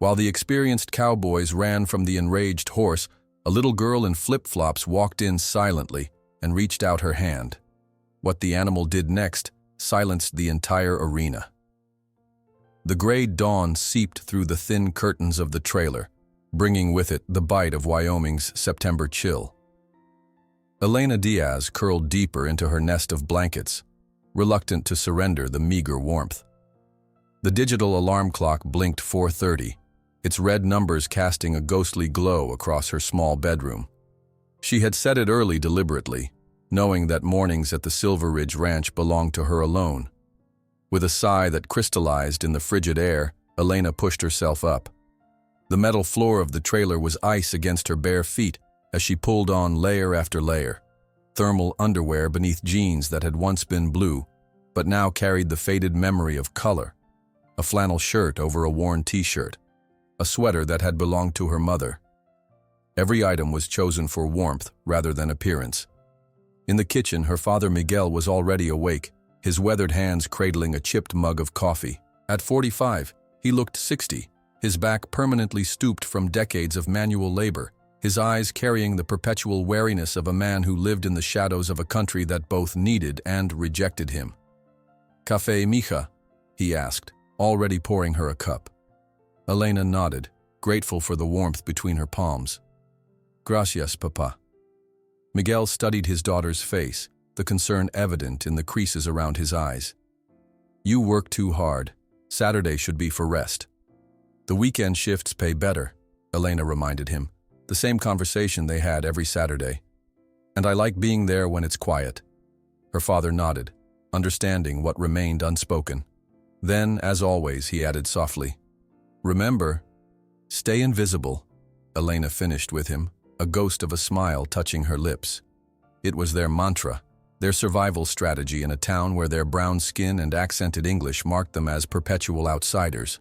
While the experienced cowboys ran from the enraged horse, a little girl in flip-flops walked in silently and reached out her hand. What the animal did next silenced the entire arena. The gray dawn seeped through the thin curtains of the trailer, bringing with it the bite of Wyoming's September chill. Elena Diaz curled deeper into her nest of blankets, reluctant to surrender the meager warmth. The digital alarm clock blinked 4:30, its red numbers casting a ghostly glow across her small bedroom. She had set it early deliberately, knowing that mornings at the Silver Ridge Ranch belonged to her alone. With a sigh that crystallized in the frigid air, Elena pushed herself up. The metal floor of the trailer was ice against her bare feet as she pulled on layer after layer. Thermal underwear beneath jeans that had once been blue, but now carried the faded memory of color. A flannel shirt over a worn t-shirt. A sweater that had belonged to her mother. Every item was chosen for warmth rather than appearance. In the kitchen, her father Miguel was already awake, his weathered hands cradling a chipped mug of coffee. At 45, he looked 60, his back permanently stooped from decades of manual labor, his eyes carrying the perpetual wariness of a man who lived in the shadows of a country that both needed and rejected him. "Café, mija?" he asked, already pouring her a cup. Elena nodded, grateful for the warmth between her palms. "Gracias, papa." Miguel studied his daughter's face, the concern evident in the creases around his eyes. "You work too hard. Saturday should be for rest." "The weekend shifts pay better," Elena reminded him, the same conversation they had every Saturday. "And I like being there when it's quiet." Her father nodded, understanding what remained unspoken. Then, as always, he added softly, "Remember, stay invisible," Elena finished with him, a ghost of a smile touching her lips. It was their mantra, their survival strategy in a town where their brown skin and accented English marked them as perpetual outsiders.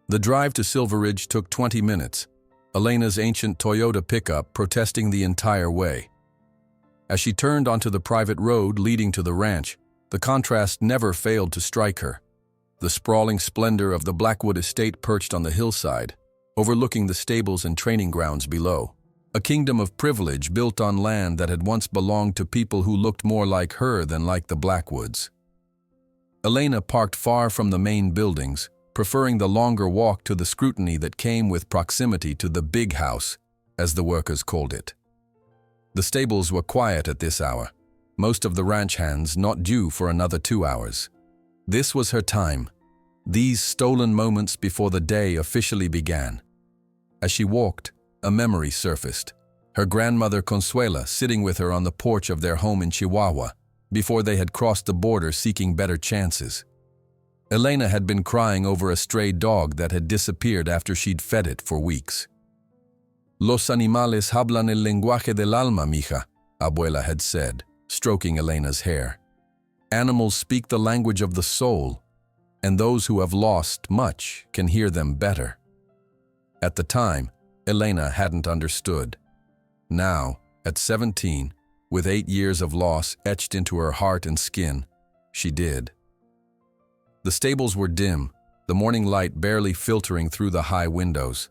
The drive to Silver Ridge took 20 minutes, Elena's ancient Toyota pickup protesting the entire way. As she turned onto the private road leading to the ranch, the contrast never failed to strike her. The sprawling splendor of the Blackwood estate perched on the hillside, overlooking the stables and training grounds below. A kingdom of privilege built on land that had once belonged to people who looked more like her than like the Blackwoods. Elena parked far from the main buildings, preferring the longer walk to the scrutiny that came with proximity to the big house, as the workers called it. The stables were quiet at this hour, most of the ranch hands not due for another 2 hours. This was her time, these stolen moments before the day officially began. As she walked, a memory surfaced, her grandmother Consuela sitting with her on the porch of their home in Chihuahua, before they had crossed the border seeking better chances. Elena had been crying over a stray dog that had disappeared after she'd fed it for weeks. "Los animales hablan el lenguaje del alma, mija," Abuela had said, stroking Elena's hair. "Animals speak the language of the soul, and those who have lost much can hear them better." At the time, Elena hadn't understood. Now, at 17, with 8 years of loss etched into her heart and skin, she did. The stables were dim, the morning light barely filtering through the high windows.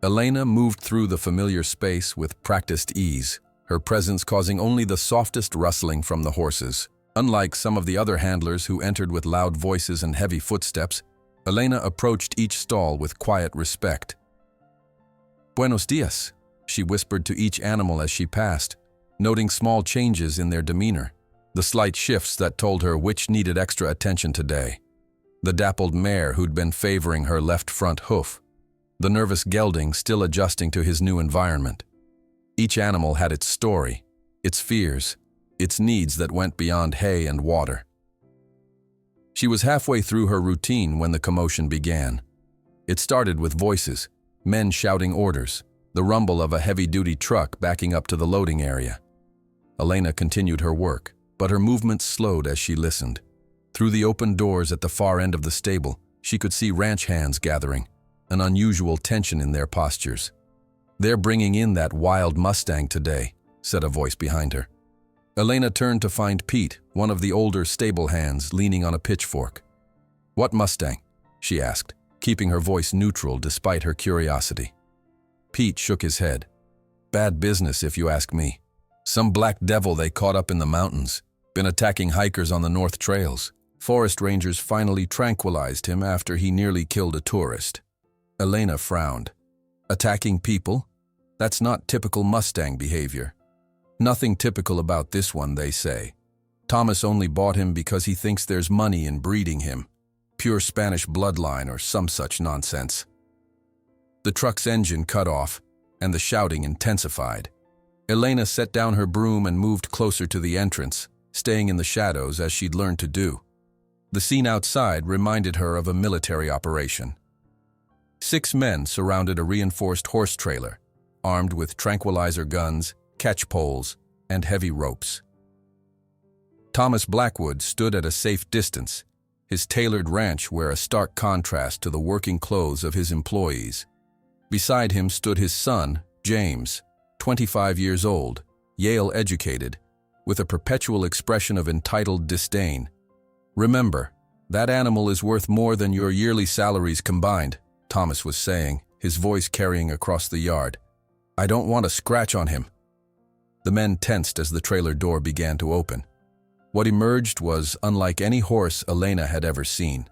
Elena moved through the familiar space with practiced ease, her presence causing only the softest rustling from the horses. Unlike some of the other handlers who entered with loud voices and heavy footsteps, Elena approached each stall with quiet respect. "Buenos dias," she whispered to each animal as she passed, noting small changes in their demeanor, the slight shifts that told her which needed extra attention today. The dappled mare who'd been favoring her left front hoof, the nervous gelding still adjusting to his new environment. Each animal had its story, its fears, its needs that went beyond hay and water. She was halfway through her routine when the commotion began. It started with voices, men shouting orders, the rumble of a heavy-duty truck backing up to the loading area. Elena continued her work, but her movements slowed as she listened. Through the open doors at the far end of the stable, she could see ranch hands gathering, an unusual tension in their postures. "They're bringing in that wild Mustang today," said a voice behind her. Elena turned to find Pete, one of the older stable hands, leaning on a pitchfork. "What Mustang?" she asked, keeping her voice neutral despite her curiosity. Pete shook his head. Bad business, if you ask me. Some black devil they caught up in the mountains. Been attacking hikers on the north trails. Forest rangers finally tranquilized him after he nearly killed a tourist. Elena frowned. Attacking people? That's not typical Mustang behavior. Nothing typical about this one, they say. Thomas only bought him because he thinks there's money in breeding him. Pure Spanish bloodline or some such nonsense. The truck's engine cut off, and the shouting intensified. Elena set down her broom and moved closer to the entrance, staying in the shadows as she'd learned to do. The scene outside reminded her of a military operation. 6 men surrounded a reinforced horse trailer, armed with tranquilizer guns, catch poles, and heavy ropes. Thomas Blackwood stood at a safe distance, his tailored ranch wear a stark contrast to the working clothes of his employees. Beside him stood his son, James, 25 years old, Yale-educated, with a perpetual expression of entitled disdain. Remember, that animal is worth more than your yearly salaries combined, Thomas was saying, his voice carrying across the yard. I don't want a scratch on him. The men tensed as the trailer door began to open. What emerged was unlike any horse Elena had ever seen.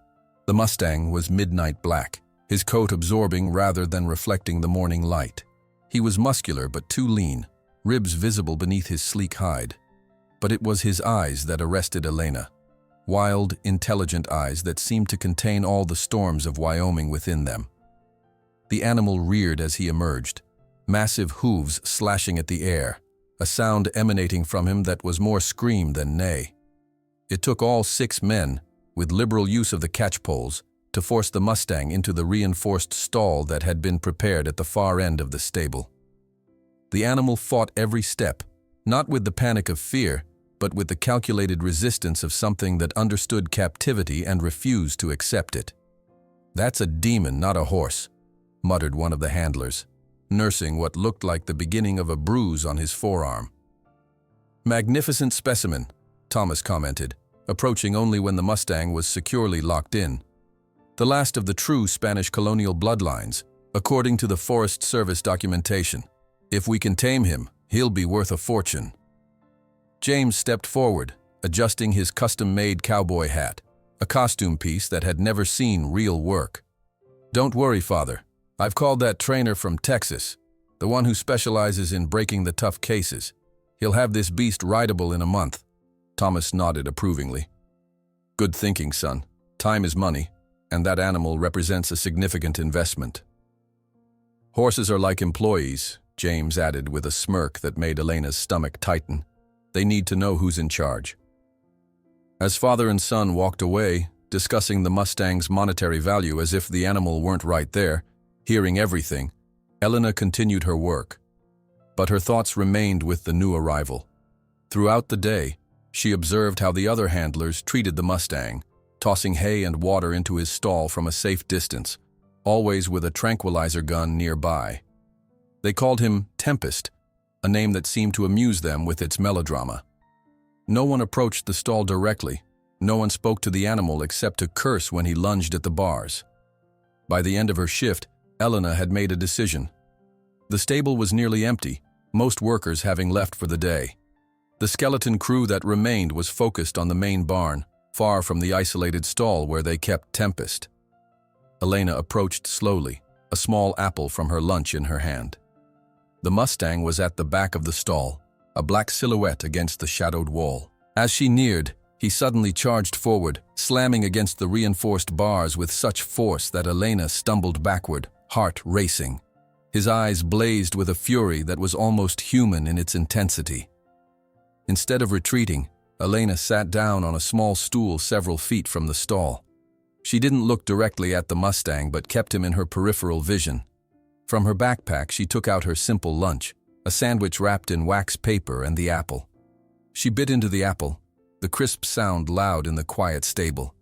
The Mustang was midnight black, his coat absorbing rather than reflecting the morning light. He was muscular but too lean, ribs visible beneath his sleek hide. But it was his eyes that arrested Elena. Wild, intelligent eyes that seemed to contain all the storms of Wyoming within them. The animal reared as he emerged, massive hooves slashing at the air, a sound emanating from him that was more scream than neigh. It took all 6 men, with liberal use of the catch poles, to force the Mustang into the reinforced stall that had been prepared at the far end of the stable. The animal fought every step, not with the panic of fear, but with the calculated resistance of something that understood captivity and refused to accept it. That's a demon, not a horse, muttered one of the handlers, nursing what looked like the beginning of a bruise on his forearm. Magnificent specimen, Thomas commented, approaching only when the Mustang was securely locked in. The last of the true Spanish colonial bloodlines, according to the Forest Service documentation. If we can tame him, he'll be worth a fortune. James stepped forward, adjusting his custom-made cowboy hat, a costume piece that had never seen real work. Don't worry, Father. I've called that trainer from Texas, the one who specializes in breaking the tough cases. He'll have this beast rideable in a month. Thomas nodded approvingly. Good thinking, son. Time is money, and that animal represents a significant investment. Horses are like employees, James added with a smirk that made Elena's stomach tighten. They need to know who's in charge. As father and son walked away, discussing the Mustang's monetary value as if the animal weren't right there, hearing everything, Elena continued her work. But her thoughts remained with the new arrival. Throughout the day, she observed how the other handlers treated the Mustang, tossing hay and water into his stall from a safe distance, always with a tranquilizer gun nearby. They called him Tempest, a name that seemed to amuse them with its melodrama. No one approached the stall directly. No one spoke to the animal except to curse when he lunged at the bars. By the end of her shift, Elena had made a decision. The stable was nearly empty, most workers having left for the day. The skeleton crew that remained was focused on the main barn, far from the isolated stall where they kept Tempest. Elena approached slowly, a small apple from her lunch in her hand. The Mustang was at the back of the stall, a black silhouette against the shadowed wall. As she neared, he suddenly charged forward, slamming against the reinforced bars with such force that Elena stumbled backward, heart racing. His eyes blazed with a fury that was almost human in its intensity. Instead of retreating, Elena sat down on a small stool several feet from the stall. She didn't look directly at the Mustang but kept him in her peripheral vision. From her backpack she took out her simple lunch, a sandwich wrapped in wax paper and the apple. She bit into the apple, the crisp sound loud in the quiet stable.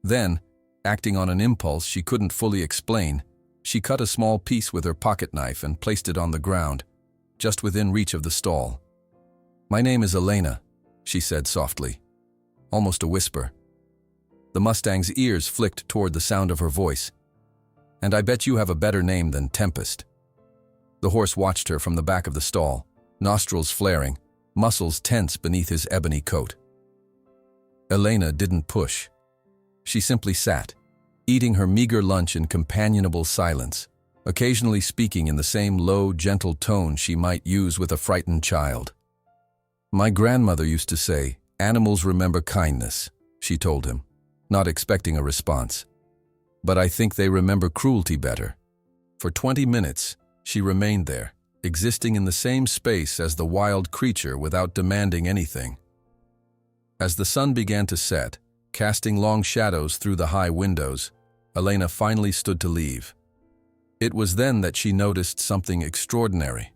Then, acting on an impulse she couldn't fully explain, she cut a small piece with her pocket knife and placed it on the ground, just within reach of the stall. "My name is Elena," she said softly, almost a whisper. The Mustang's ears flicked toward the sound of her voice. And I bet you have a better name than Tempest." The horse watched her from the back of the stall, nostrils flaring, muscles tense beneath his ebony coat. Elena didn't push. She simply sat, eating her meager lunch in companionable silence, occasionally speaking in the same low, gentle tone she might use with a frightened child. "My grandmother used to say, 'Animals remember kindness,'" she told him, not expecting a response. "But I think they remember cruelty better." For 20 minutes, she remained there, existing in the same space as the wild creature without demanding anything. As the sun began to set, casting long shadows through the high windows, Elena finally stood to leave. It was then that she noticed something extraordinary.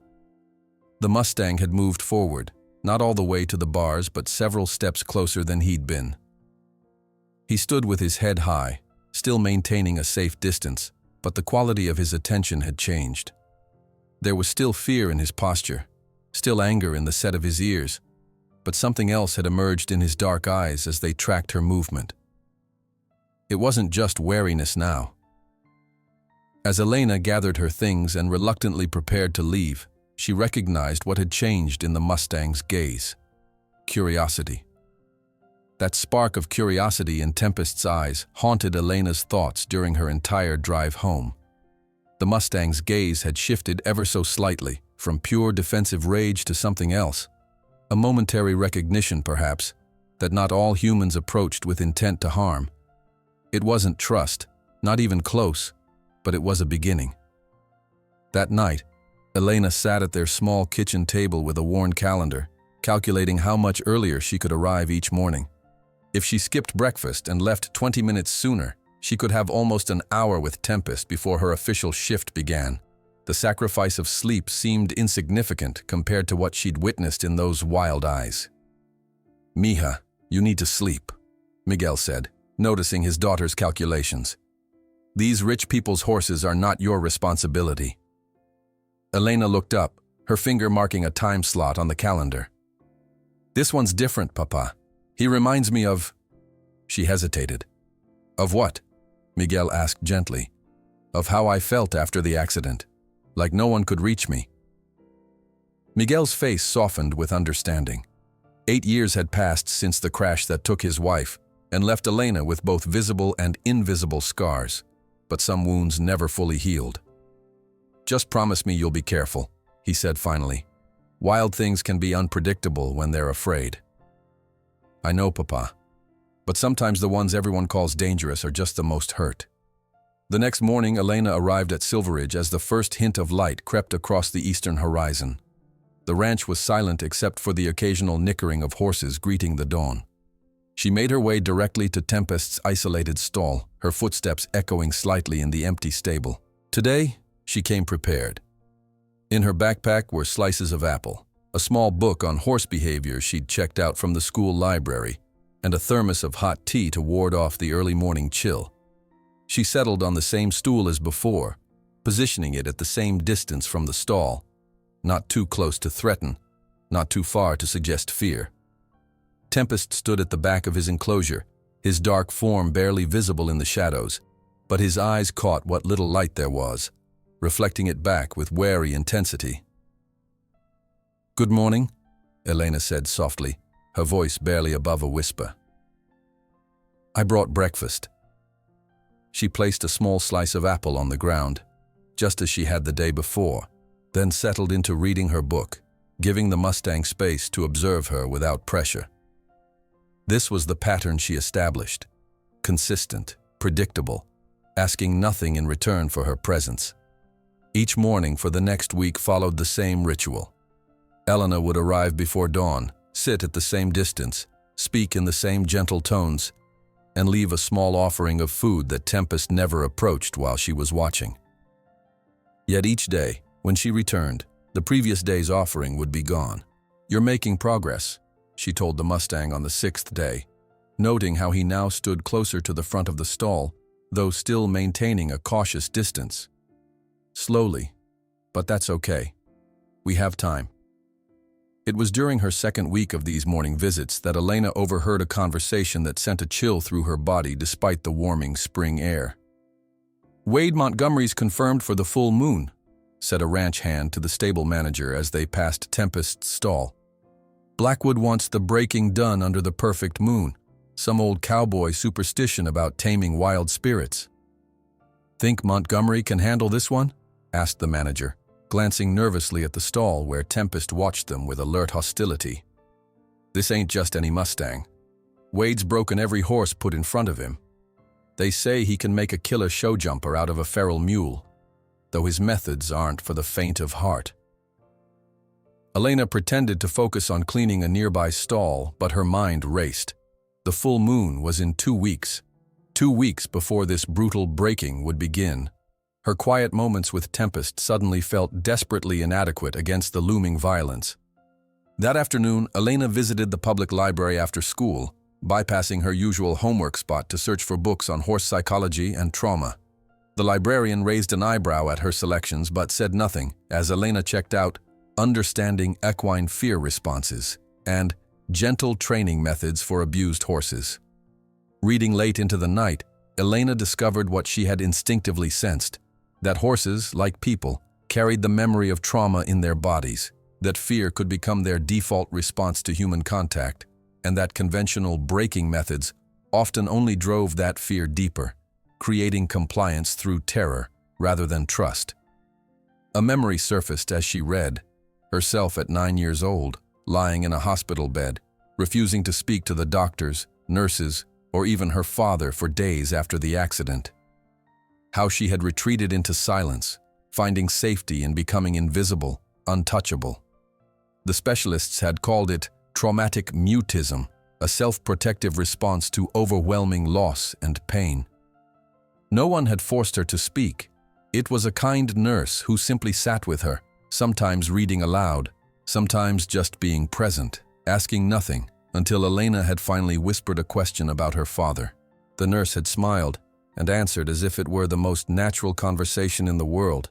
The Mustang had moved forward, not all the way to the bars, but several steps closer than he'd been. He stood with his head high, still maintaining a safe distance, but the quality of his attention had changed. There was still fear in his posture, still anger in the set of his ears, but something else had emerged in his dark eyes as they tracked her movement. It wasn't just wariness now. As Elena gathered her things and reluctantly prepared to leave, she recognized what had changed in the Mustang's gaze. Curiosity. That spark of curiosity in Tempest's eyes haunted Elena's thoughts during her entire drive home. The Mustang's gaze had shifted ever so slightly, from pure defensive rage to something else. A momentary recognition, perhaps, that not all humans approached with intent to harm. It wasn't trust, not even close, but it was a beginning. That night, Elena sat at their small kitchen table with a worn calendar, calculating how much earlier she could arrive each morning. If she skipped breakfast and left 20 minutes sooner, she could have almost an hour with Tempest before her official shift began. The sacrifice of sleep seemed insignificant compared to what she'd witnessed in those wild eyes. "Mija, you need to sleep," Miguel said, noticing his daughter's calculations. "These rich people's horses are not your responsibility." Elena looked up, her finger marking a time slot on the calendar. "This one's different, Papa. He reminds me of—" She hesitated. "Of what?" Miguel asked gently. "Of how I felt after the accident, like no one could reach me." Miguel's face softened with understanding. 8 years had passed since the crash that took his wife and left Elena with both visible and invisible scars, but some wounds never fully healed. "Just promise me you'll be careful," he said finally. "Wild things can be unpredictable when they're afraid." "I know, Papa. But sometimes the ones everyone calls dangerous are just the most hurt." The next morning, Elena arrived at Silveridge as the first hint of light crept across the eastern horizon. The ranch was silent except for the occasional nickering of horses greeting the dawn. She made her way directly to Tempest's isolated stall, her footsteps echoing slightly in the empty stable. Today, she came prepared. In her backpack were slices of apple, a small book on horse behavior she'd checked out from the school library, and a thermos of hot tea to ward off the early morning chill. She settled on the same stool as before, positioning it at the same distance from the stall, not too close to threaten, not too far to suggest fear. Tempest stood at the back of his enclosure, his dark form barely visible in the shadows, but his eyes caught what little light there was, reflecting it back with wary intensity. "Good morning," Elena said softly, her voice barely above a whisper. "I brought breakfast." She placed a small slice of apple on the ground, just as she had the day before, then settled into reading her book, giving the Mustang space to observe her without pressure. This was the pattern she established, consistent, predictable, asking nothing in return for her presence. Each morning for the next week followed the same ritual. Elena would arrive before dawn, sit at the same distance, speak in the same gentle tones, and leave a small offering of food that Tempest never approached while she was watching. Yet each day, when she returned, the previous day's offering would be gone. "You're making progress," she told the Mustang on the 6th day, noting how he now stood closer to the front of the stall, though still maintaining a cautious distance. "Slowly, but that's okay. We have time." It was during her second week of these morning visits that Elena overheard a conversation that sent a chill through her body despite the warming spring air. "Wade Montgomery's confirmed for the full moon," said a ranch hand to the stable manager as they passed Tempest's stall. "Blackwood wants the breaking done under the perfect moon. Some old cowboy superstition about taming wild spirits." "Think Montgomery can handle this one?" asked the manager, glancing nervously at the stall where Tempest watched them with alert hostility. "This ain't just any Mustang. Wade's broken every horse put in front of him. They say he can make a killer show jumper out of a feral mule, though his methods aren't for the faint of heart." Elena pretended to focus on cleaning a nearby stall, but her mind raced. The full moon was in 2 weeks. 2 weeks before this brutal breaking would begin. Her quiet moments with Tempest suddenly felt desperately inadequate against the looming violence. That afternoon, Elena visited the public library after school, bypassing her usual homework spot to search for books on horse psychology and trauma. The librarian raised an eyebrow at her selections but said nothing as Elena checked out Understanding Equine Fear Responses and Gentle Training Methods for Abused Horses. Reading late into the night, Elena discovered what she had instinctively sensed, that horses, like people, carried the memory of trauma in their bodies, that fear could become their default response to human contact, and that conventional breaking methods often only drove that fear deeper, creating compliance through terror rather than trust. A memory surfaced as she read, herself at 9 years old, lying in a hospital bed, refusing to speak to the doctors, nurses, or even her father for days after the accident. How she had retreated into silence, finding safety in becoming invisible, untouchable. The specialists had called it traumatic mutism, a self-protective response to overwhelming loss and pain. No one had forced her to speak. It was a kind nurse who simply sat with her, sometimes reading aloud, sometimes just being present, asking nothing, until Elena had finally whispered a question about her father. The nurse had smiled and answered as if it were the most natural conversation in the world,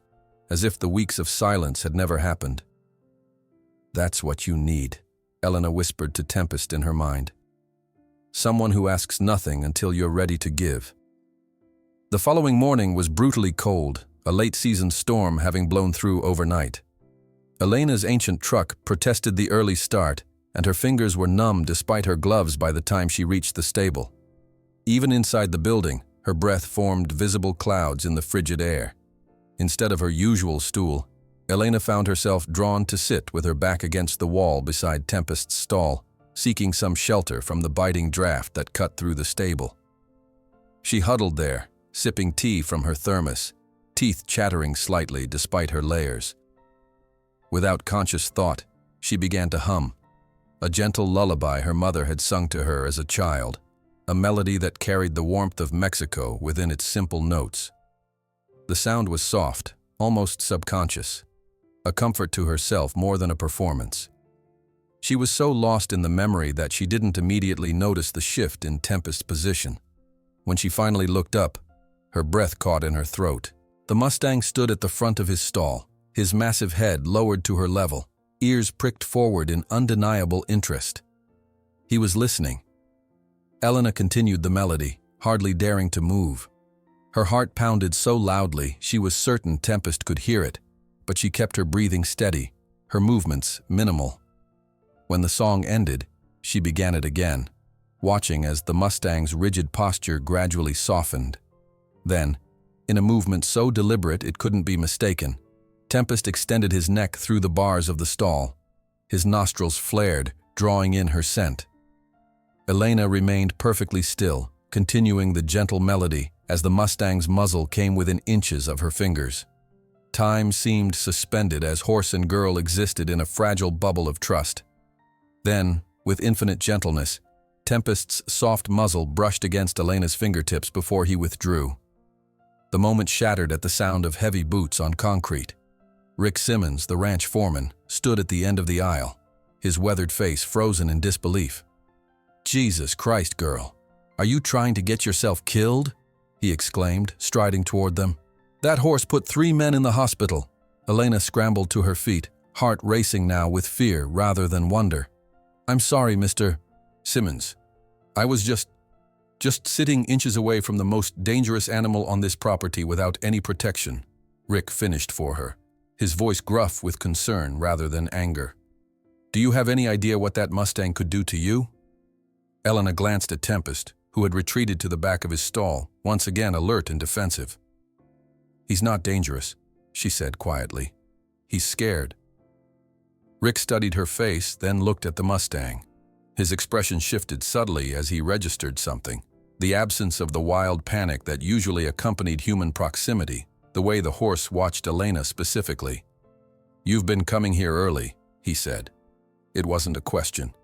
as if the weeks of silence had never happened. "That's what you need," Elena whispered to Tempest in her mind. "Someone who asks nothing until you're ready to give." The following morning was brutally cold, a late-season storm having blown through overnight. Elena's ancient truck protested the early start, and her fingers were numb despite her gloves by the time she reached the stable. Even inside the building, her breath formed visible clouds in the frigid air. Instead of her usual stool, Elena found herself drawn to sit with her back against the wall beside Tempest's stall, seeking some shelter from the biting draft that cut through the stable. She huddled there, sipping tea from her thermos, teeth chattering slightly despite her layers. Without conscious thought, she began to hum, a gentle lullaby her mother had sung to her as a child, a melody that carried the warmth of Mexico within its simple notes. The sound was soft, almost subconscious, a comfort to herself more than a performance. She was so lost in the memory that she didn't immediately notice the shift in Tempest's position. When she finally looked up, her breath caught in her throat. The Mustang stood at the front of his stall, his massive head lowered to her level, ears pricked forward in undeniable interest. He was listening. Elena continued the melody, hardly daring to move. Her heart pounded so loudly she was certain Tempest could hear it, but she kept her breathing steady, her movements minimal. When the song ended, she began it again, watching as the Mustang's rigid posture gradually softened. Then, in a movement so deliberate it couldn't be mistaken, Tempest extended his neck through the bars of the stall. His nostrils flared, drawing in her scent. Elena remained perfectly still, continuing the gentle melody as the Mustang's muzzle came within inches of her fingers. Time seemed suspended as horse and girl existed in a fragile bubble of trust. Then, with infinite gentleness, Tempest's soft muzzle brushed against Elena's fingertips before he withdrew. The moment shattered at the sound of heavy boots on concrete. Rick Simmons, the ranch foreman, stood at the end of the aisle, his weathered face frozen in disbelief. "Jesus Christ, girl, are you trying to get yourself killed?" he exclaimed, striding toward them. "That horse put 3 men in the hospital." Elena scrambled to her feet, heart racing now with fear rather than wonder. "I'm sorry, Mr. Simmons. I was just..." Just sitting inches away from the most dangerous animal on this property without any protection. Rick finished for her, his voice gruff with concern rather than anger. Do you have any idea what that Mustang could do to you? Elena glanced at Tempest, who had retreated to the back of his stall, once again alert and defensive. He's not dangerous, she said quietly. He's scared. Rick studied her face, then looked at the Mustang. His expression shifted subtly as he registered something. The absence of the wild panic that usually accompanied human proximity, the way the horse watched Elena specifically. You've been coming here early, he said. It wasn't a question.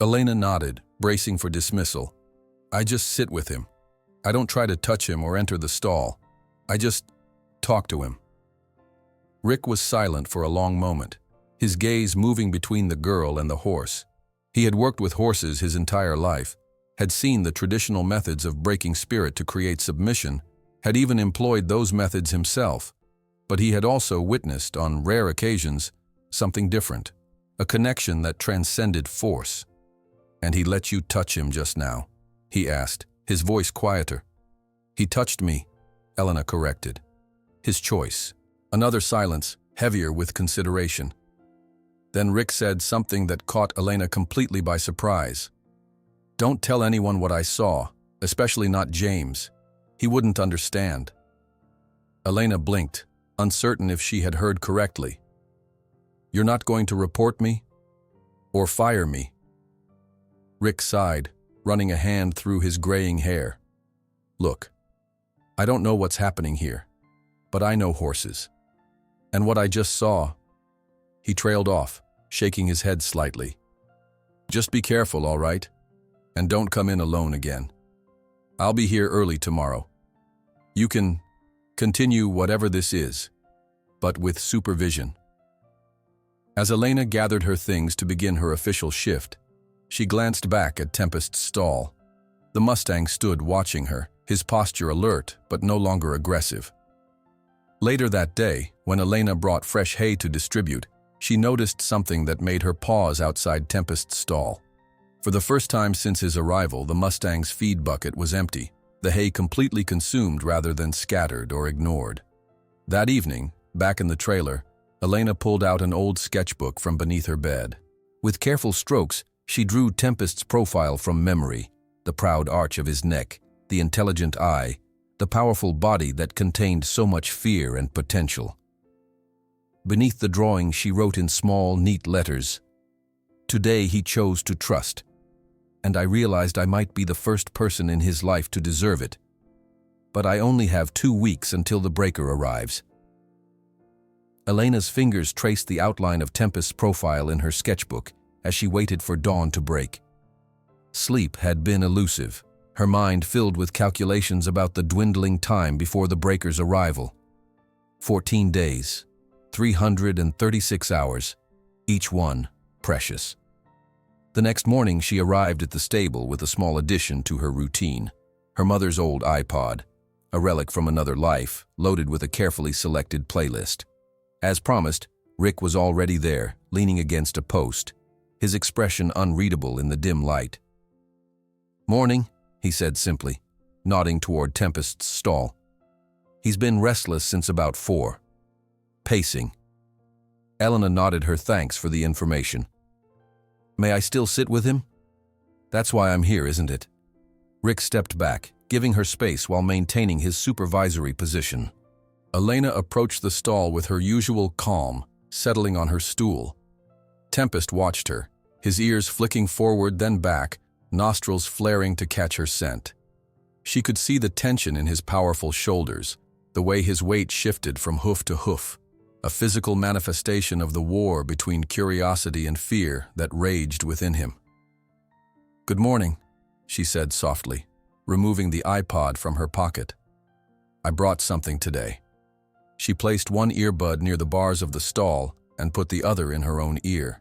Elena nodded, bracing for dismissal. I just sit with him. I don't try to touch him or enter the stall. I just talk to him. Rick was silent for a long moment, his gaze moving between the girl and the horse. He had worked with horses his entire life, had seen the traditional methods of breaking spirit to create submission, had even employed those methods himself. But he had also witnessed, on rare occasions, something different, a connection that transcended force. And he let you touch him just now? He asked, his voice quieter. He touched me, Elena corrected. His choice. Another silence, heavier with consideration. Then Rick said something that caught Elena completely by surprise. Don't tell anyone what I saw, especially not James. He wouldn't understand. Elena blinked, uncertain if she had heard correctly. You're not going to report me? Or fire me? Rick sighed, running a hand through his graying hair. Look, I don't know what's happening here, but I know horses. And what I just saw... He trailed off, shaking his head slightly. Just be careful, all right? And don't come in alone again. I'll be here early tomorrow. You can continue whatever this is, but with supervision. As Elena gathered her things to begin her official shift, she glanced back at Tempest's stall. The Mustang stood watching her, his posture alert but no longer aggressive. Later that day, when Elena brought fresh hay to distribute, she noticed something that made her pause outside Tempest's stall. For the first time since his arrival, the Mustang's feed bucket was empty, the hay completely consumed rather than scattered or ignored. That evening, back in the trailer, Elena pulled out an old sketchbook from beneath her bed. With careful strokes, she drew Tempest's profile from memory, the proud arch of his neck, the intelligent eye, the powerful body that contained so much fear and potential. Beneath the drawing, she wrote in small, neat letters, "Today he chose to trust, and I realized I might be the first person in his life to deserve it. But I only have 2 weeks until the breaker arrives." Elena's fingers traced the outline of Tempest's profile in her sketchbook as she waited for dawn to break. Sleep had been elusive, her mind filled with calculations about the dwindling time before the breaker's arrival. 14 days, 336 hours, each one precious. The next morning she arrived at the stable with a small addition to her routine, her mother's old iPod, a relic from another life, loaded with a carefully selected playlist. As promised, Rick was already there, leaning against a post, his expression unreadable in the dim light. "Morning," he said simply, nodding toward Tempest's stall. "He's been restless since about 4. Pacing." Elena nodded her thanks for the information. "May I still sit with him? That's why I'm here, isn't it?" Rick stepped back, giving her space while maintaining his supervisory position. Elena approached the stall with her usual calm, settling on her stool. Tempest watched her, his ears flicking forward then back, nostrils flaring to catch her scent. She could see the tension in his powerful shoulders, the way his weight shifted from hoof to hoof, a physical manifestation of the war between curiosity and fear that raged within him. "Good morning," she said softly, removing the iPod from her pocket. "I brought something today." She placed one earbud near the bars of the stall and put the other in her own ear.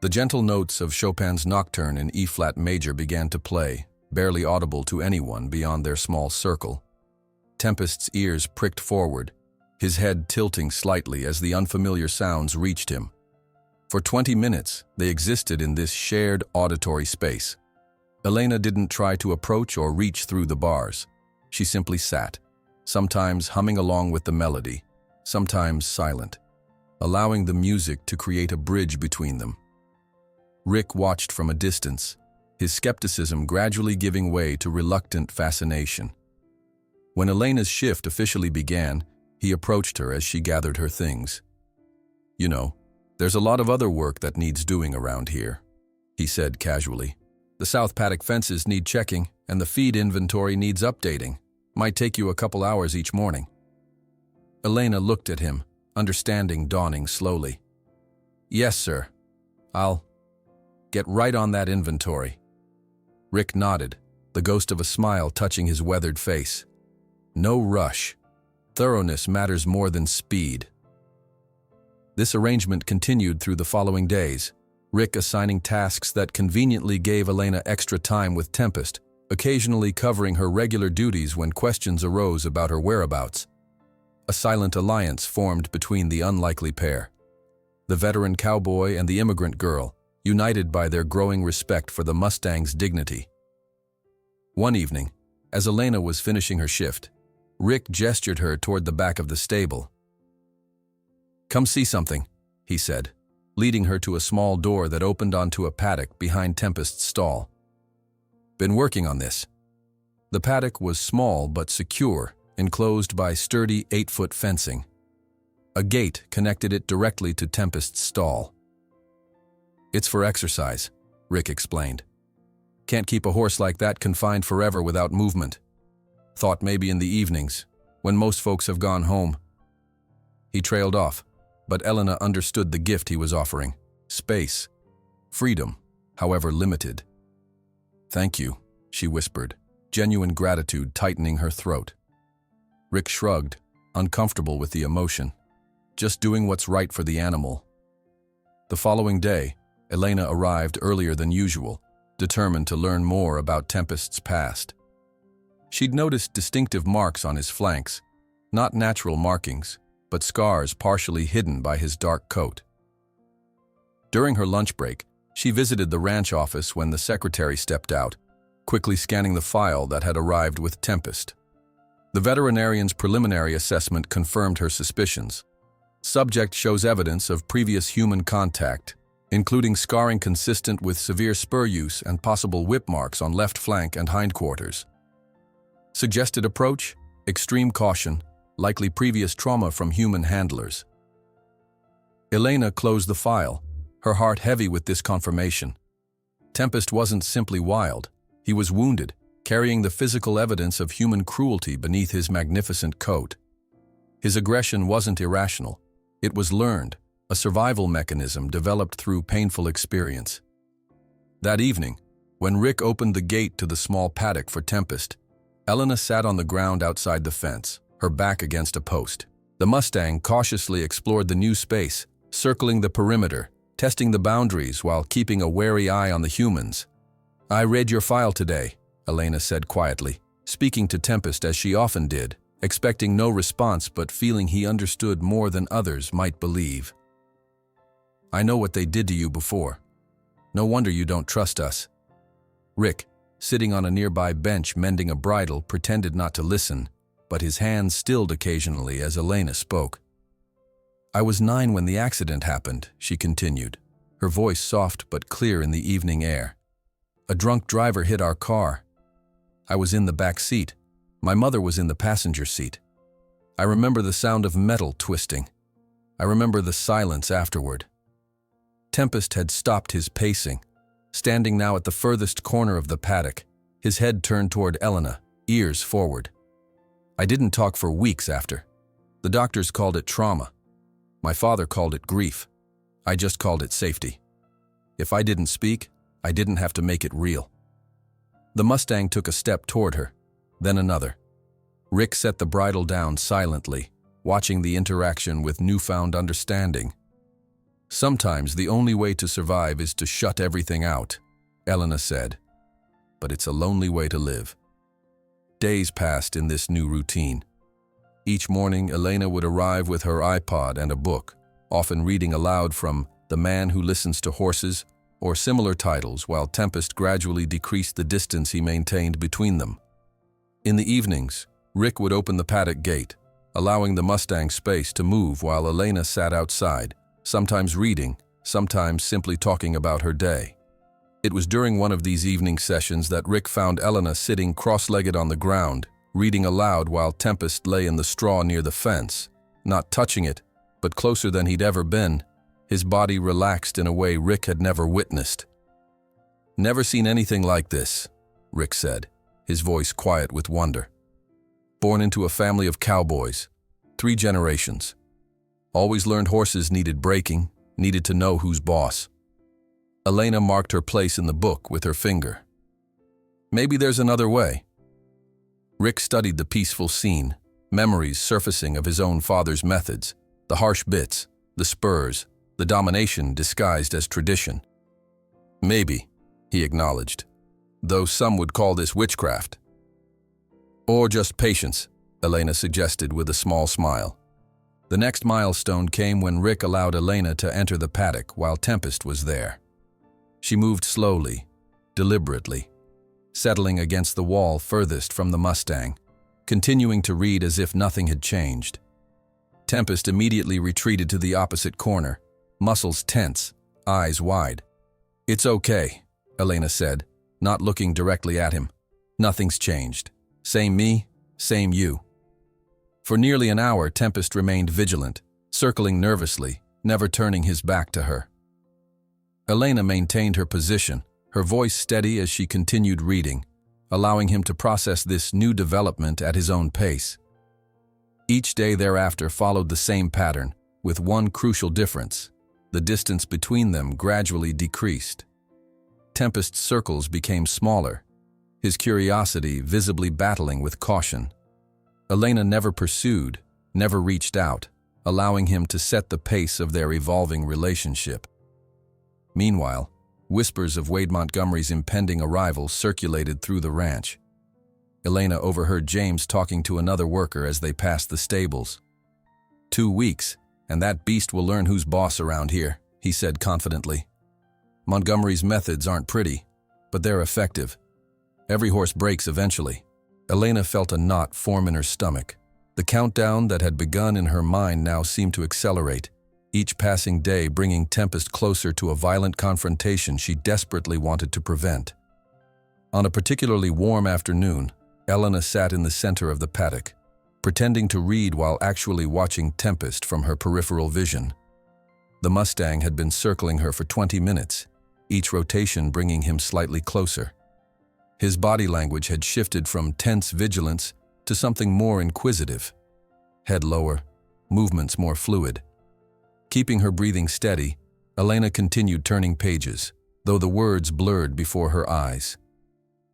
The gentle notes of Chopin's Nocturne in E-flat major began to play, barely audible to anyone beyond their small circle. Tempest's ears pricked forward, his head tilting slightly as the unfamiliar sounds reached him. For 20 minutes, they existed in this shared auditory space. Elena didn't try to approach or reach through the bars. She simply sat, sometimes humming along with the melody, sometimes silent, allowing the music to create a bridge between them. Rick watched from a distance, his skepticism gradually giving way to reluctant fascination. When Elena's shift officially began, he approached her as she gathered her things. "You know, there's a lot of other work that needs doing around here," he said casually. "The south paddock fences need checking, and the feed inventory needs updating. Might take you a couple hours each morning." Elena looked at him, understanding dawning slowly. "Yes, sir. I'll get right on that inventory." Rick nodded, the ghost of a smile touching his weathered face. No rush. Thoroughness matters more than speed. This arrangement continued through the following days, Rick assigning tasks that conveniently gave Elena extra time with Tempest, occasionally covering her regular duties when questions arose about her whereabouts. A silent alliance formed between the unlikely pair. The veteran cowboy and the immigrant girl, united by their growing respect for the Mustang's dignity. One evening, as Elena was finishing her shift, Rick gestured her toward the back of the stable. "Come see something," he said, leading her to a small door that opened onto a paddock behind Tempest's stall. "Been working on this." The paddock was small but secure, enclosed by sturdy 8-foot fencing. A gate connected it directly to Tempest's stall. "It's for exercise," Rick explained. "Can't keep a horse like that confined forever without movement. Thought maybe in the evenings, when most folks have gone home." He trailed off, but Elena understood the gift he was offering: space, freedom, however limited. "Thank you," she whispered, genuine gratitude tightening her throat. Rick shrugged, uncomfortable with the emotion. Just doing what's right for the animal. The following day, Elena arrived earlier than usual, determined to learn more about Tempest's past. She'd noticed distinctive marks on his flanks, not natural markings, but scars partially hidden by his dark coat. During her lunch break, she visited the ranch office when the secretary stepped out, quickly scanning the file that had arrived with Tempest. The veterinarian's preliminary assessment confirmed her suspicions. Subject shows evidence of previous human contact, including scarring consistent with severe spur use and possible whip marks on left flank and hindquarters. Suggested approach: extreme caution, likely previous trauma from human handlers. Elena closed the file, her heart heavy with this confirmation. Tempest wasn't simply wild, he was wounded, carrying the physical evidence of human cruelty beneath his magnificent coat. His aggression wasn't irrational, it was learned, a survival mechanism developed through painful experience. That evening, when Rick opened the gate to the small paddock for Tempest, Elena sat on the ground outside the fence, her back against a post. The Mustang cautiously explored the new space, circling the perimeter, testing the boundaries while keeping a wary eye on the humans. "I read your file today," Elena said quietly, speaking to Tempest as she often did, expecting no response but feeling he understood more than others might believe. "I know what they did to you before. No wonder you don't trust us." Rick, sitting on a nearby bench mending a bridle, pretended not to listen, but his hands stilled occasionally as Elena spoke. "I was 9 when the accident happened," she continued, her voice soft but clear in the evening air. "A drunk driver hit our car. I was in the back seat. My mother was in the passenger seat. I remember the sound of metal twisting. I remember the silence afterward." Tempest had stopped his pacing, standing now at the furthest corner of the paddock, his head turned toward Elena, ears forward. "I didn't talk for weeks after. The doctors called it trauma. My father called it grief. I just called it safety. If I didn't speak, I didn't have to make it real." The Mustang took a step toward her, then another. Rick set the bridle down silently, watching the interaction with newfound understanding. "Sometimes the only way to survive is to shut everything out," Elena said. "But it's a lonely way to live." Days passed in this new routine. Each morning, Elena would arrive with her iPod and a book, often reading aloud from The Man Who Listens to Horses or similar titles, while Tempest gradually decreased the distance he maintained between them. In the evenings, Rick would open the paddock gate, allowing the Mustang space to move while Elena sat outside, sometimes reading, sometimes simply talking about her day. It was during one of these evening sessions that Rick found Elena sitting cross-legged on the ground, reading aloud while Tempest lay in the straw near the fence, not touching it, but closer than he'd ever been, his body relaxed in a way Rick had never witnessed. "Never seen anything like this," Rick said, his voice quiet with wonder. "Born into a family of cowboys, 3 generations. Always learned horses needed breaking, needed to know who's boss." Elena marked her place in the book with her finger. "Maybe there's another way." Rick studied the peaceful scene, memories surfacing of his own father's methods, the harsh bits, the spurs, the domination disguised as tradition. "Maybe," he acknowledged, "though some would call this witchcraft." "Or just patience," Elena suggested with a small smile. The next milestone came when Rick allowed Elena to enter the paddock while Tempest was there. She moved slowly, deliberately, settling against the wall furthest from the Mustang, continuing to read as if nothing had changed. Tempest immediately retreated to the opposite corner, muscles tense, eyes wide. "It's okay," Elena said, not looking directly at him. "Nothing's changed. Same me, same you." For nearly an hour, Tempest remained vigilant, circling nervously, never turning his back to her. Elena maintained her position, her voice steady as she continued reading, allowing him to process this new development at his own pace. Each day thereafter followed the same pattern, with one crucial difference: the distance between them gradually decreased. Tempest's circles became smaller, his curiosity visibly battling with caution. Elena never pursued, never reached out, allowing him to set the pace of their evolving relationship. Meanwhile, whispers of Wade Montgomery's impending arrival circulated through the ranch. Elena overheard James talking to another worker as they passed the stables. 2 weeks, and that beast will learn who's boss around here," he said confidently. "Montgomery's methods aren't pretty, but they're effective. Every horse breaks eventually." Elena felt a knot form in her stomach. The countdown that had begun in her mind now seemed to accelerate, each passing day bringing Tempest closer to a violent confrontation she desperately wanted to prevent. On a particularly warm afternoon, Elena sat in the center of the paddock, pretending to read while actually watching Tempest from her peripheral vision. The Mustang had been circling her for 20 minutes, each rotation bringing him slightly closer. His body language had shifted from tense vigilance to something more inquisitive. Head lower, movements more fluid. Keeping her breathing steady, Elena continued turning pages, though the words blurred before her eyes.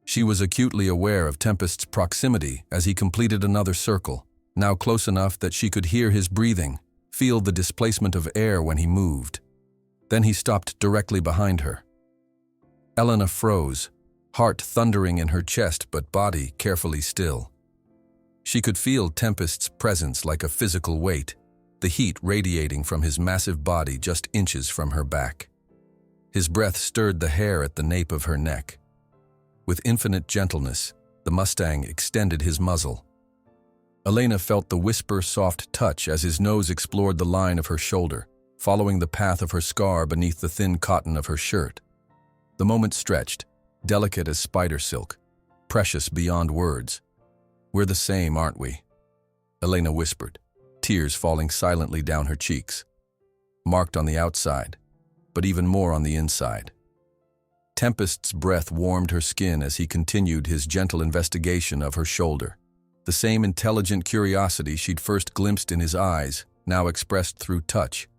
She was acutely aware of Tempest's proximity as he completed another circle, now close enough that she could hear his breathing, feel the displacement of air when he moved. Then he stopped directly behind her. Elena froze, heart thundering in her chest but body carefully still. She could feel Tempest's presence like a physical weight, the heat radiating from his massive body just inches from her back. His breath stirred the hair at the nape of her neck. With infinite gentleness, the Mustang extended his muzzle. Elena felt the whisper-soft touch as his nose explored the line of her shoulder, following the path of her scar beneath the thin cotton of her shirt. The moment stretched, delicate as spider silk, precious beyond words. "We're the same, aren't we?" Elena whispered, tears falling silently down her cheeks. Marked on the outside, but even more on the inside. Tempest's breath warmed her skin as he continued his gentle investigation of her shoulder. The same intelligent curiosity she'd first glimpsed in his eyes, now expressed through touch.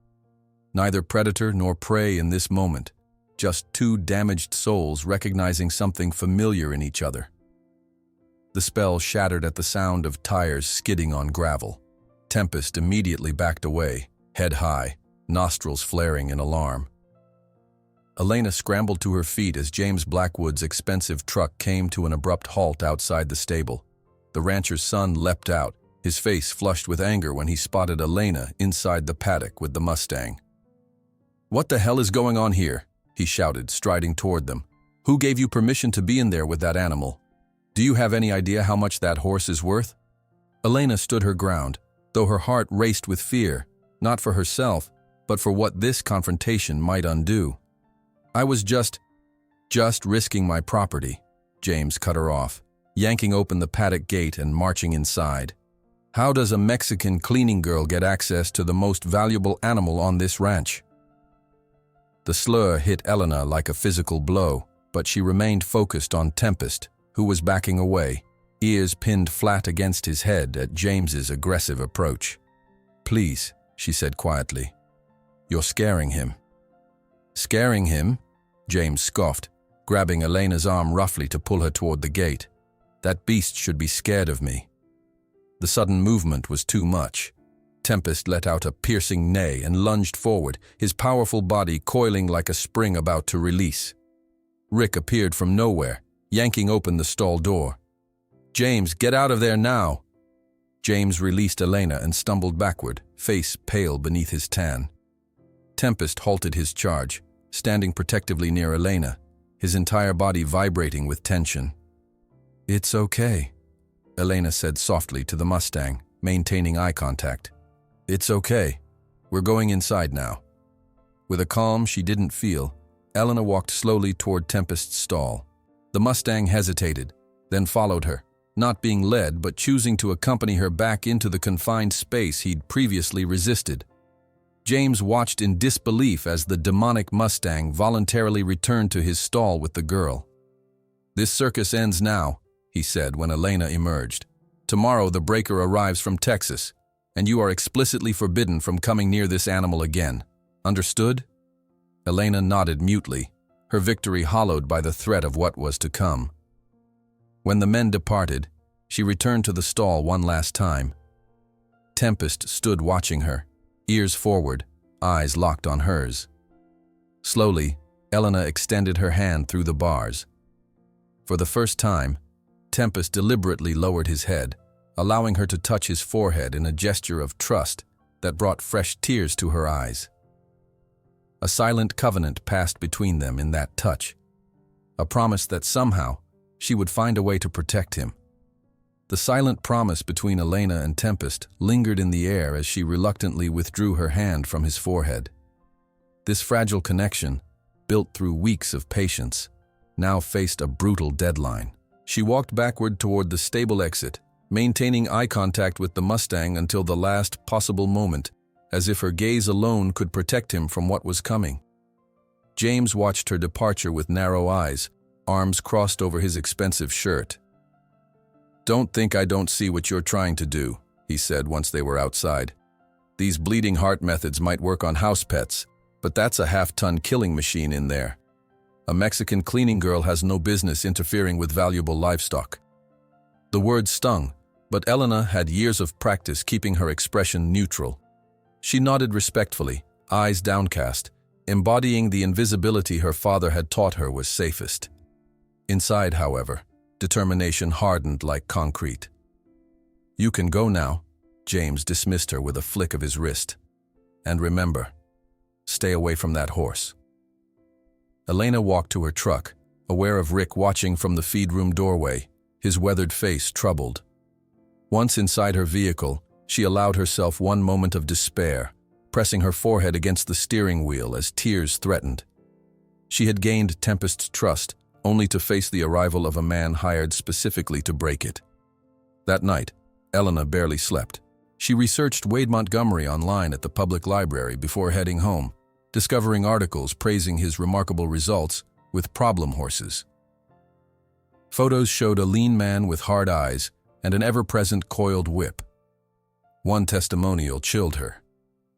Neither predator nor prey in this moment, just 2 damaged souls recognizing something familiar in each other. The spell shattered at the sound of tires skidding on gravel. Tempest immediately backed away, head high, nostrils flaring in alarm. Elena scrambled to her feet as James Blackwood's expensive truck came to an abrupt halt outside the stable. The rancher's son leapt out, his face flushed with anger when he spotted Elena inside the paddock with the Mustang. "What the hell is going on here?" he shouted, striding toward them. "Who gave you permission to be in there with that animal? Do you have any idea how much that horse is worth?" Elena stood her ground, though her heart raced with fear, not for herself, but for what this confrontation might undo. "I was just risking my property," James cut her off, yanking open the paddock gate and marching inside. "How does a Mexican cleaning girl get access to the most valuable animal on this ranch?" The slur hit Elena like a physical blow, but she remained focused on Tempest, who was backing away, ears pinned flat against his head at James's aggressive approach. "Please," she said quietly. "You're scaring him." "Scaring him?" James scoffed, grabbing Elena's arm roughly to pull her toward the gate. "That beast should be scared of me." The sudden movement was too much. Tempest let out a piercing neigh and lunged forward, his powerful body coiling like a spring about to release. Rick appeared from nowhere, yanking open the stall door. "James, get out of there now!" James released Elena and stumbled backward, face pale beneath his tan. Tempest halted his charge, standing protectively near Elena, his entire body vibrating with tension. "It's okay," Elena said softly to the Mustang, maintaining eye contact. "It's okay. We're going inside now." With a calm she didn't feel, Elena walked slowly toward Tempest's stall. The Mustang hesitated, then followed her, not being led but choosing to accompany her back into the confined space he'd previously resisted. James watched in disbelief as the demonic Mustang voluntarily returned to his stall with the girl. "This circus ends now," he said when Elena emerged. "Tomorrow the breaker arrives from Texas, and you are explicitly forbidden from coming near this animal again. Understood?" Elena nodded mutely, her victory hollowed by the threat of what was to come. When the men departed, she returned to the stall one last time. Tempest stood watching her, ears forward, eyes locked on hers. Slowly, Elena extended her hand through the bars. For the first time, Tempest deliberately lowered his head, allowing her to touch his forehead in a gesture of trust that brought fresh tears to her eyes. A silent covenant passed between them in that touch, a promise that somehow she would find a way to protect him. The silent promise between Elena and Tempest lingered in the air as she reluctantly withdrew her hand from his forehead. This fragile connection, built through weeks of patience, now faced a brutal deadline. She walked backward toward the stable exit, maintaining eye contact with the Mustang until the last possible moment, as if her gaze alone could protect him from what was coming. James watched her departure with narrow eyes, arms crossed over his expensive shirt. "Don't think I don't see what you're trying to do," he said once they were outside. "These bleeding heart methods might work on house pets, but that's a half-ton killing machine in there. A Mexican cleaning girl has no business interfering with valuable livestock." The words stung, but Elena had years of practice keeping her expression neutral. She nodded respectfully, eyes downcast, embodying the invisibility her father had taught her was safest. Inside, however, determination hardened like concrete. "You can go now," James dismissed her with a flick of his wrist. "And remember, stay away from that horse." Elena walked to her truck, aware of Rick watching from the feed room doorway, his weathered face troubled. Once inside her vehicle, she allowed herself one moment of despair, pressing her forehead against the steering wheel as tears threatened. She had gained Tempest's trust, only to face the arrival of a man hired specifically to break it. That night, Elena barely slept. She researched Wade Montgomery online at the public library before heading home, discovering articles praising his remarkable results with problem horses. Photos showed a lean man with hard eyes and an ever-present coiled whip. One testimonial chilled her.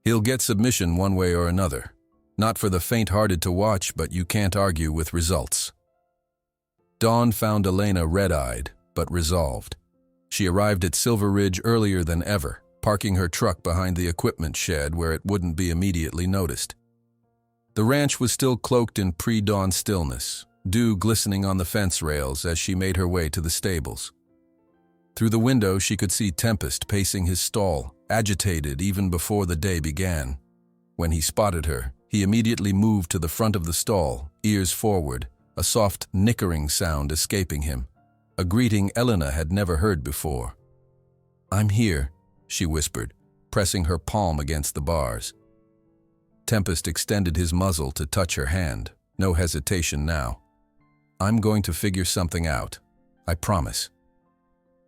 "He'll get submission one way or another. Not for the faint-hearted to watch, but you can't argue with results." Dawn found Elena red-eyed, but resolved. She arrived at Silver Ridge earlier than ever, parking her truck behind the equipment shed where it wouldn't be immediately noticed. The ranch was still cloaked in pre-dawn stillness, dew glistening on the fence rails as she made her way to the stables. Through the window she could see Tempest pacing his stall, agitated even before the day began. When he spotted her, He immediately moved to the front of the stall, ears forward, a soft nickering sound escaping him, a greeting Elena had never heard before. "I'm here," she whispered, pressing her palm against the bars. Tempest extended his muzzle to touch her hand, no hesitation now. "I'm going to figure something out, I promise."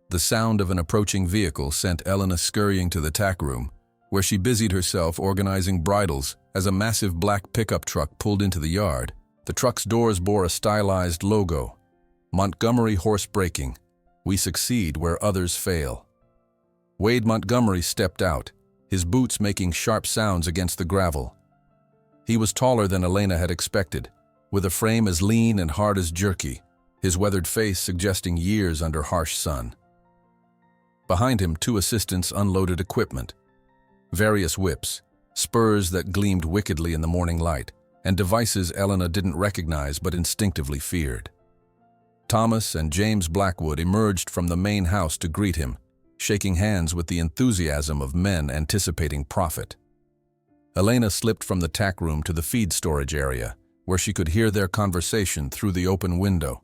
The sound of an approaching vehicle sent Elena scurrying to the tack room, where she busied herself organizing bridles as a massive black pickup truck pulled into the yard. The truck's doors bore a stylized logo, "Montgomery Horse Braking. We succeed where others fail." Wade Montgomery stepped out, his boots making sharp sounds against the gravel. He was taller than Elena had expected, with a frame as lean and hard as jerky, his weathered face suggesting years under harsh sun. Behind him, two assistants unloaded equipment. Various whips, spurs that gleamed wickedly in the morning light, and devices Elena didn't recognize but instinctively feared. Thomas and James Blackwood emerged from the main house to greet him, shaking hands with the enthusiasm of men anticipating profit. Elena slipped from the tack room to the feed storage area, where she could hear their conversation through the open window.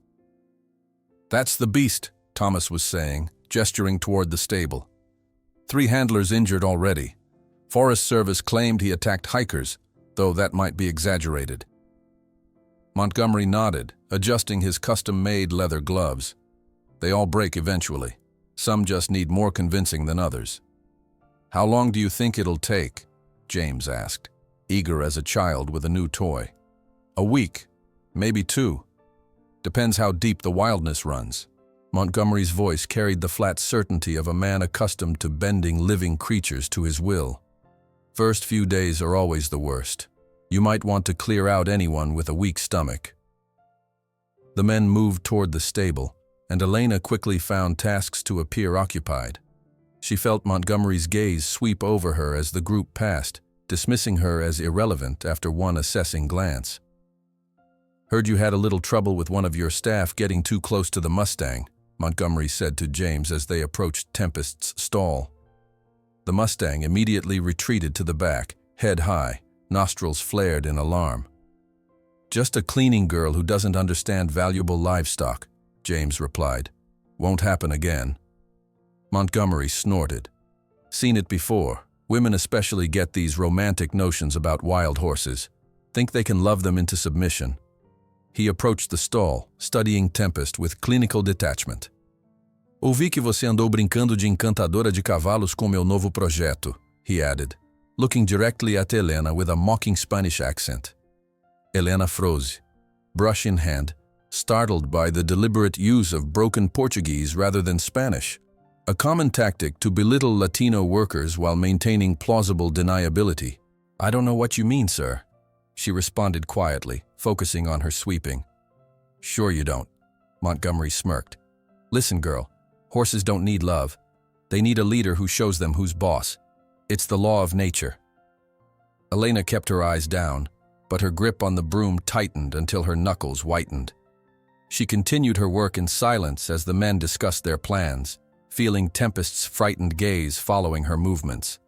"That's the beast," Thomas was saying, gesturing toward the stable. "3 handlers injured already. Forest Service claimed he attacked hikers, though that might be exaggerated." Montgomery nodded, adjusting his custom-made leather gloves. "They all break eventually. Some just need more convincing than others." "How long do you think it'll take?" James asked, eager as a child with a new toy. "A week, maybe 2. Depends how deep the wildness runs." Montgomery's voice carried the flat certainty of a man accustomed to bending living creatures to his will. "First few days are always the worst. You might want to clear out anyone with a weak stomach." The men moved toward the stable, and Elena quickly found tasks to appear occupied. She felt Montgomery's gaze sweep over her as the group passed, dismissing her as irrelevant after one assessing glance. "Heard you had a little trouble with one of your staff getting too close to the Mustang," Montgomery said to James as they approached Tempest's stall. The Mustang immediately retreated to the back, head high, nostrils flared in alarm. "Just a cleaning girl who doesn't understand valuable livestock," James replied. "Won't happen again." Montgomery snorted. "Seen it before. Women especially get these romantic notions about wild horses. Think they can love them into submission." He approached the stall, studying Tempest with clinical detachment. "Ouvi que você andou brincando de encantadora de cavalos com meu novo projeto," he added, looking directly at Elena with a mocking Spanish accent. Elena froze, brush in hand, startled by the deliberate use of broken Portuguese rather than Spanish, a common tactic to belittle Latino workers while maintaining plausible deniability. "I don't know what you mean, sir," she responded quietly, focusing on her sweeping. "Sure you don't," Montgomery smirked. "Listen, girl, horses don't need love. They need a leader who shows them who's boss. It's the law of nature." Elena kept her eyes down, but her grip on the broom tightened until her knuckles whitened. She continued her work in silence as the men discussed their plans, feeling Tempest's frightened gaze following her movements.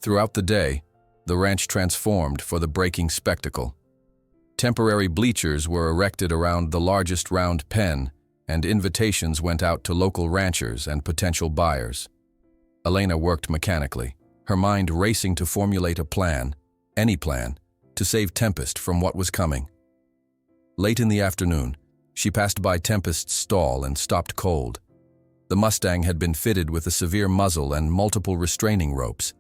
Throughout the day, the ranch transformed for the breaking spectacle. Temporary bleachers were erected around the largest round pen, and invitations went out to local ranchers and potential buyers. Elena worked mechanically, her mind racing to formulate a plan, any plan, to save Tempest from what was coming. Late in the afternoon, she passed by Tempest's stall and stopped cold. The Mustang had been fitted with a severe muzzle and multiple restraining ropes.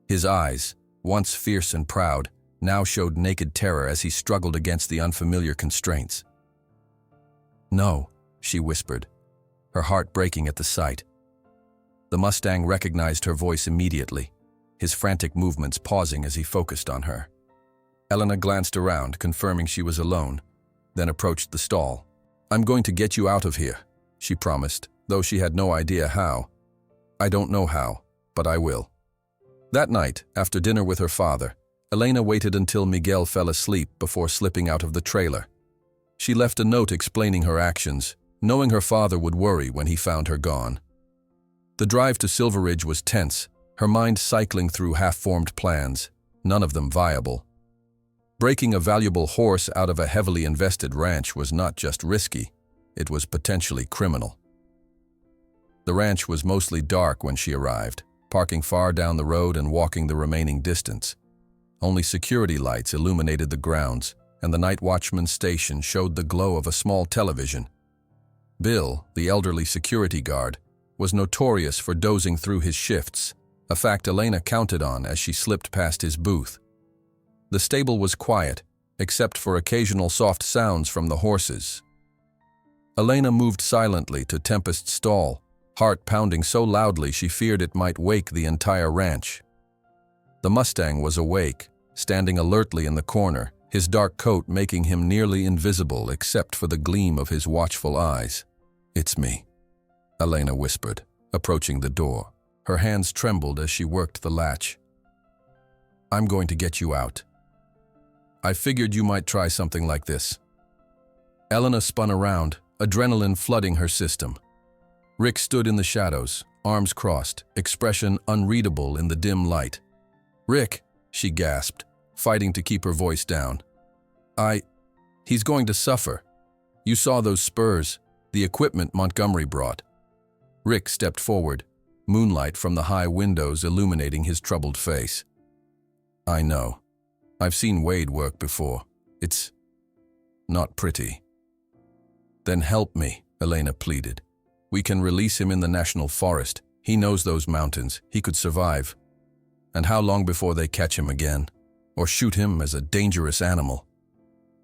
His eyes, once fierce and proud, now showed naked terror as he struggled against the unfamiliar constraints. "No," she whispered, her heart breaking at the sight. The Mustang recognized her voice immediately, his frantic movements pausing as he focused on her. Elena glanced around, confirming she was alone, then approached the stall. "I'm going to get you out of here," she promised, though she had no idea how. "I don't know how, but I will." That night, after dinner with her father, Elena waited until Miguel fell asleep before slipping out of the trailer. She left a note explaining her actions, knowing her father would worry when he found her gone. The drive to Silver Ridge was tense, her mind cycling through half-formed plans, none of them viable. Breaking a valuable horse out of a heavily invested ranch was not just risky, it was potentially criminal. The ranch was mostly dark when she arrived, parking far down the road and walking the remaining distance. Only security lights illuminated the grounds, and the night watchman's station showed the glow of a small television. Bill, the elderly security guard, was notorious for dozing through his shifts, a fact Elena counted on as she slipped past his booth. The stable was quiet, except for occasional soft sounds from the horses. Elena moved silently to Tempest's stall, heart pounding so loudly she feared it might wake the entire ranch. The Mustang was awake, standing alertly in the corner, his dark coat making him nearly invisible except for the gleam of his watchful eyes. "It's me," Elena whispered, approaching the door. Her hands trembled as she worked the latch. "I'm going to get you out. I figured you might try something like this." Elena spun around, adrenaline flooding her system. Rick stood in the shadows, arms crossed, expression unreadable in the dim light. "Rick," she gasped, fighting to keep her voice down. He's going to suffer. You saw those spurs, the equipment Montgomery brought." Rick stepped forward, moonlight from the high windows illuminating his troubled face. "I know. I've seen Wade work before. It's not pretty." "Then help me," Elena pleaded. "We can release him in the national forest. He knows those mountains. He could survive. And how long before they catch him again? Or shoot him as a dangerous animal?"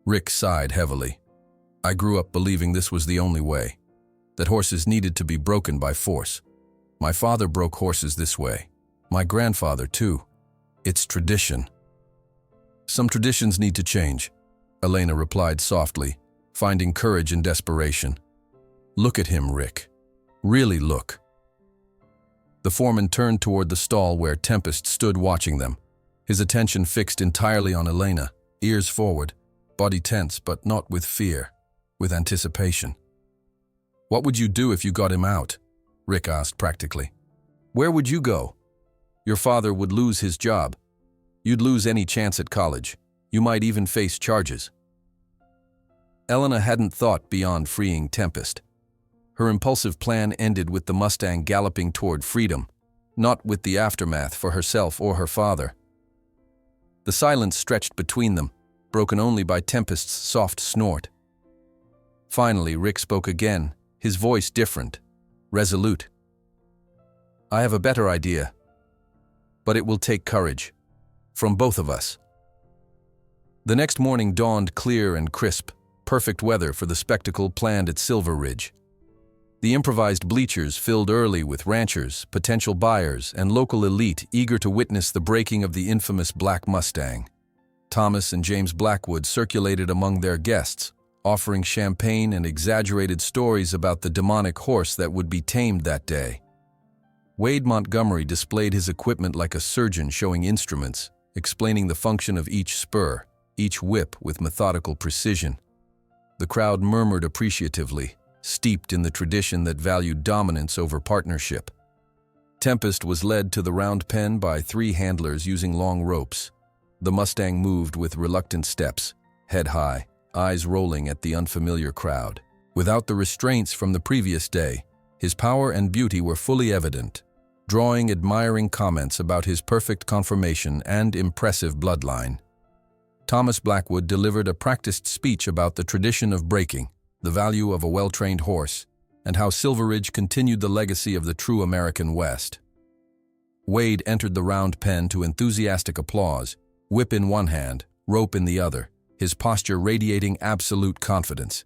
Rick sighed heavily. "I grew up believing this was the only way, that horses needed to be broken by force. My father broke horses this way. My grandfather, too. It's tradition." "Some traditions need to change," Elena replied softly, finding courage in desperation. "Look at him, Rick. Really look." The foreman turned toward the stall where Tempest stood watching them, his attention fixed entirely on Elena, ears forward, body tense but not with fear, with anticipation. "What would you do if you got him out?" Rick asked practically. "Where would you go? Your father would lose his job. You'd lose any chance at college. You might even face charges." Elena hadn't thought beyond freeing Tempest. Her impulsive plan ended with the Mustang galloping toward freedom, not with the aftermath for herself or her father. The silence stretched between them, broken only by Tempest's soft snort. Finally, Rick spoke again, his voice different, resolute. "I have a better idea. But it will take courage. From both of us." The next morning dawned clear and crisp, perfect weather for the spectacle planned at Silver Ridge. The improvised bleachers filled early with ranchers, potential buyers, and local elite eager to witness the breaking of the infamous Black Mustang. Thomas and James Blackwood circulated among their guests, offering champagne and exaggerated stories about the demonic horse that would be tamed that day. Wade Montgomery displayed his equipment like a surgeon showing instruments, explaining the function of each spur, each whip with methodical precision. The crowd murmured appreciatively, steeped in the tradition that valued dominance over partnership. Tempest was led to the round pen by 3 handlers using long ropes. The Mustang moved with reluctant steps, head high, eyes rolling at the unfamiliar crowd. Without the restraints from the previous day, his power and beauty were fully evident, drawing admiring comments about his perfect conformation and impressive bloodline. Thomas Blackwood delivered a practiced speech about the tradition of breaking, the value of a well-trained horse, and how Silver Ridge continued the legacy of the true American West. Wade entered the round pen to enthusiastic applause, whip in one hand, rope in the other, his posture radiating absolute confidence.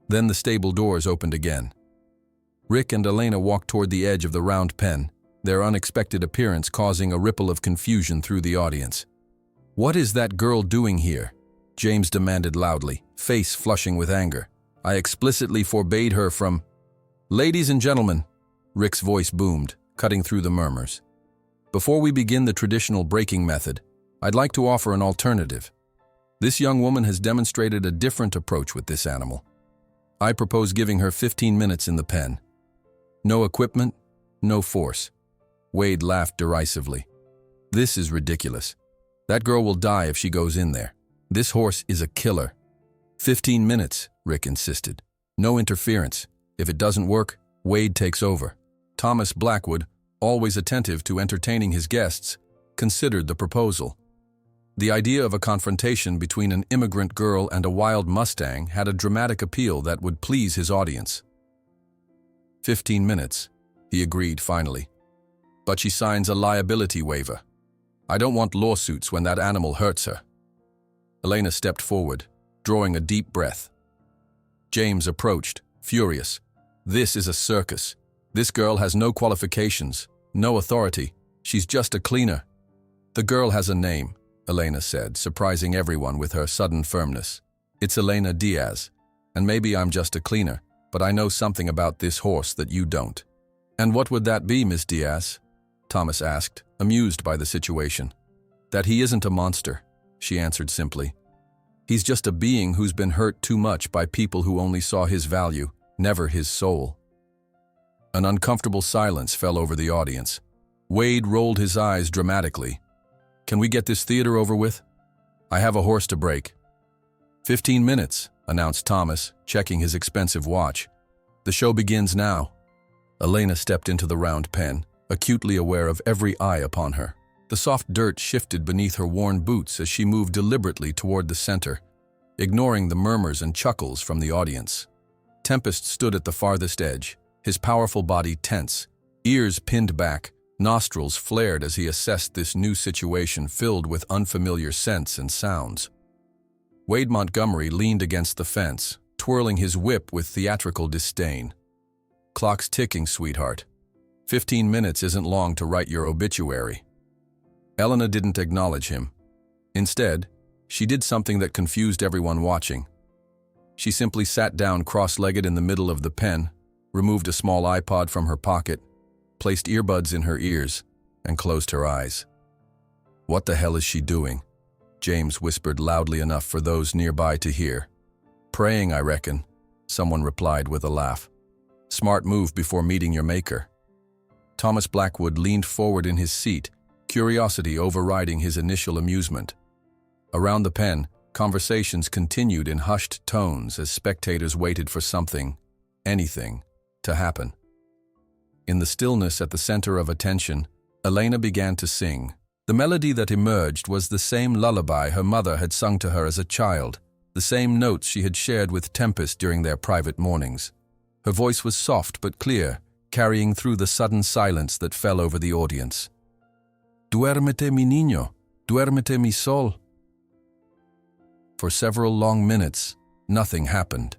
Then the stable doors opened again. Rick and Elena walked toward the edge of the round pen, their unexpected appearance causing a ripple of confusion through the audience. "What is that girl doing here?" James demanded loudly, face flushing with anger. "I explicitly forbade her from—" "Ladies and gentlemen," Rick's voice boomed, cutting through the murmurs. "Before we begin the traditional breaking method, I'd like to offer an alternative. This young woman has demonstrated a different approach with this animal. I propose giving her 15 minutes in the pen. No equipment, no force." Wade laughed derisively. "This is ridiculous. That girl will die if she goes in there. This horse is a killer. 15 minutes, Rick insisted. No interference. If it doesn't work, Wade takes over. Thomas Blackwood, always attentive to entertaining his guests, considered the proposal. The idea of a confrontation between an immigrant girl and a wild Mustang had a dramatic appeal that would please his audience. 15 minutes, he agreed finally. But she signs a liability waiver. I don't want lawsuits when that animal hurts her. Elena stepped forward, drawing a deep breath. James approached, furious. This is a circus. This girl has no qualifications, no authority. She's just a cleaner. The girl has a name, Elena said, surprising everyone with her sudden firmness. It's Elena Diaz, and maybe I'm just a cleaner, but I know something about this horse that you don't. And what would that be, Miss Diaz? Thomas asked, amused by the situation. That he isn't a monster, she answered simply. He's just a being who's been hurt too much by people who only saw his value, never his soul. An uncomfortable silence fell over the audience. Wade rolled his eyes dramatically. Can we get this theater over with? I have a horse to break. 15 minutes, announced Thomas, checking his expensive watch. The show begins now. Elena stepped into the round pen, acutely aware of every eye upon her. The soft dirt shifted beneath her worn boots as she moved deliberately toward the center, ignoring the murmurs and chuckles from the audience. Tempest stood at the farthest edge, his powerful body tense, ears pinned back, nostrils flared as he assessed this new situation filled with unfamiliar scents and sounds. Wade Montgomery leaned against the fence, twirling his whip with theatrical disdain. Clock's ticking, sweetheart. 15 minutes isn't long to write your obituary. Elena didn't acknowledge him. Instead, she did something that confused everyone watching. She simply sat down cross-legged in the middle of the pen, removed a small iPod from her pocket, placed earbuds in her ears, and closed her eyes. What the hell is she doing? James whispered loudly enough for those nearby to hear. Praying, I reckon, someone replied with a laugh. Smart move before meeting your maker. Thomas Blackwood leaned forward in his seat, curiosity overriding his initial amusement. Around the pen, conversations continued in hushed tones as spectators waited for something, anything, to happen. In the stillness at the center of attention, Elena began to sing. The melody that emerged was the same lullaby her mother had sung to her as a child, the same notes she had shared with Tempest during their private mornings. Her voice was soft but clear, carrying through the sudden silence that fell over the audience. Duérmete mi niño, duérmete mi sol. For several long minutes, nothing happened.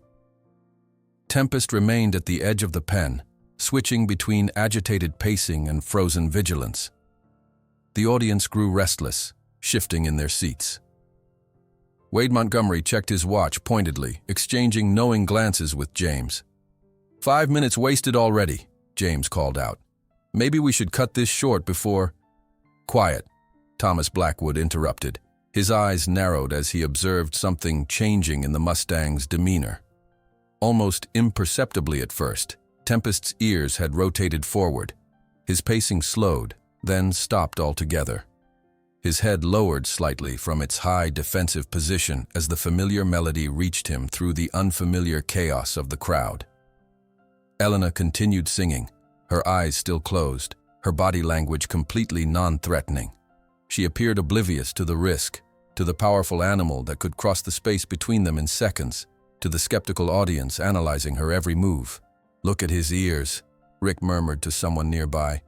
Tempest remained at the edge of the pen, switching between agitated pacing and frozen vigilance. The audience grew restless, shifting in their seats. Wade Montgomery checked his watch pointedly, exchanging knowing glances with James. 5 minutes wasted already, James called out. Maybe we should cut this short before… Quiet, Thomas Blackwood interrupted. His eyes narrowed as he observed something changing in the Mustang's demeanor. Almost imperceptibly at first, Tempest's ears had rotated forward. His pacing slowed, then stopped altogether. His head lowered slightly from its high defensive position as the familiar melody reached him through the unfamiliar chaos of the crowd. Elena continued singing, her eyes still closed, her body language completely non-threatening. She appeared oblivious to the risk, to the powerful animal that could cross the space between them in seconds, to the skeptical audience analyzing her every move. Look at his ears, Rick murmured to someone nearby.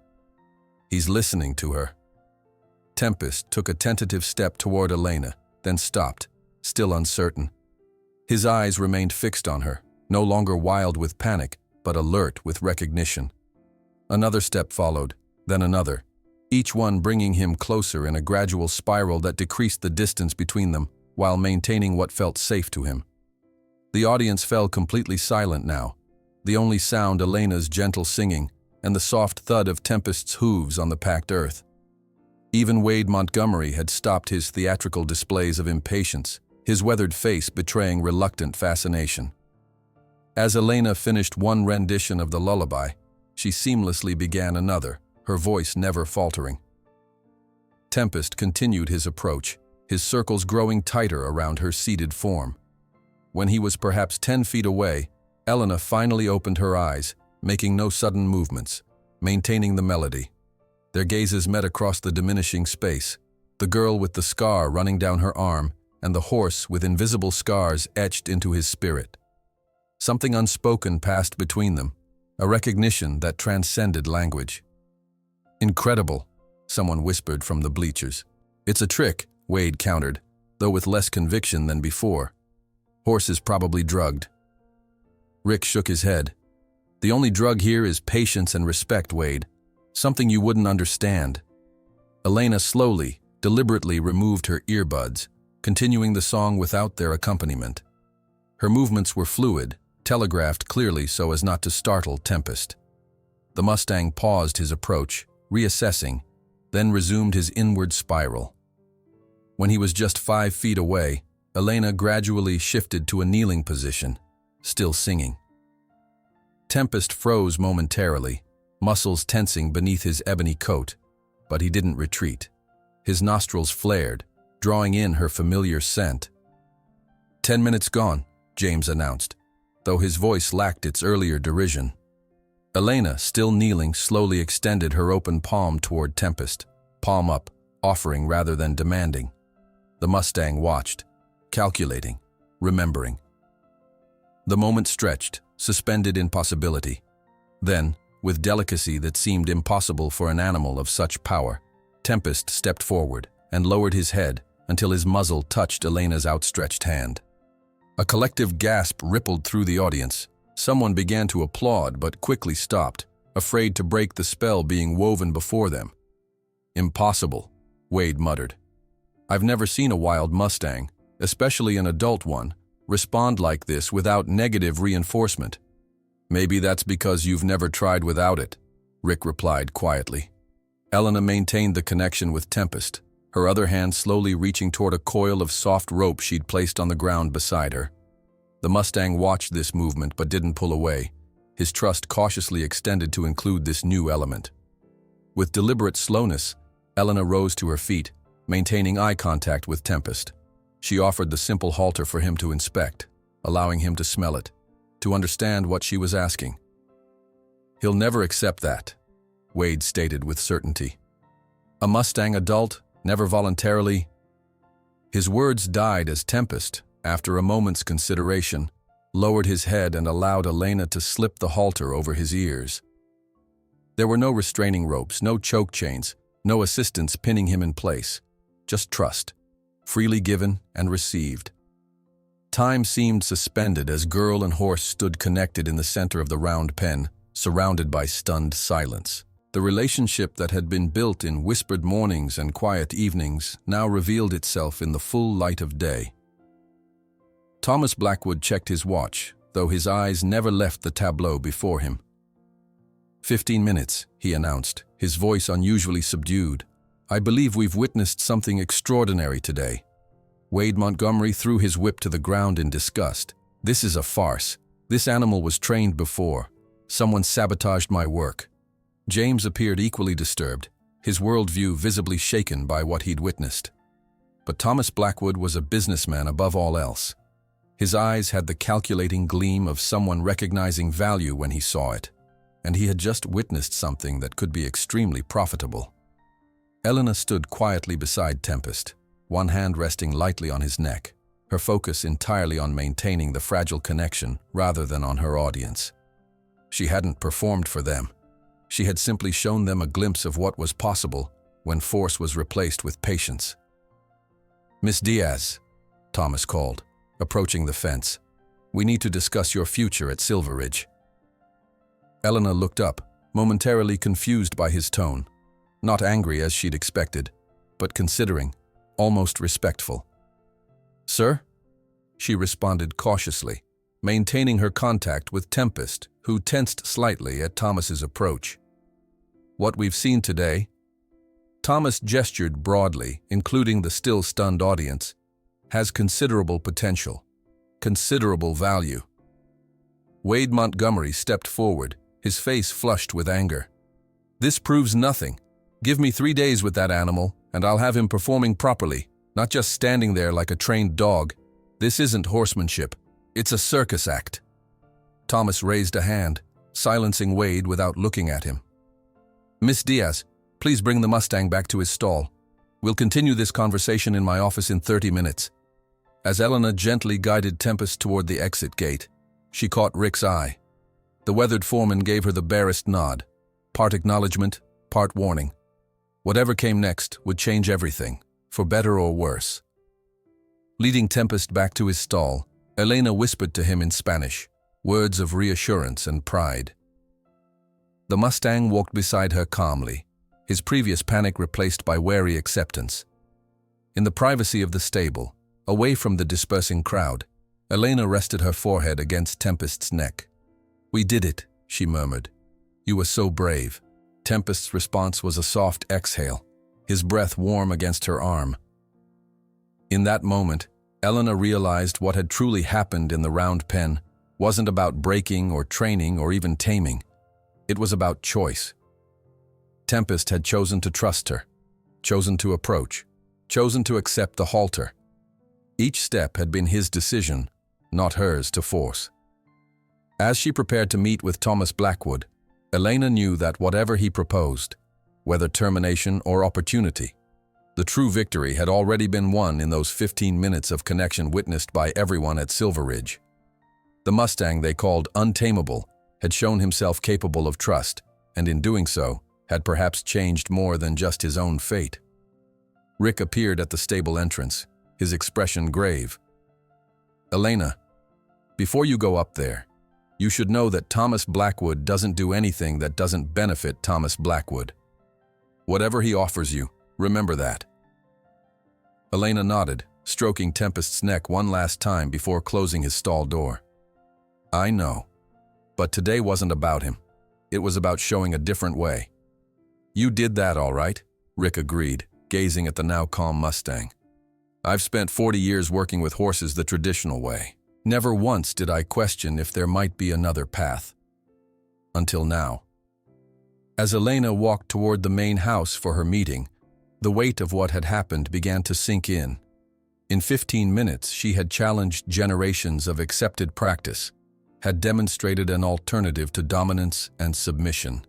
He's listening to her. Tempest took a tentative step toward Elena, then stopped, still uncertain. His eyes remained fixed on her, no longer wild with panic, but alert with recognition. Another step followed, then another, each one bringing him closer in a gradual spiral that decreased the distance between them while maintaining what felt safe to him. The audience fell completely silent now, the only sound Elena's gentle singing and the soft thud of Tempest's hooves on the packed earth. Even Wade Montgomery had stopped his theatrical displays of impatience, his weathered face betraying reluctant fascination. As Elena finished one rendition of the lullaby, she seamlessly began another, her voice never faltering. Tempest continued his approach, his circles growing tighter around her seated form. When he was perhaps 10 feet away, Elena finally opened her eyes, making no sudden movements, maintaining the melody. Their gazes met across the diminishing space, the girl with the scar running down her arm, and the horse with invisible scars etched into his spirit. Something unspoken passed between them, a recognition that transcended language. "Incredible," someone whispered from the bleachers. "It's a trick," Wade countered, though with less conviction than before. "Horse is probably drugged." Rick shook his head. "The only drug here is patience and respect, Wade. Something you wouldn't understand." Elena slowly, deliberately removed her earbuds, continuing the song without their accompaniment. Her movements were fluid, telegraphed clearly so as not to startle Tempest. The Mustang paused his approach, reassessing, then resumed his inward spiral. When he was just 5 feet away, Elena gradually shifted to a kneeling position, still singing. Tempest froze momentarily, muscles tensing beneath his ebony coat, but he didn't retreat. His nostrils flared, drawing in her familiar scent. "10 minutes gone," James announced, though his voice lacked its earlier derision. Elena, still kneeling, slowly extended her open palm toward Tempest, palm up, offering rather than demanding. The Mustang watched, calculating, remembering. The moment stretched, suspended in possibility. Then, with delicacy that seemed impossible for an animal of such power, Tempest stepped forward and lowered his head until his muzzle touched Elena's outstretched hand. A collective gasp rippled through the audience. Someone began to applaud but quickly stopped, afraid to break the spell being woven before them. "Impossible," Wade muttered. "I've never seen a wild Mustang, especially an adult one, respond like this without negative reinforcement." "Maybe that's because you've never tried without it," Rick replied quietly. Elena maintained the connection with Tempest, her other hand slowly reaching toward a coil of soft rope she'd placed on the ground beside her. The Mustang watched this movement but didn't pull away, his trust cautiously extended to include this new element. With deliberate slowness, Elena rose to her feet, maintaining eye contact with Tempest. She offered the simple halter for him to inspect, allowing him to smell it, to understand what she was asking. "He'll never accept that," Wade stated with certainty. "A Mustang adult, never voluntarily—" His words died as Tempest, after a moment's consideration, lowered his head and allowed Elena to slip the halter over his ears. There were no restraining ropes, no choke chains, no assistance pinning him in place, just trust, freely given and received. Time seemed suspended as girl and horse stood connected in the center of the round pen, surrounded by stunned silence. The relationship that had been built in whispered mornings and quiet evenings now revealed itself in the full light of day. Thomas Blackwood checked his watch, though his eyes never left the tableau before him. 15 minutes, he announced, his voice unusually subdued. "I believe we've witnessed something extraordinary today." Wade Montgomery threw his whip to the ground in disgust. "This is a farce. This animal was trained before. Someone sabotaged my work." James appeared equally disturbed, his worldview visibly shaken by what he'd witnessed. But Thomas Blackwood was a businessman above all else. His eyes had the calculating gleam of someone recognizing value when he saw it, and he had just witnessed something that could be extremely profitable. Elena stood quietly beside Tempest, one hand resting lightly on his neck, her focus entirely on maintaining the fragile connection rather than on her audience. She hadn't performed for them. She had simply shown them a glimpse of what was possible when force was replaced with patience. "Miss Diaz," Thomas called, approaching the fence. "We need to discuss your future at Silver Ridge." Elena looked up, momentarily confused by his tone. Not angry as she'd expected, but considering, almost respectful. "Sir?" she responded cautiously, maintaining her contact with Tempest, who tensed slightly at Thomas's approach. "What we've seen today," Thomas gestured broadly, including the still stunned audience, "has considerable potential, considerable value." Wade Montgomery stepped forward, his face flushed with anger. "This proves nothing. Give me 3 days with that animal, and I'll have him performing properly, Not just standing there like a trained dog. This isn't horsemanship. It's a circus act. Thomas raised a hand, silencing Wade without looking at him. Miss Diaz, please bring the Mustang back to his stall. We'll continue this conversation in my office in 30 minutes. As Elena gently guided Tempest toward the exit gate, she caught Rick's eye. The weathered foreman gave her the barest nod, part acknowledgement, part warning. Whatever came next would change everything, for better or worse. Leading Tempest back to his stall, Elena whispered to him in Spanish, words of reassurance and pride. The Mustang walked beside her calmly, his previous panic replaced by wary acceptance. In the privacy of the stable, away from the dispersing crowd, Elena rested her forehead against Tempest's neck. "We did it," she murmured. "You were so brave." Tempest's response was a soft exhale, his breath warm against her arm. In that moment, Elena realized what had truly happened in the round pen wasn't about breaking or training or even taming. It was about choice. Tempest had chosen to trust her, chosen to approach, chosen to accept the halter. Each step had been his decision, not hers to force. As she prepared to meet with Thomas Blackwood, Elena knew that whatever he proposed, whether termination or opportunity, the true victory had already been won in those 15 minutes of connection witnessed by everyone at Silver Ridge. The Mustang they called untamable had shown himself capable of trust, and in doing so, had perhaps changed more than just his own fate. Rick appeared at the stable entrance, his expression grave. "Elena, before you go up there, you should know that Thomas Blackwood doesn't do anything that doesn't benefit Thomas Blackwood. Whatever he offers you, remember that." Elena nodded, stroking Tempest's neck one last time before closing his stall door. "I know. But today wasn't about him. It was about showing a different way." "You did that all right," Rick agreed, gazing at the now calm Mustang. "I've spent 40 years working with horses the traditional way. Never once did I question if there might be another path. Until now." As Elena walked toward the main house for her meeting, the weight of what had happened began to sink in. In 15 minutes, she had challenged generations of accepted practice, had demonstrated an alternative to dominance and submission.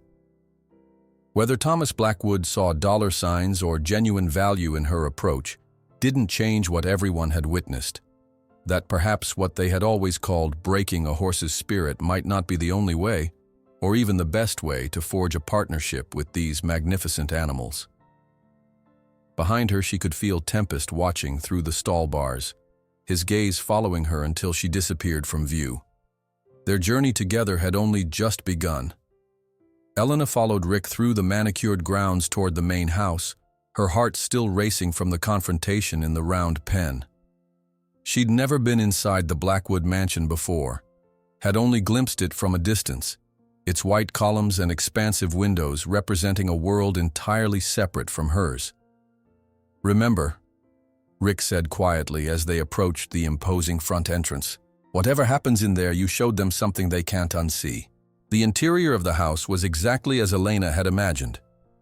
Whether Thomas Blackwood saw dollar signs or genuine value in her approach didn't change what everyone had witnessed. That perhaps what they had always called breaking a horse's spirit might not be the only way, or even the best way, to forge a partnership with these magnificent animals. Behind her, she could feel Tempest watching through the stall bars, his gaze following her until she disappeared from view. Their journey together had only just begun. Elena followed Rick through the manicured grounds toward the main house, her heart still racing from the confrontation in the round pen. She'd never been inside the Blackwood mansion before, had only glimpsed it from a distance, its white columns and expansive windows representing a world entirely separate from hers. "Remember," Rick said quietly as they approached the imposing front entrance, "whatever happens in there, you showed them something they can't unsee." The interior of the house was exactly as Elena had imagined.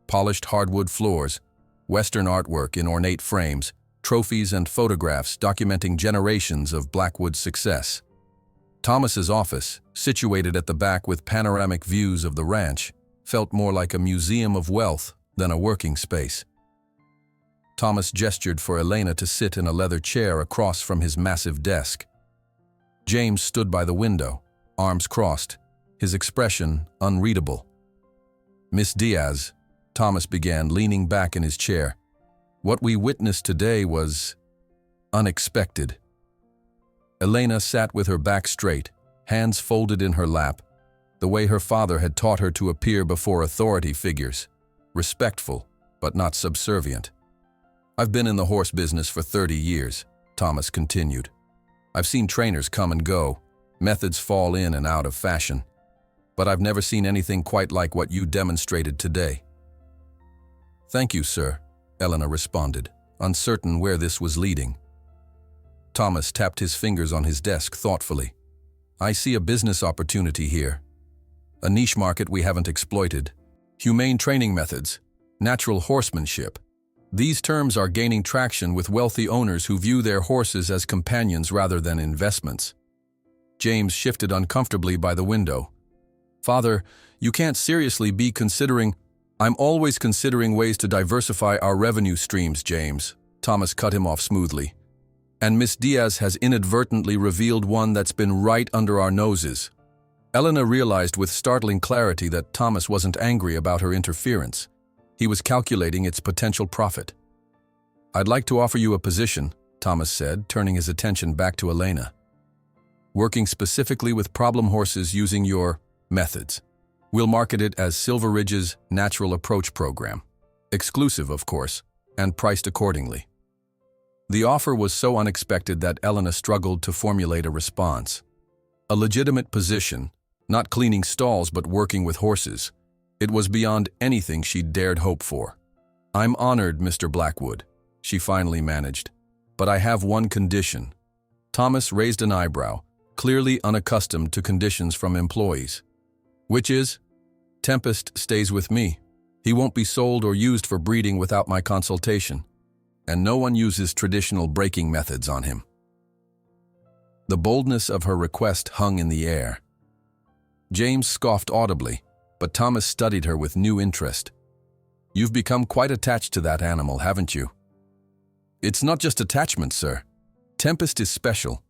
Polished hardwood floors, Western artwork in ornate frames, trophies and photographs documenting generations of Blackwood's success. Thomas's office, situated at the back with panoramic views of the ranch, felt more like a museum of wealth than a working space. Thomas gestured for Elena to sit in a leather chair across from his massive desk. James stood by the window, arms crossed, his expression unreadable. "Miss Diaz," Thomas began, leaning back in his chair, "what we witnessed today was unexpected." Elena sat with her back straight, hands folded in her lap, the way her father had taught her to appear before authority figures, respectful but not subservient. "I've been in the horse business for 30 years, Thomas continued. "I've seen trainers come and go, methods fall in and out of fashion, but I've never seen anything quite like what you demonstrated today." "Thank you, sir," Elena responded, uncertain where this was leading. Thomas tapped his fingers on his desk thoughtfully. "I see a business opportunity here. A niche market we haven't exploited. Humane training methods, natural horsemanship. These terms are gaining traction with wealthy owners who view their horses as companions rather than investments. James shifted uncomfortably by the window. Father, you can't seriously be considering— I'm always considering ways to diversify our revenue streams, James. Thomas cut him off smoothly. And Miss Diaz has inadvertently revealed one that's been right under our noses. Elena realized with startling clarity that Thomas wasn't angry about her interference. He was calculating its potential profit. I'd like to offer you a position, Thomas said, turning his attention back to Elena. Working specifically with problem horses using your methods. We'll market it as Silver Ridge's Natural Approach Program. Exclusive, of course, and priced accordingly. The offer was so unexpected that Elena struggled to formulate a response. A legitimate position, not cleaning stalls but working with horses. It was beyond anything she'd dared hope for. I'm honored, Mr. Blackwood, she finally managed. But I have one condition. Thomas raised an eyebrow, clearly unaccustomed to conditions from employees. Which is, Tempest stays with me. He won't be sold or used for breeding without my consultation. And no one uses traditional breaking methods on him. The boldness of her request hung in the air. James scoffed audibly, but Thomas studied her with new interest. You've become quite attached to that animal, haven't you? It's not just attachment, sir. Tempest is special,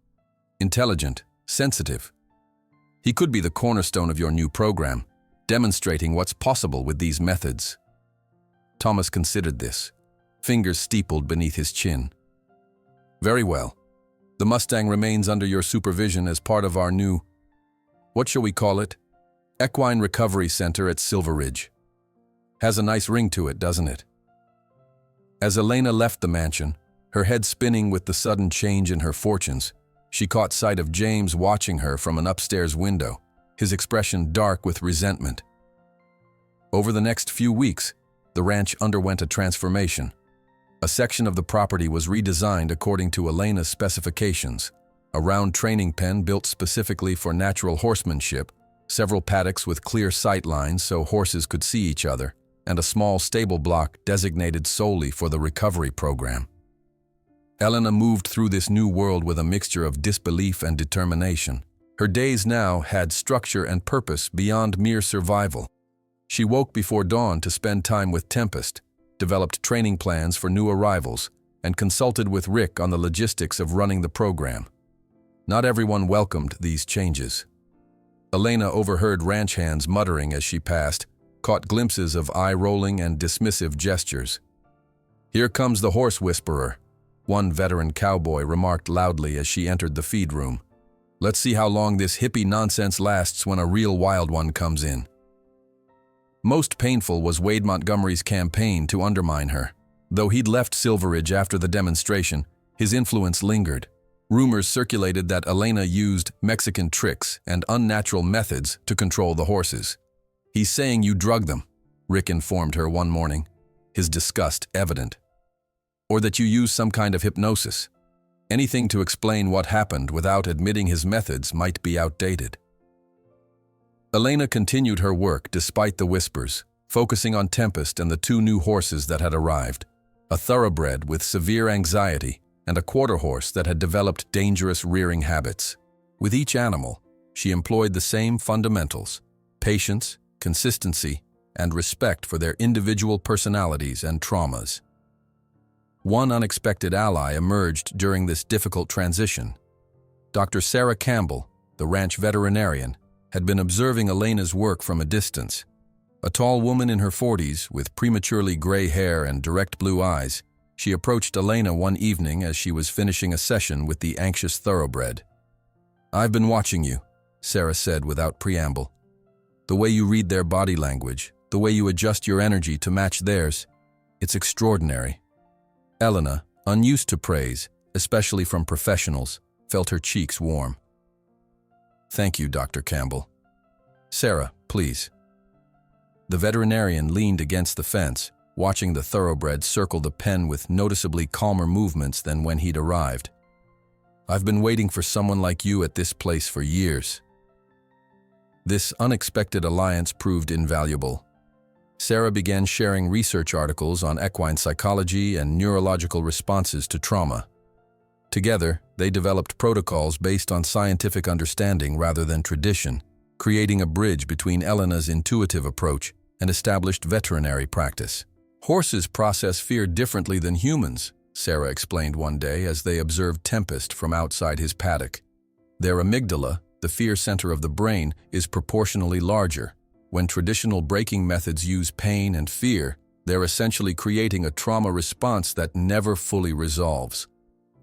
intelligent, sensitive. He could be the cornerstone of your new program, demonstrating what's possible with these methods. Thomas considered this, fingers steepled beneath his chin. Very well. The Mustang remains under your supervision as part of our new— what shall we call it? Equine Recovery Center at Silver Ridge. Has a nice ring to it, doesn't it? As Elena left the mansion, her head spinning with the sudden change in her fortunes, she caught sight of James watching her from an upstairs window, his expression dark with resentment. Over the next few weeks, the ranch underwent a transformation. A section of the property was redesigned according to Elena's specifications, a round training pen built specifically for natural horsemanship, several paddocks with clear sight lines so horses could see each other, and a small stable block designated solely for the recovery program. Elena moved through this new world with a mixture of disbelief and determination. Her days now had structure and purpose beyond mere survival. She woke before dawn to spend time with Tempest, developed training plans for new arrivals, and consulted with Rick on the logistics of running the program. Not everyone welcomed these changes. Elena overheard ranch hands muttering as she passed, caught glimpses of eye-rolling and dismissive gestures. Here comes the horse whisperer, one veteran cowboy remarked loudly as she entered the feed room. Let's see how long this hippie nonsense lasts when a real wild one comes in. Most painful was Wade Montgomery's campaign to undermine her. Though he'd left Silver Ridge after the demonstration, his influence lingered. Rumors circulated that Elena used Mexican tricks and unnatural methods to control the horses. He's saying you drug them, Rick informed her one morning, his disgust evident. Or that you use some kind of hypnosis. Anything to explain what happened without admitting his methods might be outdated. Elena continued her work despite the whispers, focusing on Tempest and the two new horses that had arrived, a thoroughbred with severe anxiety and a quarter horse that had developed dangerous rearing habits. With each animal, she employed the same fundamentals: patience, consistency, and respect for their individual personalities and traumas. One unexpected ally emerged during this difficult transition. Dr. Sarah Campbell, the ranch veterinarian, had been observing Elena's work from a distance. A tall woman in her 40s, with prematurely gray hair and direct blue eyes, she approached Elena one evening as she was finishing a session with the anxious thoroughbred. "I've been watching you," Sarah said without preamble. "The way you read their body language, the way you adjust your energy to match theirs, it's extraordinary." Elena, unused to praise, especially from professionals, felt her cheeks warm. "Thank you, Dr. Campbell." "Sarah, please." The veterinarian leaned against the fence, watching the thoroughbred circle the pen with noticeably calmer movements than when he'd arrived. "I've been waiting for someone like you at this place for years." This unexpected alliance proved invaluable. Sarah began sharing research articles on equine psychology and neurological responses to trauma. Together, they developed protocols based on scientific understanding rather than tradition, creating a bridge between Elena's intuitive approach and established veterinary practice. Horses process fear differently than humans, Sarah explained one day as they observed Tempest from outside his paddock. Their amygdala, the fear center of the brain, is proportionally larger. When traditional breaking methods use pain and fear, they're essentially creating a trauma response that never fully resolves.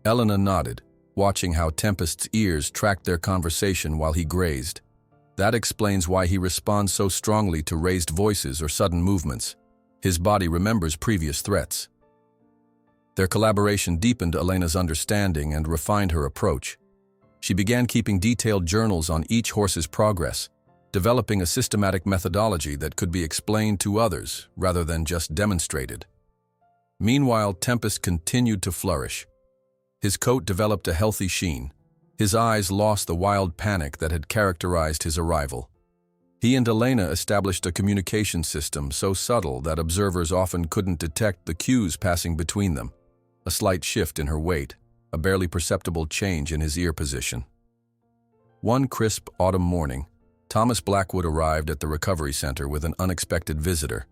Elena nodded, watching how Tempest's ears tracked their conversation while he grazed. That explains why he responds so strongly to raised voices or sudden movements. His body remembers previous threats. Their collaboration deepened Elena's understanding and refined her approach. She began keeping detailed journals on each horse's progress, developing a systematic methodology that could be explained to others rather than just demonstrated. Meanwhile, Tempest continued to flourish. His coat developed a healthy sheen. His eyes lost the wild panic that had characterized his arrival. He and Elena established a communication system so subtle that observers often couldn't detect the cues passing between them. A slight shift in her weight, a barely perceptible change in his ear position. One crisp autumn morning, Thomas Blackwood arrived at the recovery center with an unexpected visitor,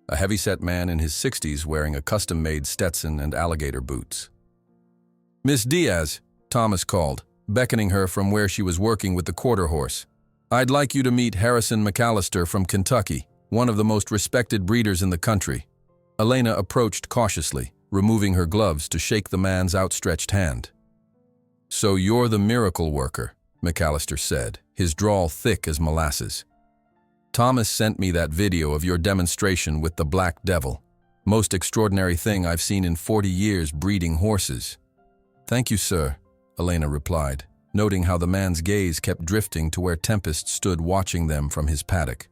a heavyset man in his 60s wearing a custom-made Stetson and alligator boots. "Miss Diaz," Thomas called, beckoning her from where she was working with the quarter horse. "I'd like you to meet Harrison McAllister from Kentucky, one of the most respected breeders in the country." Elena approached cautiously, removing her gloves to shake the man's outstretched hand. "So you're the miracle worker," McAllister said, his drawl thick as molasses. "Thomas sent me that video of your demonstration with the Black Devil. Most extraordinary thing I've seen in 40 years breeding horses." "Thank you, sir," Elena replied, noting how the man's gaze kept drifting to where Tempest stood watching them from his paddock.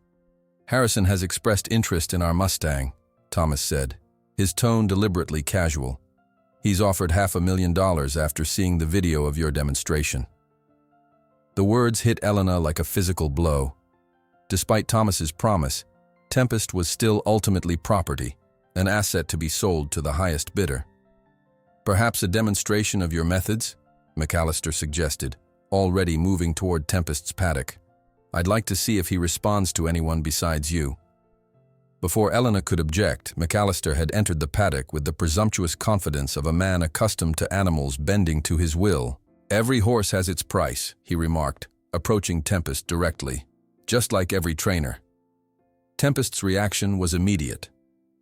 "Harrison has expressed interest in our Mustang," Thomas said, his tone deliberately casual. "He's offered $500,000 after seeing the video of your demonstration." The words hit Elena like a physical blow. Despite Thomas's promise, Tempest was still ultimately property, an asset to be sold to the highest bidder. "Perhaps a demonstration of your methods?" McAllister suggested, already moving toward Tempest's paddock. "I'd like to see if he responds to anyone besides you." Before Elena could object, McAllister had entered the paddock with the presumptuous confidence of a man accustomed to animals bending to his will. "Every horse has its price," he remarked, approaching Tempest directly, "just like every trainer." Tempest's reaction was immediate.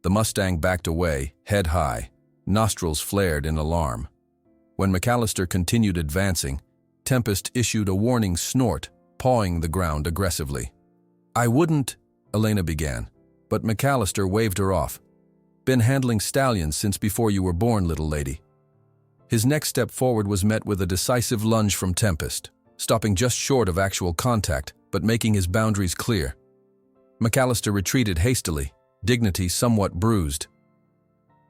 The Mustang backed away, head high, nostrils flared in alarm. When McAllister continued advancing, Tempest issued a warning snort, pawing the ground aggressively. "I wouldn't," Elena began, but McAllister waved her off. "Been handling stallions since before you were born, little lady." His next step forward was met with a decisive lunge from Tempest, stopping just short of actual contact, but making his boundaries clear. McAllister retreated hastily, dignity somewhat bruised.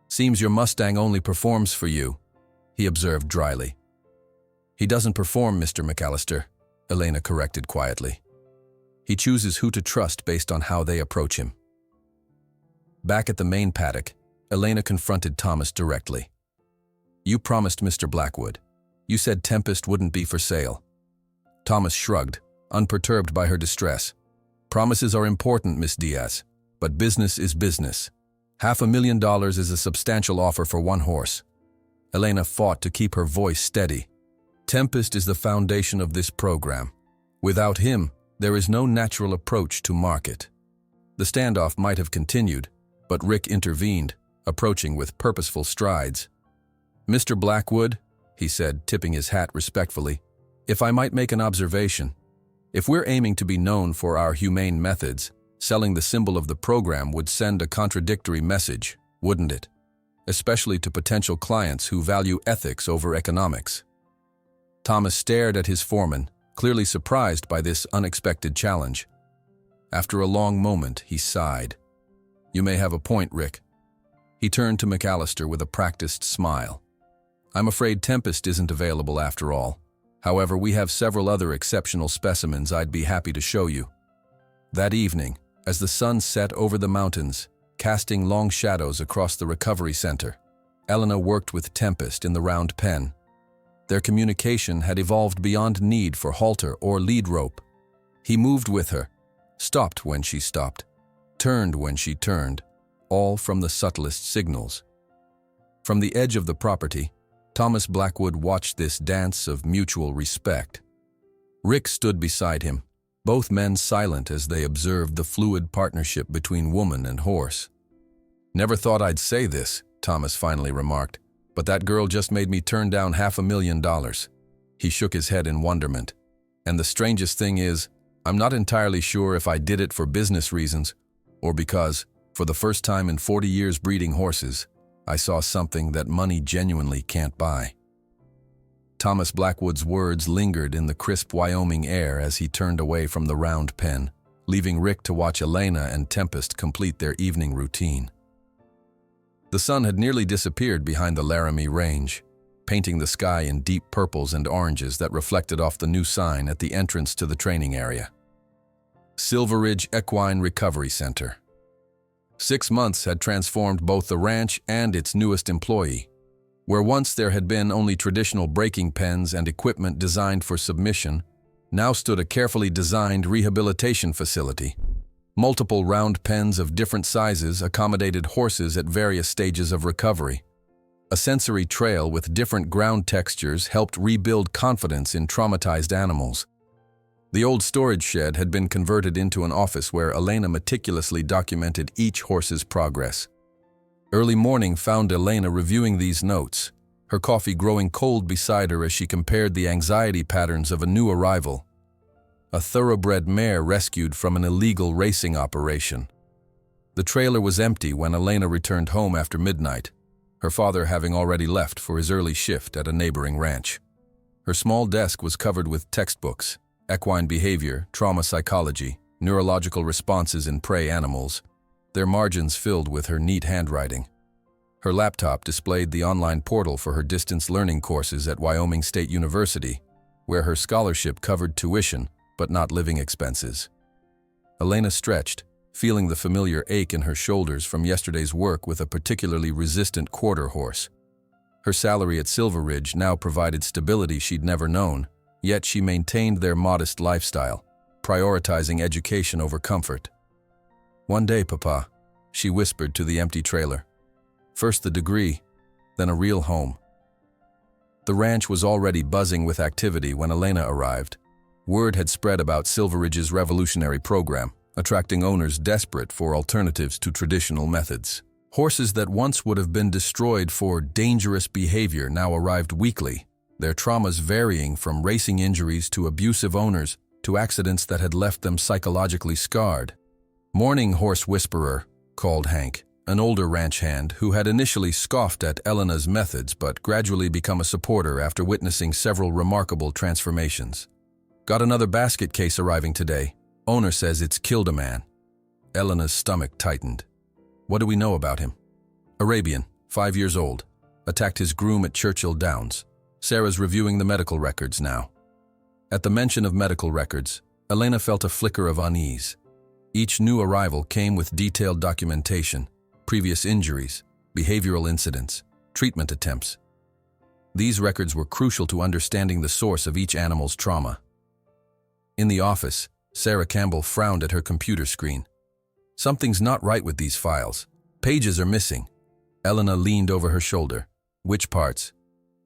"Seems your Mustang only performs for you," he observed dryly. "He doesn't perform, Mr. McAllister," Elena corrected quietly. "He chooses who to trust based on how they approach him." Back at the main paddock, Elena confronted Thomas directly. "You promised Mr. Blackwood. You said Tempest wouldn't be for sale." Thomas shrugged, unperturbed by her distress. "Promises are important, Miss Diaz, but business is business. $500,000 is a substantial offer for one horse." Elena fought to keep her voice steady. "Tempest is the foundation of this program. Without him, there is no natural approach to market." The standoff might have continued, but Rick intervened, approaching with purposeful strides. "Mr. Blackwood," he said, tipping his hat respectfully, "if I might make an observation, if we're aiming to be known for our humane methods, selling the symbol of the program would send a contradictory message, wouldn't it? Especially to potential clients who value ethics over economics." Thomas stared at his foreman, clearly surprised by this unexpected challenge. After a long moment, he sighed. "You may have a point, Rick." He turned to McAllister with a practiced smile. "I'm afraid Tempest isn't available after all. However, we have several other exceptional specimens I'd be happy to show you." That evening, as the sun set over the mountains, casting long shadows across the recovery center, Elena worked with Tempest in the round pen. Their communication had evolved beyond need for halter or lead rope. He moved with her, stopped when she stopped, turned when she turned, all from the subtlest signals. From the edge of the property, Thomas Blackwood watched this dance of mutual respect. Rick stood beside him, both men silent as they observed the fluid partnership between woman and horse. "Never thought I'd say this," Thomas finally remarked, "but that girl just made me turn down $500,000. He shook his head in wonderment. "And the strangest thing is, I'm not entirely sure if I did it for business reasons or because, for the first time in 40 years breeding horses, I saw something that money genuinely can't buy." Thomas Blackwood's words lingered in the crisp Wyoming air as he turned away from the round pen, leaving Rick to watch Elena and Tempest complete their evening routine. The sun had nearly disappeared behind the Laramie Range, painting the sky in deep purples and oranges that reflected off the new sign at the entrance to the training area. Silver Ridge Equine Recovery Center. 6 months had transformed both the ranch and its newest employee. Where once there had been only traditional breaking pens and equipment designed for submission, now stood a carefully designed rehabilitation facility. Multiple round pens of different sizes accommodated horses at various stages of recovery. A sensory trail with different ground textures helped rebuild confidence in traumatized animals. The old storage shed had been converted into an office where Elena meticulously documented each horse's progress. Early morning found Elena reviewing these notes, her coffee growing cold beside her as she compared the anxiety patterns of a new arrival, a thoroughbred mare rescued from an illegal racing operation. The trailer was empty when Elena returned home after midnight, her father having already left for his early shift at a neighboring ranch. Her small desk was covered with textbooks, equine behavior, trauma psychology, neurological responses in prey animals, their margins filled with her neat handwriting. Her laptop displayed the online portal for her distance learning courses at Wyoming State University, where her scholarship covered tuition but not living expenses. Elena stretched, feeling the familiar ache in her shoulders from yesterday's work with a particularly resistant quarter horse. Her salary at Silver Ridge now provided stability she'd never known, yet she maintained their modest lifestyle, prioritizing education over comfort. "One day, Papa," she whispered to the empty trailer. "First the degree, then a real home." The ranch was already buzzing with activity when Elena arrived. Word had spread about Silver Ridge's revolutionary program, attracting owners desperate for alternatives to traditional methods. Horses that once would have been destroyed for dangerous behavior now arrived weekly, their traumas varying from racing injuries to abusive owners to accidents that had left them psychologically scarred. "Morning, horse whisperer," called Hank, an older ranch hand who had initially scoffed at Elena's methods but gradually become a supporter after witnessing several remarkable transformations. "Got another basket case arriving today. Owner says it's killed a man." Elena's stomach tightened. "What do we know about him?" "Arabian, 5 years old. Attacked his groom at Churchill Downs. Sarah's reviewing the medical records now." At the mention of medical records, Elena felt a flicker of unease. Each new arrival came with detailed documentation, previous injuries, behavioral incidents, treatment attempts. These records were crucial to understanding the source of each animal's trauma. In the office, Sarah Campbell frowned at her computer screen. "Something's not right with these files. Pages are missing." Elena leaned over her shoulder. "Which parts?"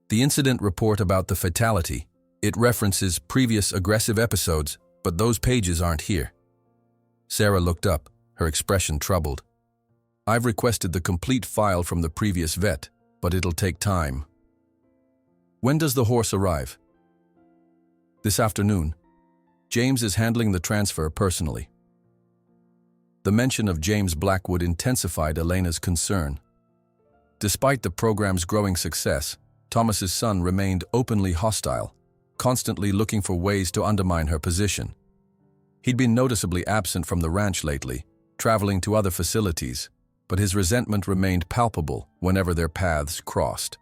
"The incident report about the fatality. It references previous aggressive episodes, but those pages aren't here." Sarah looked up, her expression troubled. "I've requested the complete file from the previous vet, but it'll take time." "When does the horse arrive?" "This afternoon. James is handling the transfer personally." The mention of James Blackwood intensified Elena's concern. Despite the program's growing success, Thomas's son remained openly hostile, constantly looking for ways to undermine her position. He'd been noticeably absent from the ranch lately, traveling to other facilities, but his resentment remained palpable whenever their paths crossed.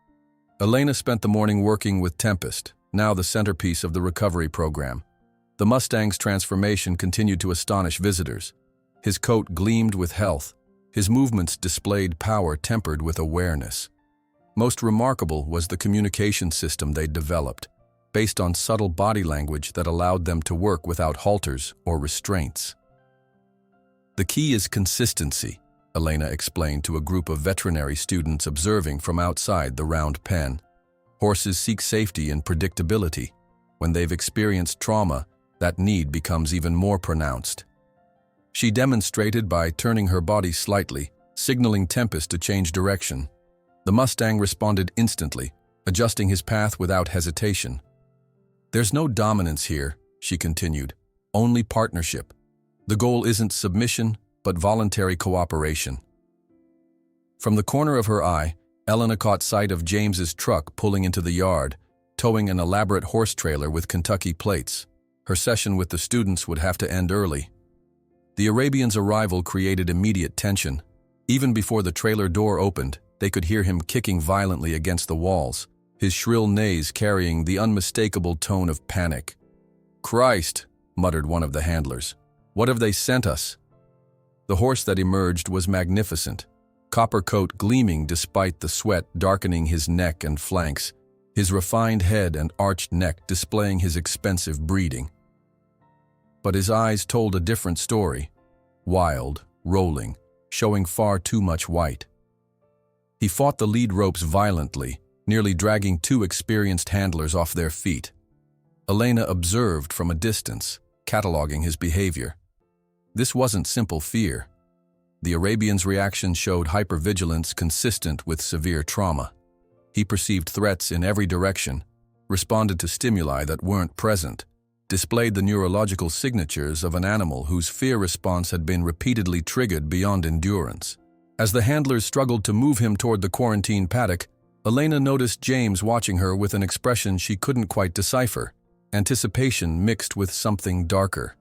Elena spent the morning working with Tempest, now the centerpiece of the recovery program. The Mustang's transformation continued to astonish visitors. His coat gleamed with health. His movements displayed power tempered with awareness. Most remarkable was the communication system they'd developed, based on subtle body language that allowed them to work without halters or restraints. The key is consistency, Elena explained to a group of veterinary students observing from outside the round pen. Horses seek safety and predictability. When they've experienced trauma, that need becomes even more pronounced. She demonstrated by turning her body slightly, signaling Tempest to change direction. The Mustang responded instantly, adjusting his path without hesitation. "There's no dominance here," she continued, "only partnership. The goal isn't submission, but voluntary cooperation." From the corner of her eye, Elena caught sight of James's truck pulling into the yard, towing an elaborate horse trailer with Kentucky plates. Her session with the students would have to end early. The Arabian's arrival created immediate tension. Even before the trailer door opened, they could hear him kicking violently against the walls, his shrill neighs carrying the unmistakable tone of panic. "Christ," muttered one of the handlers. "What have they sent us?" The horse that emerged was magnificent, copper coat gleaming despite the sweat darkening his neck and flanks, his refined head and arched neck displaying his expensive breeding. But his eyes told a different story, wild, rolling, showing far too much white. He fought the lead ropes violently, nearly dragging two experienced handlers off their feet. Elena observed from a distance, cataloging his behavior. This wasn't simple fear. The Arabian's reaction showed hypervigilance consistent with severe trauma. He perceived threats in every direction, responded to stimuli that weren't present, displayed the neurological signatures of an animal whose fear response had been repeatedly triggered beyond endurance. As the handlers struggled to move him toward the quarantine paddock, Elena noticed James watching her with an expression she couldn't quite decipher, anticipation mixed with something darker.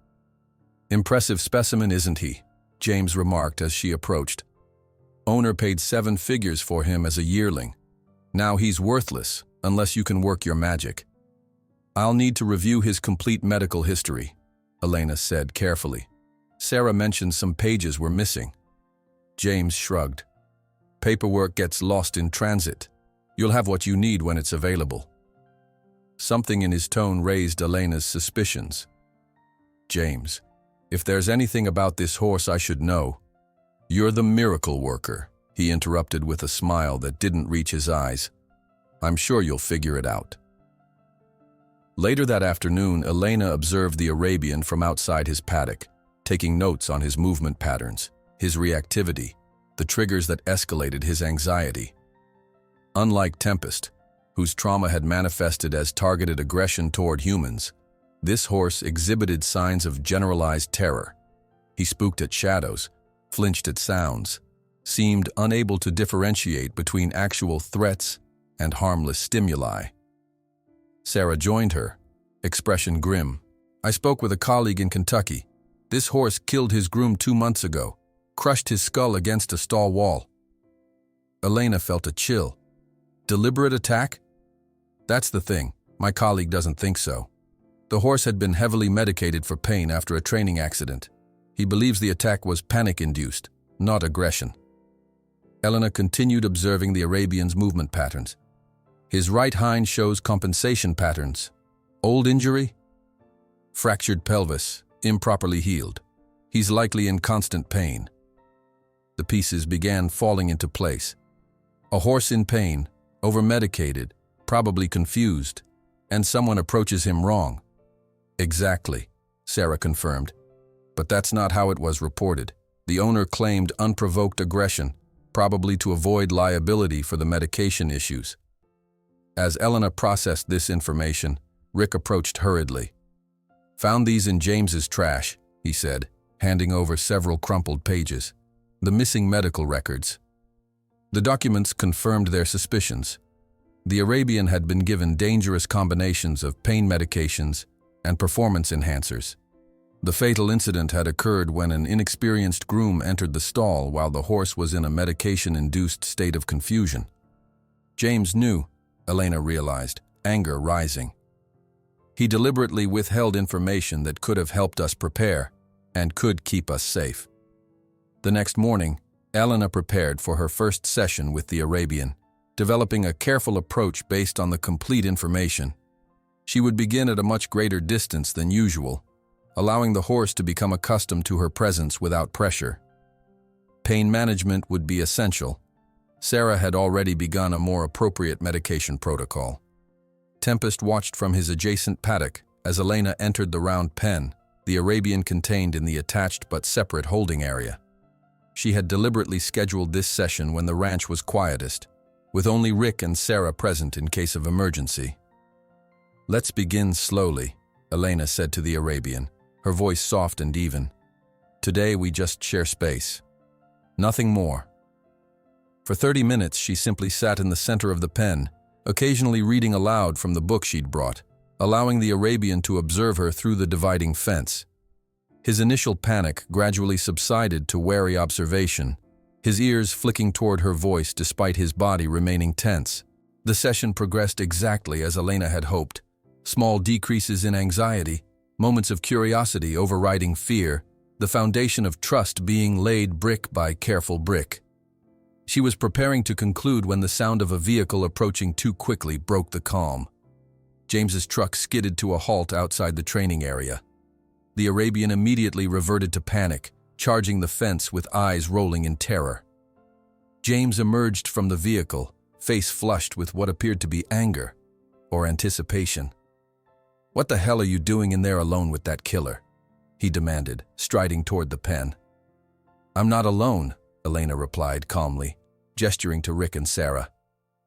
"Impressive specimen, isn't he?" James remarked as she approached. "Owner paid 7 figures for him as a yearling. Now he's worthless, unless you can work your magic." "I'll need to review his complete medical history," Elena said carefully. "Sarah mentioned some pages were missing." James shrugged. "Paperwork gets lost in transit. You'll have what you need when it's available." Something in his tone raised Elena's suspicions. "James, if there's anything about this horse I should know—" "You're the miracle worker," he interrupted with a smile that didn't reach his eyes. "I'm sure you'll figure it out." Later that afternoon, Elena observed the Arabian from outside his paddock, taking notes on his movement patterns, his reactivity, the triggers that escalated his anxiety. Unlike Tempest, whose trauma had manifested as targeted aggression toward humans, this horse exhibited signs of generalized terror. He spooked at shadows, flinched at sounds, seemed unable to differentiate between actual threats and harmless stimuli. Sarah joined her, expression grim. "I spoke with a colleague in Kentucky. This horse killed his groom 2 months ago, crushed his skull against a stall wall." Elena felt a chill. Deliberate attack? That's the thing. My colleague doesn't think so. The horse had been heavily medicated for pain after a training accident. He believes the attack was panic-induced, not aggression. Elena continued observing the Arabian's movement patterns. His right hind shows compensation patterns. Old injury? Fractured pelvis, improperly healed. He's likely in constant pain. The pieces began falling into place. A horse in pain, over-medicated, probably confused, and someone approaches him wrong. Exactly, Sarah confirmed. But that's not how it was reported. The owner claimed unprovoked aggression, probably to avoid liability for the medication issues. As Elena processed this information, Rick approached hurriedly. "Found these in James's trash," he said, handing over several crumpled pages. "The missing medical records." The documents confirmed their suspicions. The Arabian had been given dangerous combinations of pain medications and performance enhancers. The fatal incident had occurred when an inexperienced groom entered the stall while the horse was in a medication-induced state of confusion. James knew, Elena realized, anger rising. He deliberately withheld information that could have helped us prepare and could keep us safe. The next morning, Elena prepared for her first session with the Arabian, developing a careful approach based on the complete information. She would begin at a much greater distance than usual, allowing the horse to become accustomed to her presence without pressure. Pain management would be essential. Sarah had already begun a more appropriate medication protocol. Tempest watched from his adjacent paddock as Elena entered the round pen, the Arabian contained in the attached but separate holding area. She had deliberately scheduled this session when the ranch was quietest, with only Rick and Sarah present in case of emergency. "Let's begin slowly," Elena said to the Arabian, her voice soft and even. "Today we just share space. Nothing more." For 30 minutes she simply sat in the center of the pen, occasionally reading aloud from the book she'd brought, allowing the Arabian to observe her through the dividing fence. His initial panic gradually subsided to wary observation, his ears flicking toward her voice despite his body remaining tense. The session progressed exactly as Elena had hoped. Small decreases in anxiety, moments of curiosity overriding fear, the foundation of trust being laid brick by careful brick. She was preparing to conclude when the sound of a vehicle approaching too quickly broke the calm. James's truck skidded to a halt outside the training area. The Arabian immediately reverted to panic, charging the fence with eyes rolling in terror. James emerged from the vehicle, face flushed with what appeared to be anger or anticipation. "What the hell are you doing in there alone with that killer?" he demanded, striding toward the pen. "I'm not alone," Elena replied calmly, gesturing to Rick and Sarah.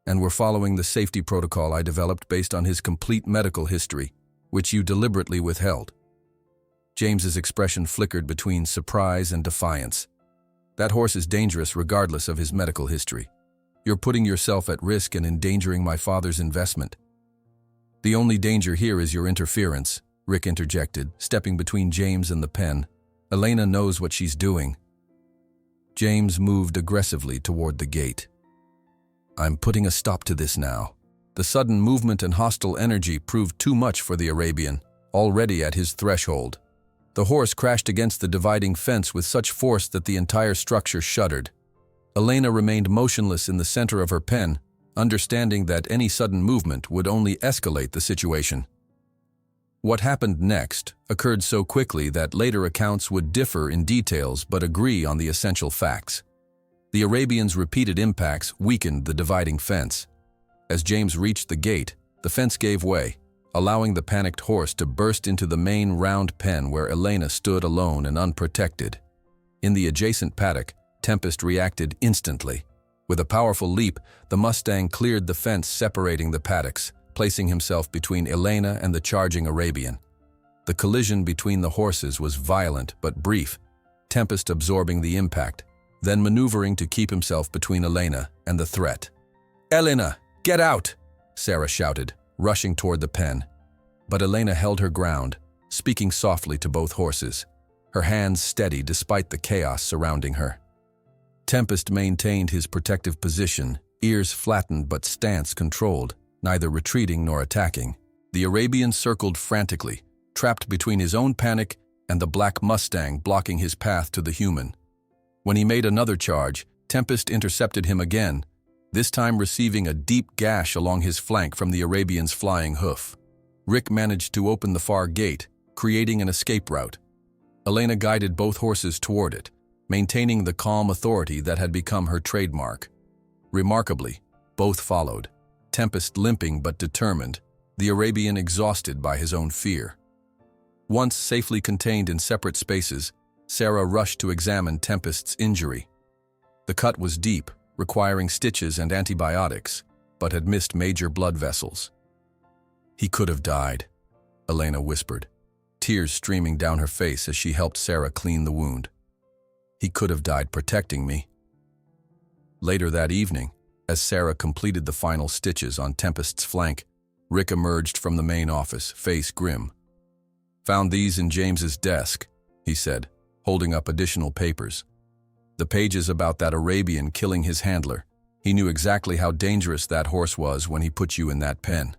"And we're following the safety protocol I developed based on his complete medical history, which you deliberately withheld." James's expression flickered between surprise and defiance. "That horse is dangerous regardless of his medical history. You're putting yourself at risk and endangering my father's investment." "The only danger here is your interference," Rick interjected, stepping between James and the pen. "Elena knows what she's doing." James moved aggressively toward the gate. "I'm putting a stop to this now." The sudden movement and hostile energy proved too much for the Arabian, already at his threshold. The horse crashed against the dividing fence with such force that the entire structure shuddered. Elena remained motionless in the center of her pen, understanding that any sudden movement would only escalate the situation. What happened next occurred so quickly that later accounts would differ in details but agree on the essential facts. The Arabian's repeated impacts weakened the dividing fence. As James reached the gate, the fence gave way, allowing the panicked horse to burst into the main round pen where Elena stood alone and unprotected. In the adjacent paddock, Tempest reacted instantly. With a powerful leap, the Mustang cleared the fence separating the paddocks, placing himself between Elena and the charging Arabian. The collision between the horses was violent but brief, Tempest absorbing the impact, then maneuvering to keep himself between Elena and the threat. "Elena, get out!" Sarah shouted, rushing toward the pen. But Elena held her ground, speaking softly to both horses, her hands steady despite the chaos surrounding her. Tempest maintained his protective position, ears flattened but stance controlled, neither retreating nor attacking. The Arabian circled frantically, trapped between his own panic and the black Mustang blocking his path to the human. When he made another charge, Tempest intercepted him again, this time receiving a deep gash along his flank from the Arabian's flying hoof. Rick managed to open the far gate, creating an escape route. Elena guided both horses toward it, maintaining the calm authority that had become her trademark. Remarkably, both followed, Tempest limping but determined, the Arabian exhausted by his own fear. Once safely contained in separate spaces, Sarah rushed to examine Tempest's injury. The cut was deep, requiring stitches and antibiotics, but had missed major blood vessels. "He could have died," Elena whispered, tears streaming down her face as she helped Sarah clean the wound. "He could have died protecting me." Later that evening, as Sarah completed the final stitches on Tempest's flank, Rick emerged from the main office, face grim. "Found these in James's desk," he said, holding up additional papers. "The pages about that Arabian killing his handler. He knew exactly how dangerous that horse was when he put you in that pen."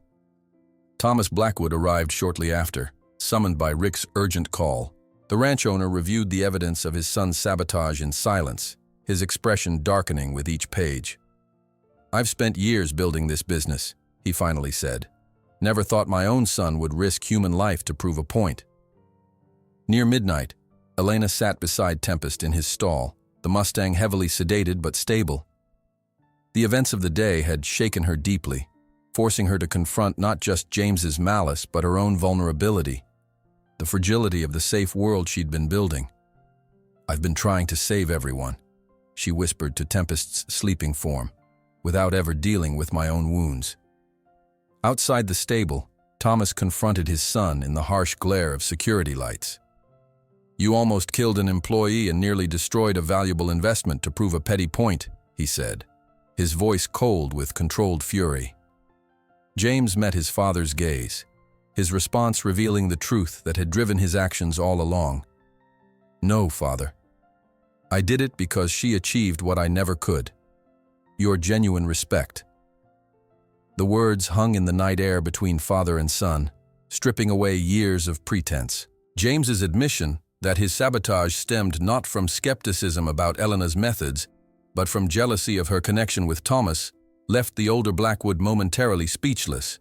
Thomas Blackwood arrived shortly after, summoned by Rick's urgent call. The ranch owner reviewed the evidence of his son's sabotage in silence, his expression darkening with each page. "I've spent years building this business," he finally said. "Never thought my own son would risk human life to prove a point." Near midnight, Elena sat beside Tempest in his stall, the Mustang heavily sedated but stable. The events of the day had shaken her deeply, forcing her to confront not just James's malice but her own vulnerability, the fragility of the safe world she'd been building. "I've been trying to save everyone," she whispered to Tempest's sleeping form, "without ever dealing with my own wounds." Outside the stable, Thomas confronted his son in the harsh glare of security lights. "You almost killed an employee and nearly destroyed a valuable investment to prove a petty point," he said, his voice cold with controlled fury. James met his father's gaze, his response revealing the truth that had driven his actions all along. "No, Father. I did it because she achieved what I never could. Your genuine respect." The words hung in the night air between father and son, stripping away years of pretense. James's admission that his sabotage stemmed not from skepticism about Elena's methods, but from jealousy of her connection with Thomas, left the older Blackwood momentarily speechless.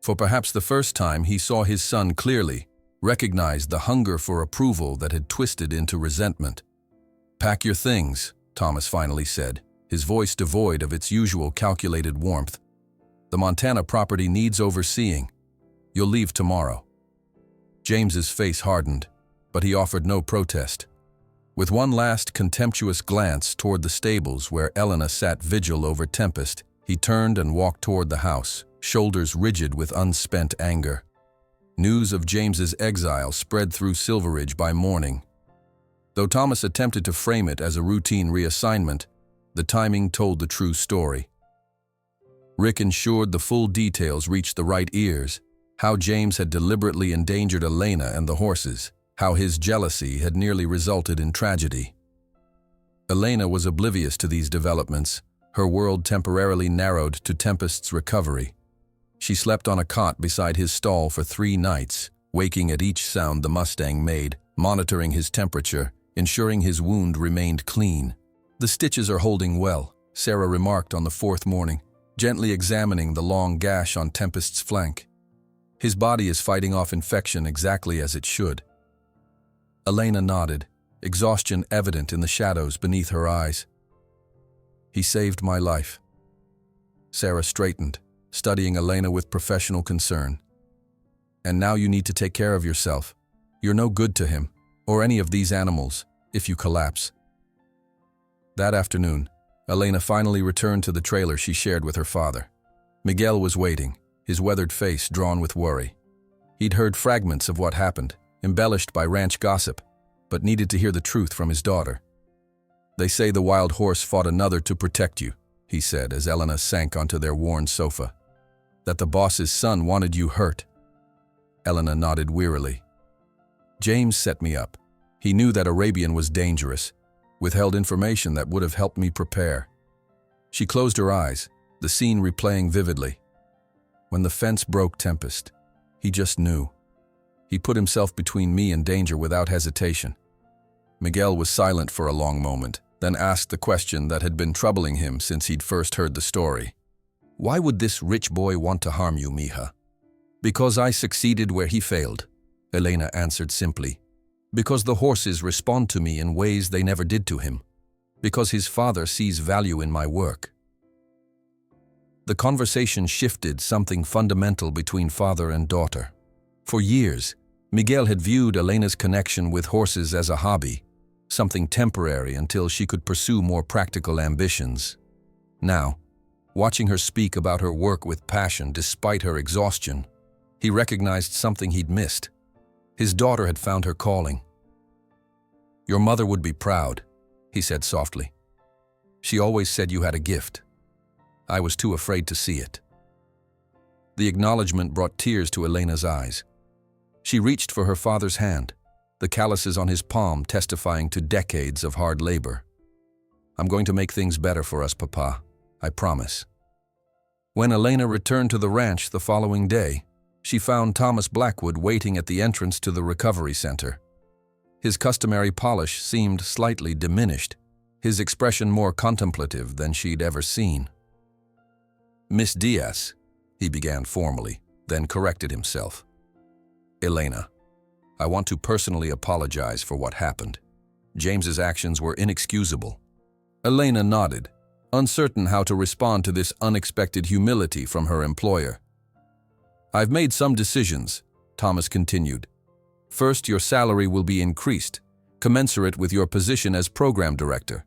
For perhaps the first time he saw his son clearly, recognized the hunger for approval that had twisted into resentment. "Pack your things," Thomas finally said, his voice devoid of its usual calculated warmth. "The Montana property needs overseeing. You'll leave tomorrow." James's face hardened, but he offered no protest. With one last contemptuous glance toward the stables where Elena sat vigil over Tempest, he turned and walked toward the house, shoulders rigid with unspent anger. News of James's exile spread through Silveridge by morning. Though Thomas attempted to frame it as a routine reassignment, the timing told the true story. Rick ensured the full details reached the right ears, how James had deliberately endangered Elena and the horses, how his jealousy had nearly resulted in tragedy. Elena was oblivious to these developments, her world temporarily narrowed to Tempest's recovery. She slept on a cot beside his stall for 3 nights, waking at each sound the Mustang made, monitoring his temperature, ensuring his wound remained clean. "The stitches are holding well," Sarah remarked on the 4th morning, gently examining the long gash on Tempest's flank. "His body is fighting off infection exactly as it should." Elena nodded, exhaustion evident in the shadows beneath her eyes. "He saved my life." Sarah straightened, studying Elena with professional concern. "And now you need to take care of yourself. You're no good to him, or any of these animals, if you collapse." That afternoon, Elena finally returned to the trailer she shared with her father. Miguel was waiting, his weathered face drawn with worry. He'd heard fragments of what happened, embellished by ranch gossip, but needed to hear the truth from his daughter. "They say the wild horse fought another to protect you," he said as Elena sank onto their worn sofa. "That the boss's son wanted you hurt." Elena nodded wearily. "James set me up. He knew that Arabian was dangerous, withheld information that would have helped me prepare." She closed her eyes, the scene replaying vividly. When the fence broke Tempest, he just knew. He put himself between me and danger without hesitation. Miguel was silent for a long moment, then asked the question that had been troubling him since he'd first heard the story. "Why would this rich boy want to harm you, mija?" "Because I succeeded where he failed," Elena answered simply. "Because the horses respond to me in ways they never did to him. Because his father sees value in my work." The conversation shifted something fundamental between father and daughter. For years, Miguel had viewed Elena's connection with horses as a hobby, something temporary until she could pursue more practical ambitions. Now, watching her speak about her work with passion despite her exhaustion, he recognized something he'd missed. His daughter had found her calling. "Your mother would be proud," he said softly. "She always said you had a gift. I was too afraid to see it." The acknowledgement brought tears to Elena's eyes. She reached for her father's hand, the calluses on his palm testifying to decades of hard labor. "I'm going to make things better for us, Papa. I promise." When Elena returned to the ranch the following day, she found Thomas Blackwood waiting at the entrance to the recovery center. His customary polish seemed slightly diminished, his expression more contemplative than she'd ever seen. "Miss Diaz," he began formally, then corrected himself. "Elena, I want to personally apologize for what happened. James's actions were inexcusable." Elena nodded, uncertain how to respond to this unexpected humility from her employer. "I've made some decisions," Thomas continued. "First, your salary will be increased, commensurate with your position as program director.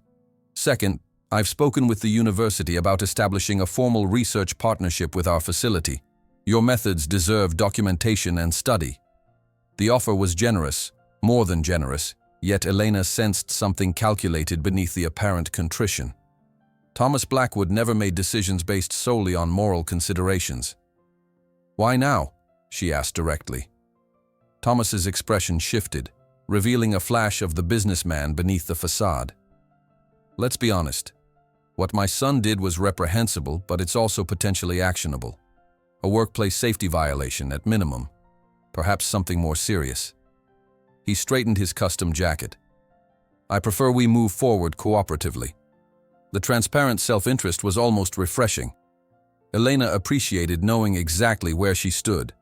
Second, I've spoken with the university about establishing a formal research partnership with our facility. Your methods deserve documentation and study." The offer was generous, more than generous, yet Elena sensed something calculated beneath the apparent contrition. Thomas Blackwood never made decisions based solely on moral considerations. "Why now?" she asked directly. Thomas's expression shifted, revealing a flash of the businessman beneath the facade. "Let's be honest. What my son did was reprehensible, but it's also potentially actionable. A workplace safety violation at minimum. Perhaps something more serious." He straightened his custom jacket. "I prefer we move forward cooperatively." The transparent self-interest was almost refreshing. Elena appreciated knowing exactly where she stood.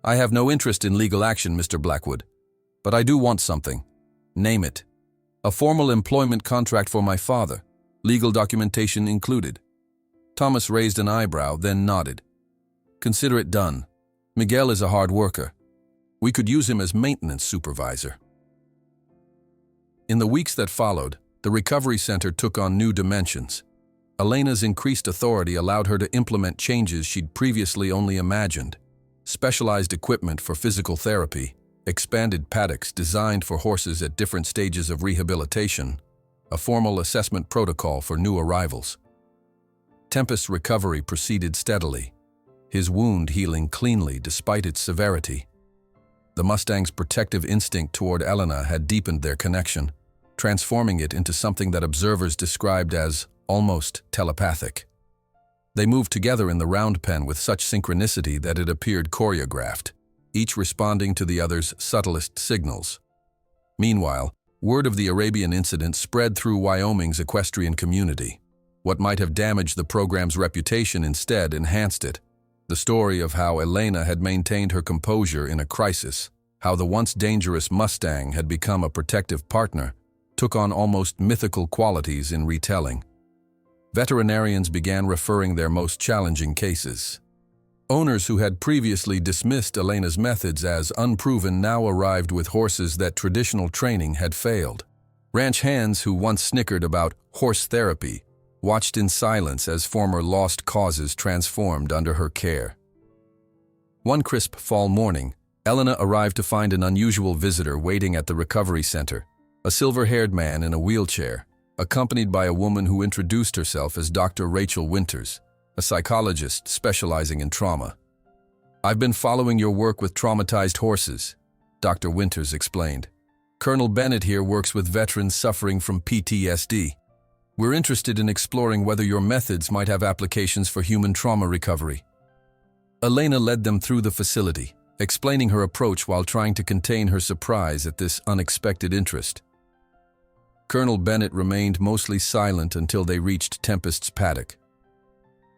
"I have no interest in legal action, Mr. Blackwood, but I do want something. Name it. A formal employment contract for my father, legal documentation included." Thomas raised an eyebrow, then nodded. "Consider it done. Miguel is a hard worker. We could use him as maintenance supervisor." In the weeks that followed, the recovery center took on new dimensions. Elena's increased authority allowed her to implement changes she'd previously only imagined. Specialized equipment for physical therapy, expanded paddocks designed for horses at different stages of rehabilitation, a formal assessment protocol for new arrivals. Tempest's recovery proceeded steadily, his wound healing cleanly despite its severity. The Mustang's protective instinct toward Elena had deepened their connection, transforming it into something that observers described as almost telepathic. They moved together in the round pen with such synchronicity that it appeared choreographed, each responding to the other's subtlest signals. Meanwhile, word of the Arabian incident spread through Wyoming's equestrian community. What might have damaged the program's reputation instead enhanced it. The story of how Elena had maintained her composure in a crisis, how the once dangerous Mustang had become a protective partner, took on almost mythical qualities in retelling. Veterinarians began referring their most challenging cases. Owners who had previously dismissed Elena's methods as unproven now arrived with horses that traditional training had failed. Ranch hands who once snickered about horse therapy watched in silence as former lost causes transformed under her care. One crisp fall morning, Elena arrived to find an unusual visitor waiting at the recovery center, a silver-haired man in a wheelchair, accompanied by a woman who introduced herself as Dr. Rachel Winters, a psychologist specializing in trauma. "I've been following your work with traumatized horses," Dr. Winters explained. "Colonel Bennett here works with veterans suffering from PTSD. We're interested in exploring whether your methods might have applications for human trauma recovery." Elena led them through the facility, explaining her approach while trying to contain her surprise at this unexpected interest. Colonel Bennett remained mostly silent until they reached Tempest's paddock.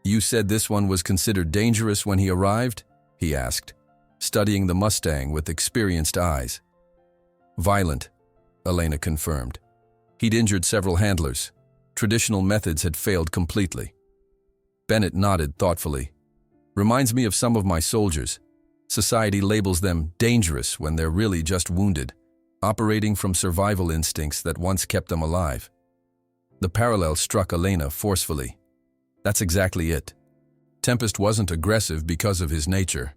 "You said this one was considered dangerous when he arrived?" he asked, studying the Mustang with experienced eyes. "Violent," Elena confirmed. "He'd injured several handlers. Traditional methods had failed completely." Bennett nodded thoughtfully. "Reminds me of some of my soldiers. Society labels them dangerous when they're really just wounded, operating from survival instincts that once kept them alive." The parallel struck Elena forcefully. That's exactly it. Tempest wasn't aggressive because of his nature.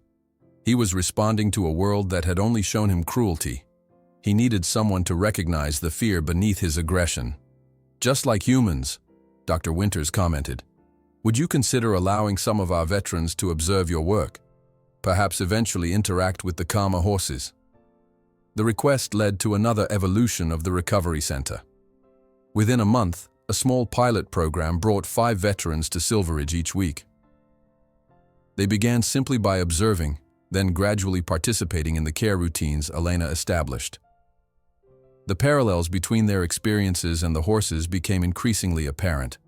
He was responding to a world that had only shown him cruelty. He needed someone to recognize the fear beneath his aggression. "Just like humans," Dr. Winters commented. "Would you consider allowing some of our veterans to observe your work? Perhaps eventually interact with the calmer horses?" The request led to another evolution of the recovery center. Within a month, a small pilot program brought 5 veterans to Silveridge each week. They began simply by observing, then gradually participating in the care routines Elena established. The parallels between their experiences and the horses became increasingly apparent.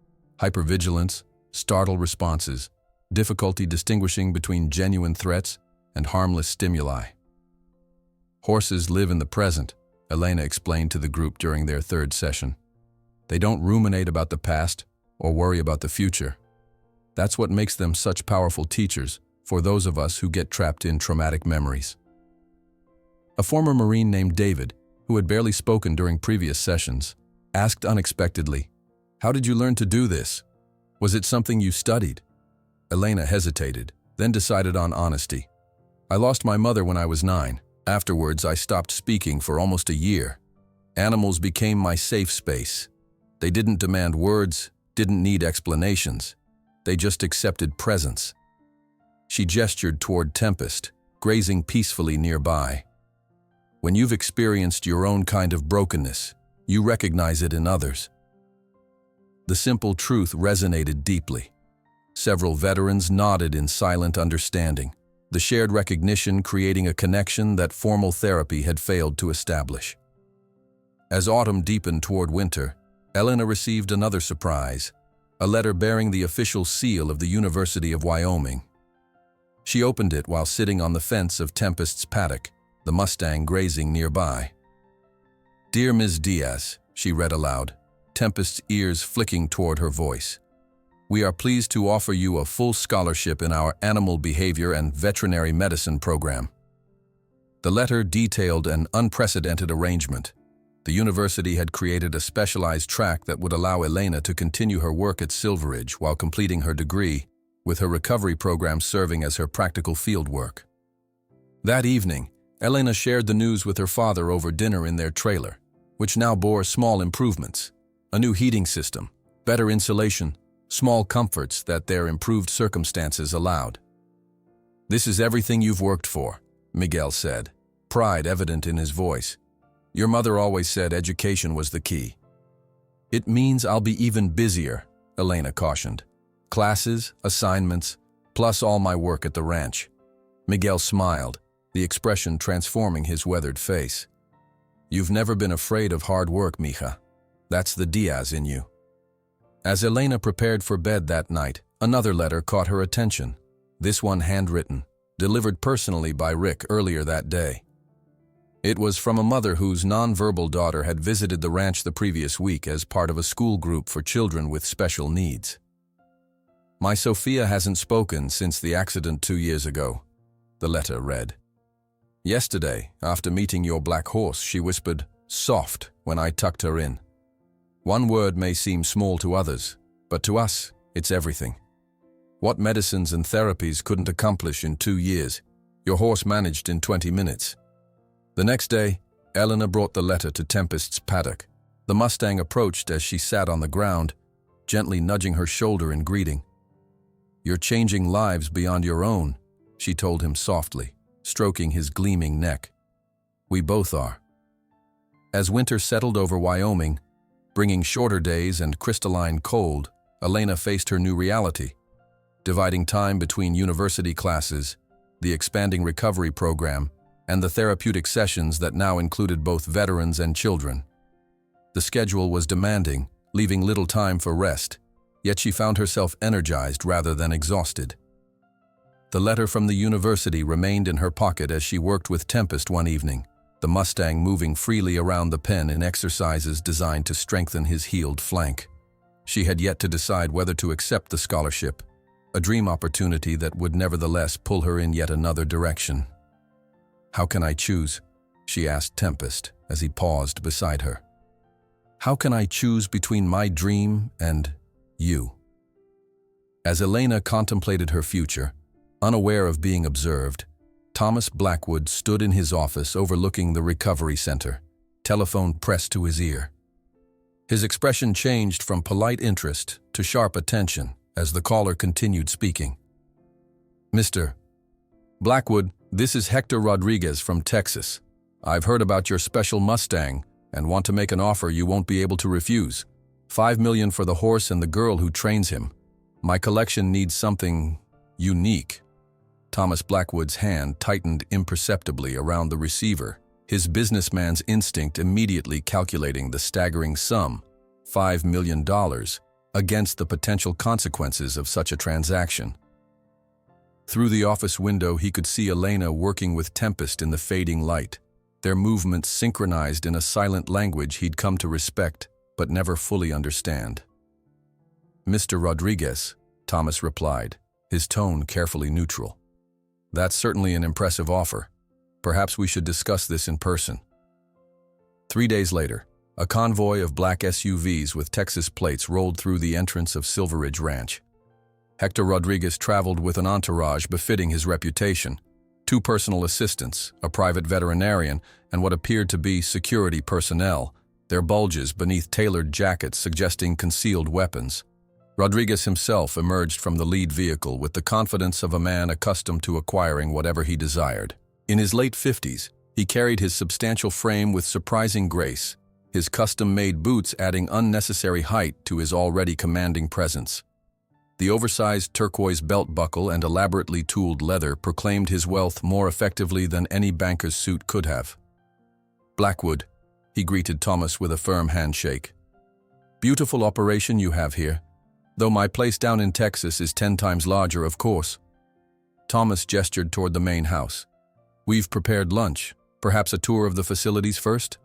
Hypervigilance, startled responses, difficulty distinguishing between genuine threats and harmless stimuli. Horses live in the present, Elena explained to the group during their third session. They don't ruminate about the past or worry about the future. That's what makes them such powerful teachers for those of us who get trapped in traumatic memories. A former Marine named David, who had barely spoken during previous sessions, asked unexpectedly, "How did you learn to do this? Was it something you studied?" Elena hesitated, then decided on honesty. "I lost my mother when I was 9. Afterwards, I stopped speaking for almost a year. Animals became my safe space. They didn't demand words, didn't need explanations. They just accepted presence." She gestured toward Tempest, grazing peacefully nearby. When you've experienced your own kind of brokenness, you recognize it in others. The simple truth resonated deeply. Several veterans nodded in silent understanding, the shared recognition creating a connection that formal therapy had failed to establish. As autumn deepened toward winter, Elena received another surprise, a letter bearing the official seal of the University of Wyoming. She opened it while sitting on the fence of Tempest's paddock, the Mustang grazing nearby. "Dear Ms. Diaz," she read aloud, Tempest's ears flicking toward her voice. "We are pleased to offer you a full scholarship in our Animal Behavior and Veterinary Medicine program." The letter detailed an unprecedented arrangement. The university had created a specialized track that would allow Elena to continue her work at Silveridge while completing her degree, with her recovery program serving as her practical field work. That evening, Elena shared the news with her father over dinner in their trailer, which now bore small improvements: a new heating system, better insulation, small comforts that their improved circumstances allowed. "This is everything you've worked for," Miguel said, pride evident in his voice. "Your mother always said education was the key." "It means I'll be even busier," Elena cautioned. "Classes, assignments, plus all my work at the ranch." Miguel smiled, the expression transforming his weathered face. "You've never been afraid of hard work, mija. That's the Diaz in you." As Elena prepared for bed that night, another letter caught her attention, this one handwritten, delivered personally by Rick earlier that day. It was from a mother whose nonverbal daughter had visited the ranch the previous week as part of a school group for children with special needs. "My Sophia hasn't spoken since the accident 2 years ago," the letter read. "Yesterday, after meeting your black horse, she whispered, 'soft,' when I tucked her in. One word may seem small to others, but to us, it's everything. What medicines and therapies couldn't accomplish in 2 years, your horse managed in 20 minutes. The next day, Elena brought the letter to Tempest's paddock. The Mustang approached as she sat on the ground, gently nudging her shoulder in greeting. "You're changing lives beyond your own," she told him softly, stroking his gleaming neck. "We both are." As winter settled over Wyoming, bringing shorter days and crystalline cold, Elena faced her new reality, dividing time between university classes, the expanding recovery program, and the therapeutic sessions that now included both veterans and children. The schedule was demanding, leaving little time for rest, yet she found herself energized rather than exhausted. The letter from the university remained in her pocket as she worked with Tempest one evening, the Mustang moving freely around the pen in exercises designed to strengthen his healed flank. She had yet to decide whether to accept the scholarship, a dream opportunity that would nevertheless pull her in yet another direction. "How can I choose?" she asked Tempest as he paused beside her. "How can I choose between my dream and you?" As Elena contemplated her future, unaware of being observed, Thomas Blackwood stood in his office overlooking the recovery center, telephone pressed to his ear. His expression changed from polite interest to sharp attention as the caller continued speaking. "Mr. Blackwood, this is Hector Rodriguez from Texas. I've heard about your special Mustang and want to make an offer you won't be able to refuse. $5 million for the horse and the girl who trains him. My collection needs something unique." Thomas Blackwood's hand tightened imperceptibly around the receiver, his businessman's instinct immediately calculating the staggering sum, $5 million, against the potential consequences of such a transaction. Through the office window, he could see Elena working with Tempest in the fading light, their movements synchronized in a silent language he'd come to respect but never fully understand. "Mr. Rodriguez," Thomas replied, his tone carefully neutral. "That's certainly an impressive offer. Perhaps we should discuss this in person." 3 days later, a convoy of black SUVs with Texas plates rolled through the entrance of Silver Ridge Ranch. Hector Rodriguez traveled with an entourage befitting his reputation: 2 personal assistants, a private veterinarian, and what appeared to be security personnel, their bulges beneath tailored jackets suggesting concealed weapons. Rodriguez himself emerged from the lead vehicle with the confidence of a man accustomed to acquiring whatever he desired. In his late 50s, he carried his substantial frame with surprising grace, his custom-made boots adding unnecessary height to his already commanding presence. The oversized turquoise belt buckle and elaborately tooled leather proclaimed his wealth more effectively than any banker's suit could have. "Blackwood," he greeted Thomas with a firm handshake. "Beautiful operation you have here, though my place down in Texas is 10 times larger, of course." Thomas gestured toward the main house. "We've prepared lunch. Perhaps a tour of the facilities first?"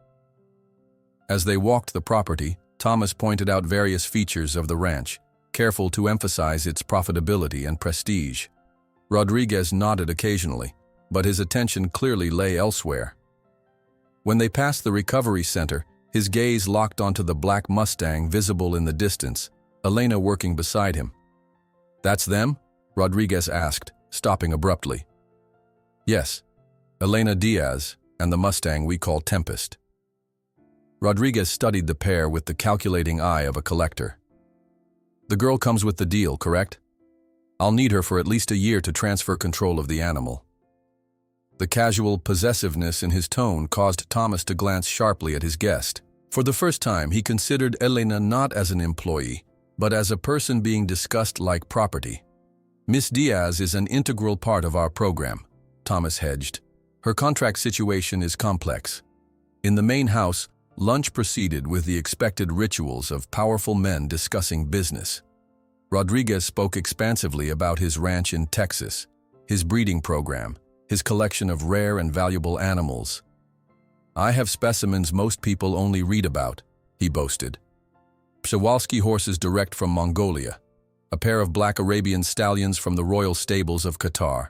As they walked the property, Thomas pointed out various features of the ranch, careful to emphasize its profitability and prestige. Rodriguez nodded occasionally, but his attention clearly lay elsewhere. When they passed the recovery center, his gaze locked onto the black Mustang visible in the distance, Elena working beside him. "That's them?" Rodriguez asked, stopping abruptly. "Yes, Elena Diaz and the Mustang we call Tempest." Rodriguez studied the pair with the calculating eye of a collector. "The girl comes with the deal, correct? I'll need her for at least a year to transfer control of the animal." The casual possessiveness in his tone caused Thomas to glance sharply at his guest. For the first time, he considered Elena not as an employee, but as a person being discussed like property. "Miss Diaz is an integral part of our program," Thomas hedged. "Her contract situation is complex." In the main house, lunch proceeded with the expected rituals of powerful men discussing business. Rodriguez spoke expansively about his ranch in Texas, his breeding program, his collection of rare and valuable animals. "I have specimens most people only read about," he boasted. "Przewalski horses direct from Mongolia, a pair of black Arabian stallions from the royal stables of Qatar.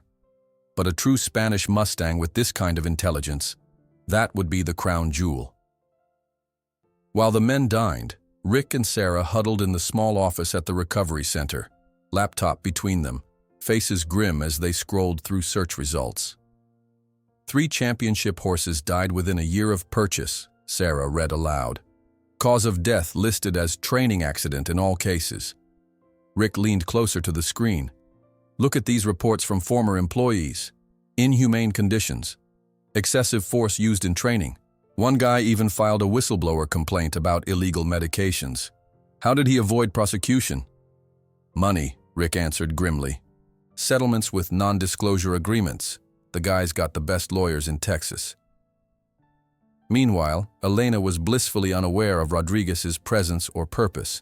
But a true Spanish Mustang with this kind of intelligence, that would be the crown jewel." While the men dined, Rick and Sarah huddled in the small office at the recovery center, laptop between them, faces grim as they scrolled through search results. 3 championship horses died within a year of purchase, Sarah read aloud. Cause of death listed as training accident in all cases. Rick leaned closer to the screen. "Look at these reports from former employees. Inhumane conditions. Excessive force used in training. One guy even filed a whistleblower complaint about illegal medications. How did he avoid prosecution?" "Money," Rick answered grimly. "Settlements with non-disclosure agreements. The guy's got the best lawyers in Texas." Meanwhile, Elena was blissfully unaware of Rodriguez's presence or purpose.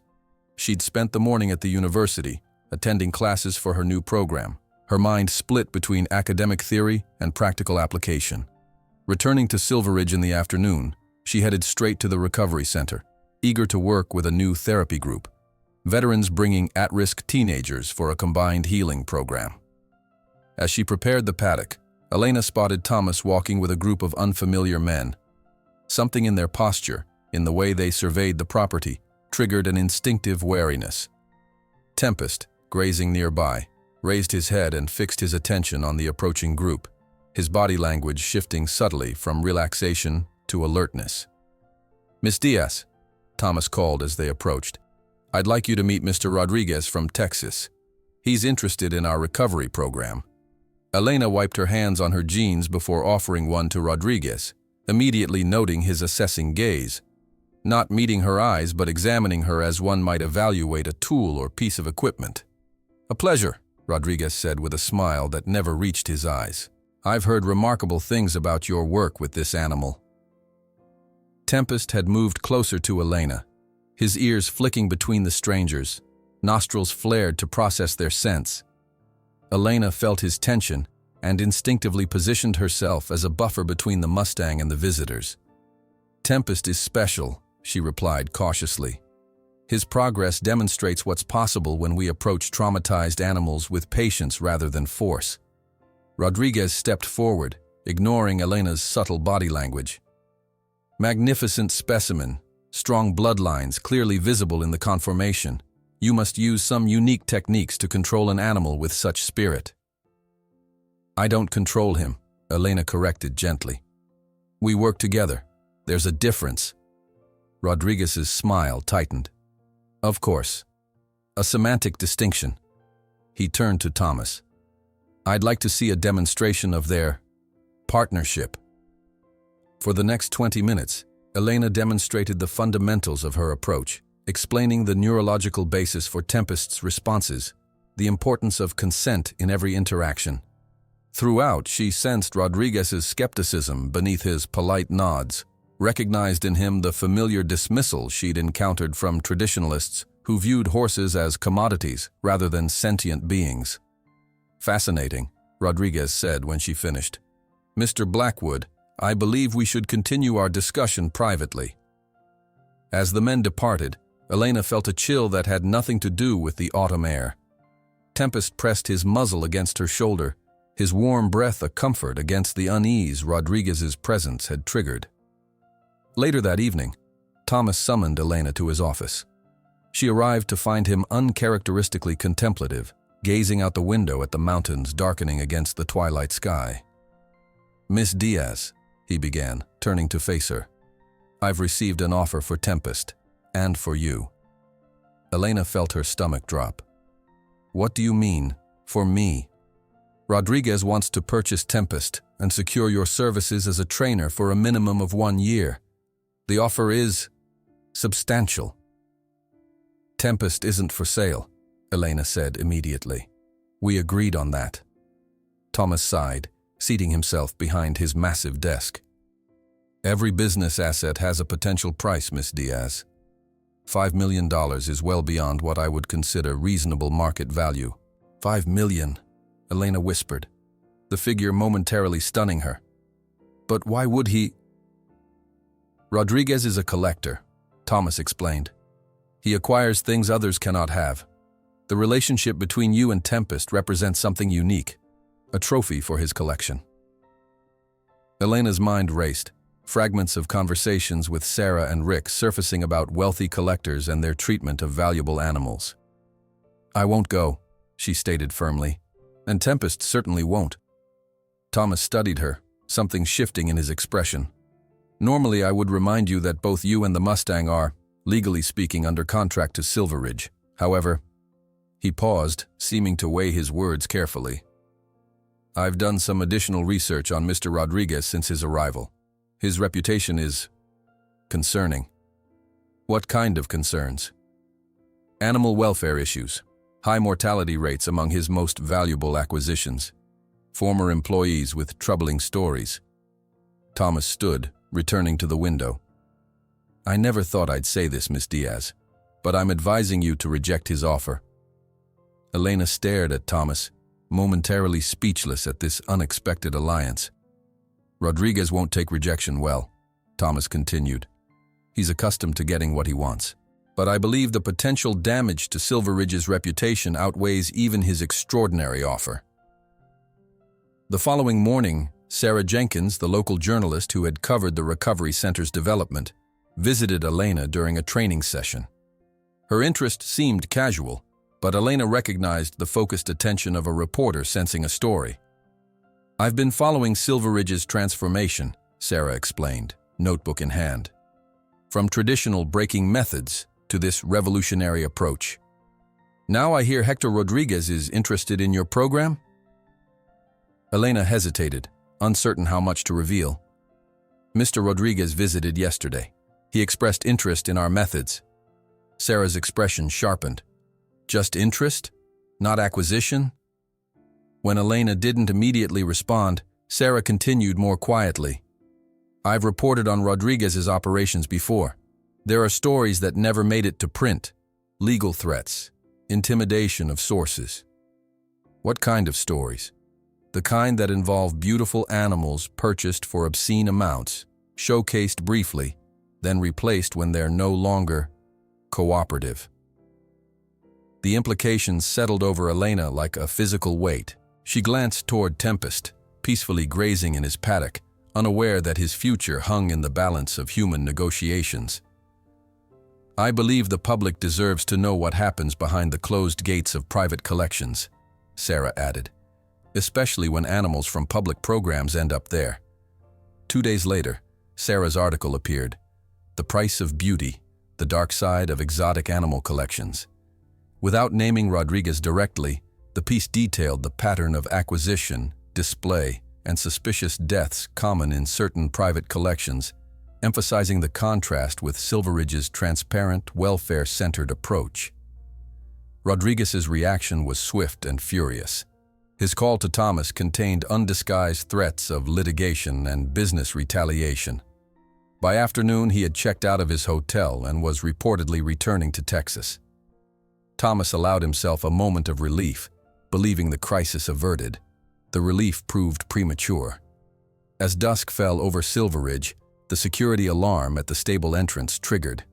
She'd spent the morning at the university, attending classes for her new program, her mind split between academic theory and practical application. Returning to Silver Ridge in the afternoon, she headed straight to the recovery center, eager to work with a new therapy group, veterans bringing at-risk teenagers for a combined healing program. As she prepared the paddock, Elena spotted Thomas walking with a group of unfamiliar men. Something in their posture, in the way they surveyed the property, triggered an instinctive wariness. Tempest, grazing nearby, raised his head and fixed his attention on the approaching group, his body language shifting subtly from relaxation to alertness. "Miss Diaz," Thomas called as they approached, "I'd like you to meet Mr. Rodriguez from Texas. He's interested in our recovery program." Elena wiped her hands on her jeans before offering one to Rodriguez, immediately noting his assessing gaze, not meeting her eyes but examining her as one might evaluate a tool or piece of equipment. "A pleasure," Rodriguez said with a smile that never reached his eyes. I've heard remarkable things about your work with this animal. Tempest had moved closer to Elena, his ears flicking between the strangers, nostrils flared to process their scents. Elena felt his tension and instinctively positioned herself as a buffer between the Mustang and the visitors. Tempest is special, she replied cautiously. His progress demonstrates what's possible when we approach traumatized animals with patience rather than force. Rodriguez stepped forward, ignoring Elena's subtle body language. Magnificent specimen, strong bloodlines clearly visible in the conformation. You must use some unique techniques to control an animal with such spirit. I don't control him, Elena corrected gently. We work together. There's a difference. Rodriguez's smile tightened. Of course. A semantic distinction. He turned to Thomas. I'd like to see a demonstration of their partnership. For the next 20 minutes, Elena demonstrated the fundamentals of her approach, explaining the neurological basis for Tempest's responses, the importance of consent in every interaction. Throughout, she sensed Rodriguez's skepticism beneath his polite nods, recognized in him the familiar dismissal she'd encountered from traditionalists who viewed horses as commodities rather than sentient beings. Fascinating, Rodriguez said when she finished. Mr. Blackwood, I believe we should continue our discussion privately. As the men departed, Elena felt a chill that had nothing to do with the autumn air. Tempest pressed his muzzle against her shoulder, his warm breath a comfort against the unease Rodriguez's presence had triggered. Later that evening, Thomas summoned Elena to his office. She arrived to find him uncharacteristically contemplative, gazing out the window at the mountains darkening against the twilight sky. Miss Diaz, he began, turning to face her. I've received an offer for Tempest, and for you. Elena felt her stomach drop. What do you mean, for me? Rodriguez wants to purchase Tempest and secure your services as a trainer for a minimum of 1 year. The offer is substantial. Tempest isn't for sale, Elena said immediately. We agreed on that. Thomas sighed, seating himself behind his massive desk. Every business asset has a potential price, Miss Diaz. $5 million is well beyond what I would consider reasonable market value. $5 million, Elena whispered, the figure momentarily stunning her. But why would he? Rodriguez is a collector, Thomas explained. He acquires things others cannot have. The relationship between you and Tempest represents something unique, a trophy for his collection. Elena's mind raced, fragments of conversations with Sarah and Rick surfacing about wealthy collectors and their treatment of valuable animals. I won't go, she stated firmly, and Tempest certainly won't. Thomas studied her, something shifting in his expression. Normally I would remind you that both you and the Mustang are, legally speaking, under contract to Silveridge. However, he paused, seeming to weigh his words carefully. I've done some additional research on Mr. Rodriguez since his arrival. His reputation is concerning. What kind of concerns? Animal welfare issues, high mortality rates among his most valuable acquisitions, former employees with troubling stories. Thomas stood, returning to the window. I never thought I'd say this, Miss Diaz, but I'm advising you to reject his offer. Elena stared at Thomas, momentarily speechless at this unexpected alliance. Rodriguez won't take rejection well, Thomas continued. He's accustomed to getting what he wants. But I believe the potential damage to Silveridge's reputation outweighs even his extraordinary offer. The following morning, Sarah Jenkins, the local journalist who had covered the Recovery Center's development, visited Elena during a training session. Her interest seemed casual, but Elena recognized the focused attention of a reporter sensing a story. I've been following Silveridge's transformation, Sarah explained, notebook in hand. From traditional breaking methods to this revolutionary approach. Now I hear Hector Rodriguez is interested in your program? Elena hesitated, uncertain how much to reveal. Mr. Rodriguez visited yesterday. He expressed interest in our methods. Sarah's expression sharpened. Just interest? Not acquisition? When Elena didn't immediately respond, Sarah continued more quietly. I've reported on Rodriguez's operations before. There are stories that never made it to print. Legal threats, intimidation of sources. What kind of stories? The kind that involve beautiful animals purchased for obscene amounts, showcased briefly, then replaced when they're no longer cooperative. The implications settled over Elena like a physical weight. She glanced toward Tempest, peacefully grazing in his paddock, unaware that his future hung in the balance of human negotiations. I believe the public deserves to know what happens behind the closed gates of private collections, Sarah added, especially when animals from public programs end up there. 2 days later, Sarah's article appeared, The Price of Beauty, the Dark Side of Exotic Animal Collections. Without naming Rodriguez directly, the piece detailed the pattern of acquisition, display, and suspicious deaths common in certain private collections, emphasizing the contrast with Silveridge's transparent, welfare-centered approach. Rodriguez's reaction was swift and furious. His call to Thomas contained undisguised threats of litigation and business retaliation. By afternoon, he had checked out of his hotel and was reportedly returning to Texas. Thomas allowed himself a moment of relief, believing the crisis averted. The relief proved premature. As dusk fell over Silveridge, the security alarm at the stable entrance triggered.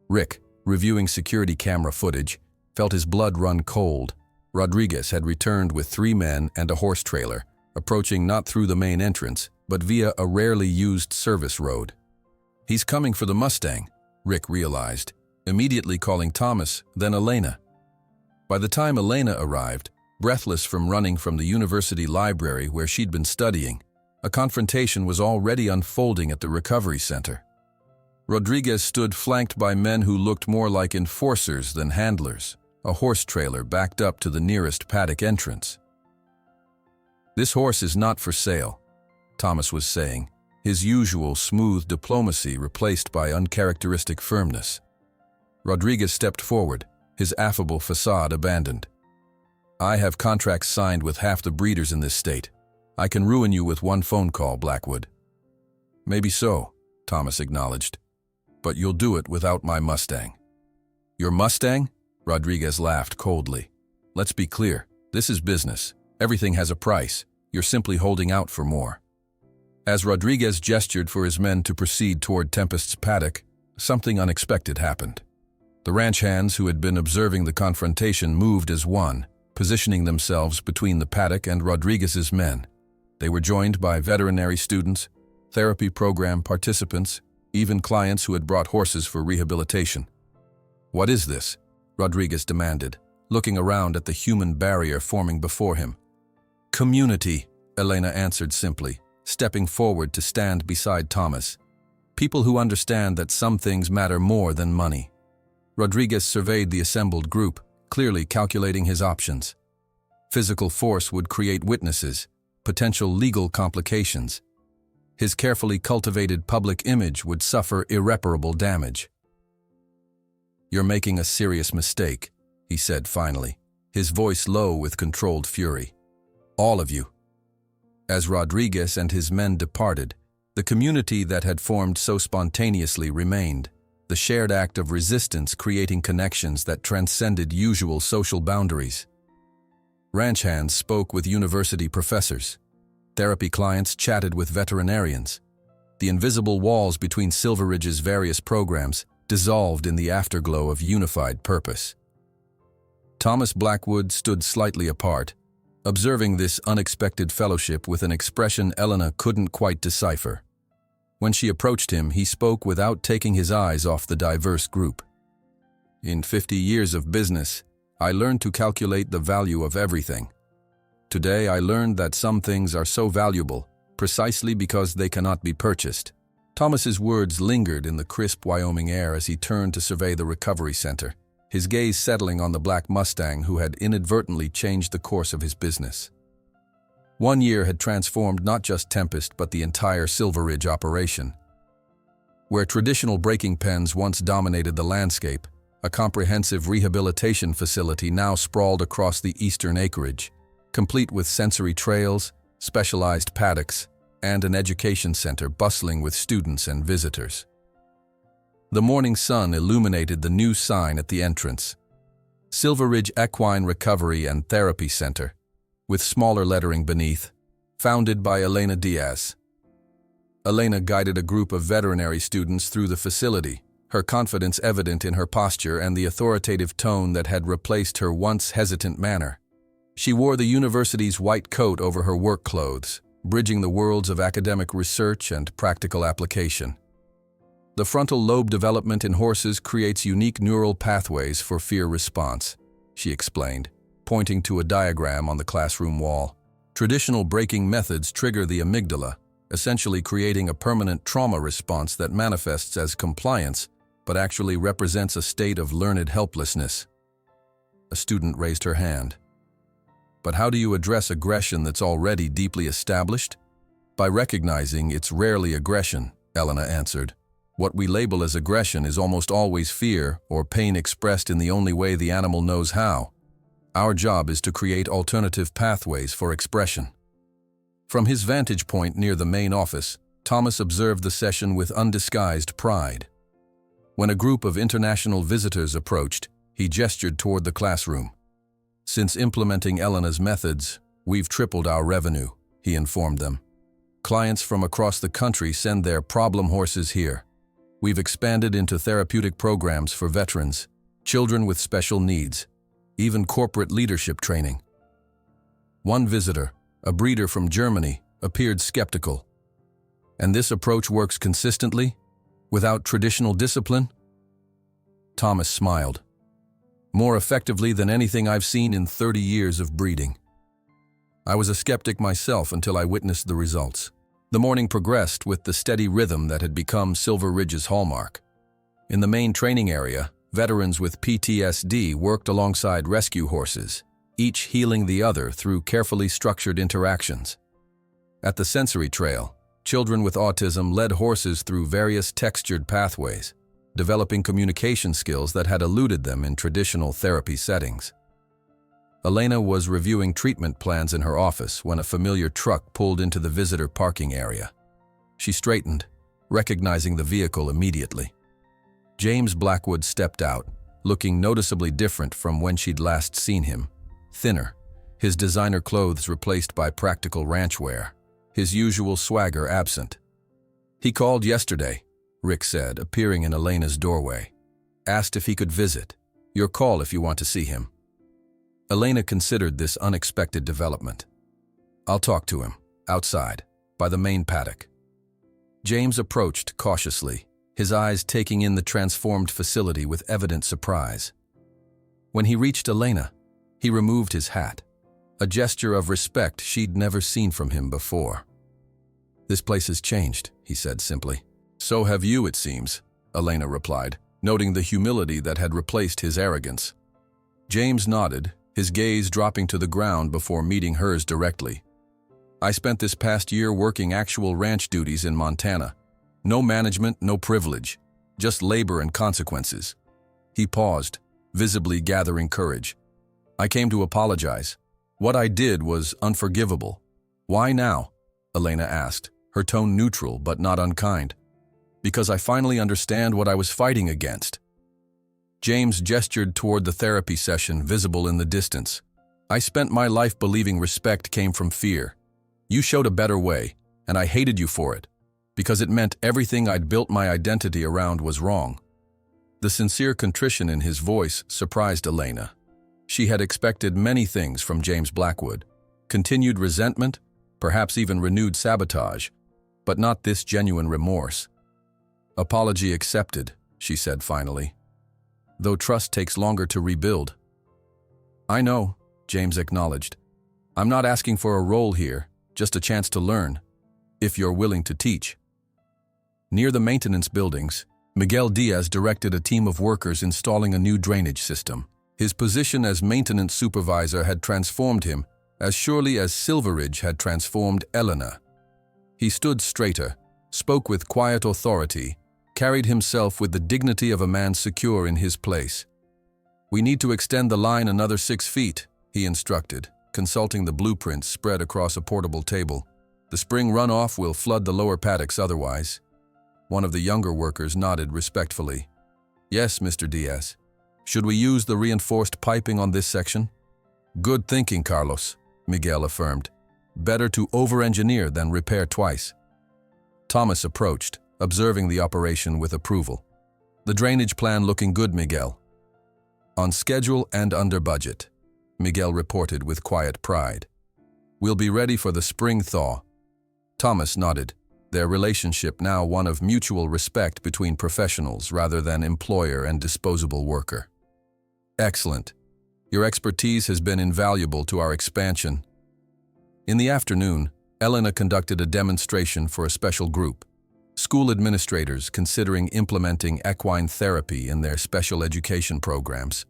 Rick, reviewing security camera footage, felt his blood run cold. Rodriguez had returned with 3 men and a horse trailer, approaching not through the main entrance, but via a rarely used service road. He's coming for the Mustang, Rick realized, immediately calling Thomas, then Elena. By the time Elena arrived, breathless from running from the university library where she'd been studying, a confrontation was already unfolding at the recovery center. Rodriguez stood flanked by men who looked more like enforcers than handlers. A horse trailer backed up to the nearest paddock entrance. This horse is not for sale, Thomas was saying, his usual smooth diplomacy replaced by uncharacteristic firmness. Rodriguez stepped forward, his affable facade abandoned. I have contracts signed with half the breeders in this state. I can ruin you with one phone call, Blackwood. Maybe so, Thomas acknowledged, but you'll do it without my Mustang. Your Mustang? Rodriguez laughed coldly. Let's be clear, this is business. Everything has a price. You're simply holding out for more. As Rodriguez gestured for his men to proceed toward Tempest's paddock, something unexpected happened. The ranch hands who had been observing the confrontation moved as one, positioning themselves between the paddock and Rodriguez's men. They were joined by veterinary students, therapy program participants, even clients who had brought horses for rehabilitation. What is this? Rodriguez demanded, looking around at the human barrier forming before him. Community, Elena answered simply, stepping forward to stand beside Thomas. People who understand that some things matter more than money. Rodriguez surveyed the assembled group, clearly calculating his options. Physical force would create witnesses, potential legal complications. His carefully cultivated public image would suffer irreparable damage. You're making a serious mistake, he said finally, his voice low with controlled fury. All of you. As Rodriguez and his men departed, the community that had formed so spontaneously remained, the shared act of resistance creating connections that transcended usual social boundaries. Ranch hands spoke with university professors. Therapy clients chatted with veterinarians. The invisible walls between Silveridge's various programs dissolved in the afterglow of unified purpose. Thomas Blackwood stood slightly apart, observing this unexpected fellowship with an expression Elena couldn't quite decipher. When she approached him, he spoke without taking his eyes off the diverse group. In 50 years of business, I learned to calculate the value of everything. Today I learned that some things are so valuable precisely because they cannot be purchased. Thomas's words lingered in the crisp Wyoming air as he turned to survey the recovery center, his gaze settling on the black Mustang who had inadvertently changed the course of his business. 1 year had transformed not just Tempest but the entire Silveridge operation. Where traditional breaking pens once dominated the landscape, a comprehensive rehabilitation facility now sprawled across the eastern acreage, complete with sensory trails, specialized paddocks, and an education center bustling with students and visitors. The morning sun illuminated the new sign at the entrance, Silver Ridge Equine Recovery and Therapy Center, with smaller lettering beneath, founded by Elena Diaz. Elena guided a group of veterinary students through the facility, her confidence evident in her posture and the authoritative tone that had replaced her once hesitant manner. She wore the university's white coat over her work clothes, bridging the worlds of academic research and practical application. The frontal lobe development in horses creates unique neural pathways for fear response, she explained, pointing to a diagram on the classroom wall. Traditional braking methods trigger the amygdala, essentially creating a permanent trauma response that manifests as compliance, but actually represents a state of learned helplessness. A student raised her hand. But how do you address aggression that's already deeply established? By recognizing it's rarely aggression, Elena answered. What we label as aggression is almost always fear or pain expressed in the only way the animal knows how. Our job is to create alternative pathways for expression. From his vantage point near the main office, Thomas observed the session with undisguised pride. When a group of international visitors approached, he gestured toward the classroom. Since implementing Elena's methods, we've tripled our revenue, he informed them. Clients from across the country send their problem horses here. We've expanded into therapeutic programs for veterans, children with special needs, even corporate leadership training. One visitor, a breeder from Germany, appeared skeptical. And this approach works consistently, without traditional discipline? Thomas smiled. More effectively than anything I've seen in 30 years of breeding. I was a skeptic myself until I witnessed the results. The morning progressed with the steady rhythm that had become Silver Ridge's hallmark. In the main training area, veterans with PTSD worked alongside rescue horses, each healing the other through carefully structured interactions. At the sensory trail, children with autism led horses through various textured pathways, developing communication skills that had eluded them in traditional therapy settings. Elena was reviewing treatment plans in her office when a familiar truck pulled into the visitor parking area. She straightened, recognizing the vehicle immediately. James Blackwood stepped out, looking noticeably different from when she'd last seen him. Thinner, his designer clothes replaced by practical ranch wear, his usual swagger absent. He called yesterday, Rick said, appearing in Elena's doorway. Asked if he could visit. Your call if you want to see him. Elena considered this unexpected development. I'll talk to him, outside, by the main paddock. James approached cautiously, his eyes taking in the transformed facility with evident surprise. When he reached Elena, he removed his hat, a gesture of respect she'd never seen from him before. This place has changed, he said simply. So have you, it seems, Elena replied, noting the humility that had replaced his arrogance. James nodded, his gaze dropping to the ground before meeting hers directly. I spent this past year working actual ranch duties in Montana. No management, no privilege, just labor and consequences. He paused, visibly gathering courage. I came to apologize. What I did was unforgivable. Why now? Elena asked, her tone neutral but not unkind. Because I finally understand what I was fighting against. James gestured toward the therapy session visible in the distance. I spent my life believing respect came from fear. You showed a better way, and I hated you for it, because it meant everything I'd built my identity around was wrong. The sincere contrition in his voice surprised Elena. She had expected many things from James Blackwood. Continued resentment, perhaps even renewed sabotage, but not this genuine remorse. Apology accepted, she said finally. Though trust takes longer to rebuild. I know, James acknowledged. I'm not asking for a role here, just a chance to learn, if you're willing to teach. Near the maintenance buildings, Miguel Diaz directed a team of workers installing a new drainage system. His position as maintenance supervisor had transformed him, as surely as Silver Ridge had transformed Elena. He stood straighter, spoke with quiet authority, carried himself with the dignity of a man secure in his place. We need to extend the line another 6 feet, he instructed, consulting the blueprints spread across a portable table. "The spring runoff will flood the lower paddocks otherwise." One of the younger workers nodded respectfully. "Yes, Mr. Diaz. Should we use the reinforced piping on this section?" "Good thinking, Carlos," Miguel affirmed. "Better to over-engineer than repair twice." Thomas approached, observing the operation with approval. "The drainage plan looking good, Miguel." "On schedule and under budget," Miguel reported with quiet pride. "We'll be ready for the spring thaw." Thomas nodded, their relationship now one of mutual respect between professionals rather than employer and disposable worker. "Excellent. Your expertise has been invaluable to our expansion." In the afternoon, Elena conducted a demonstration for a special group, school administrators considering implementing equine therapy in their special education programs.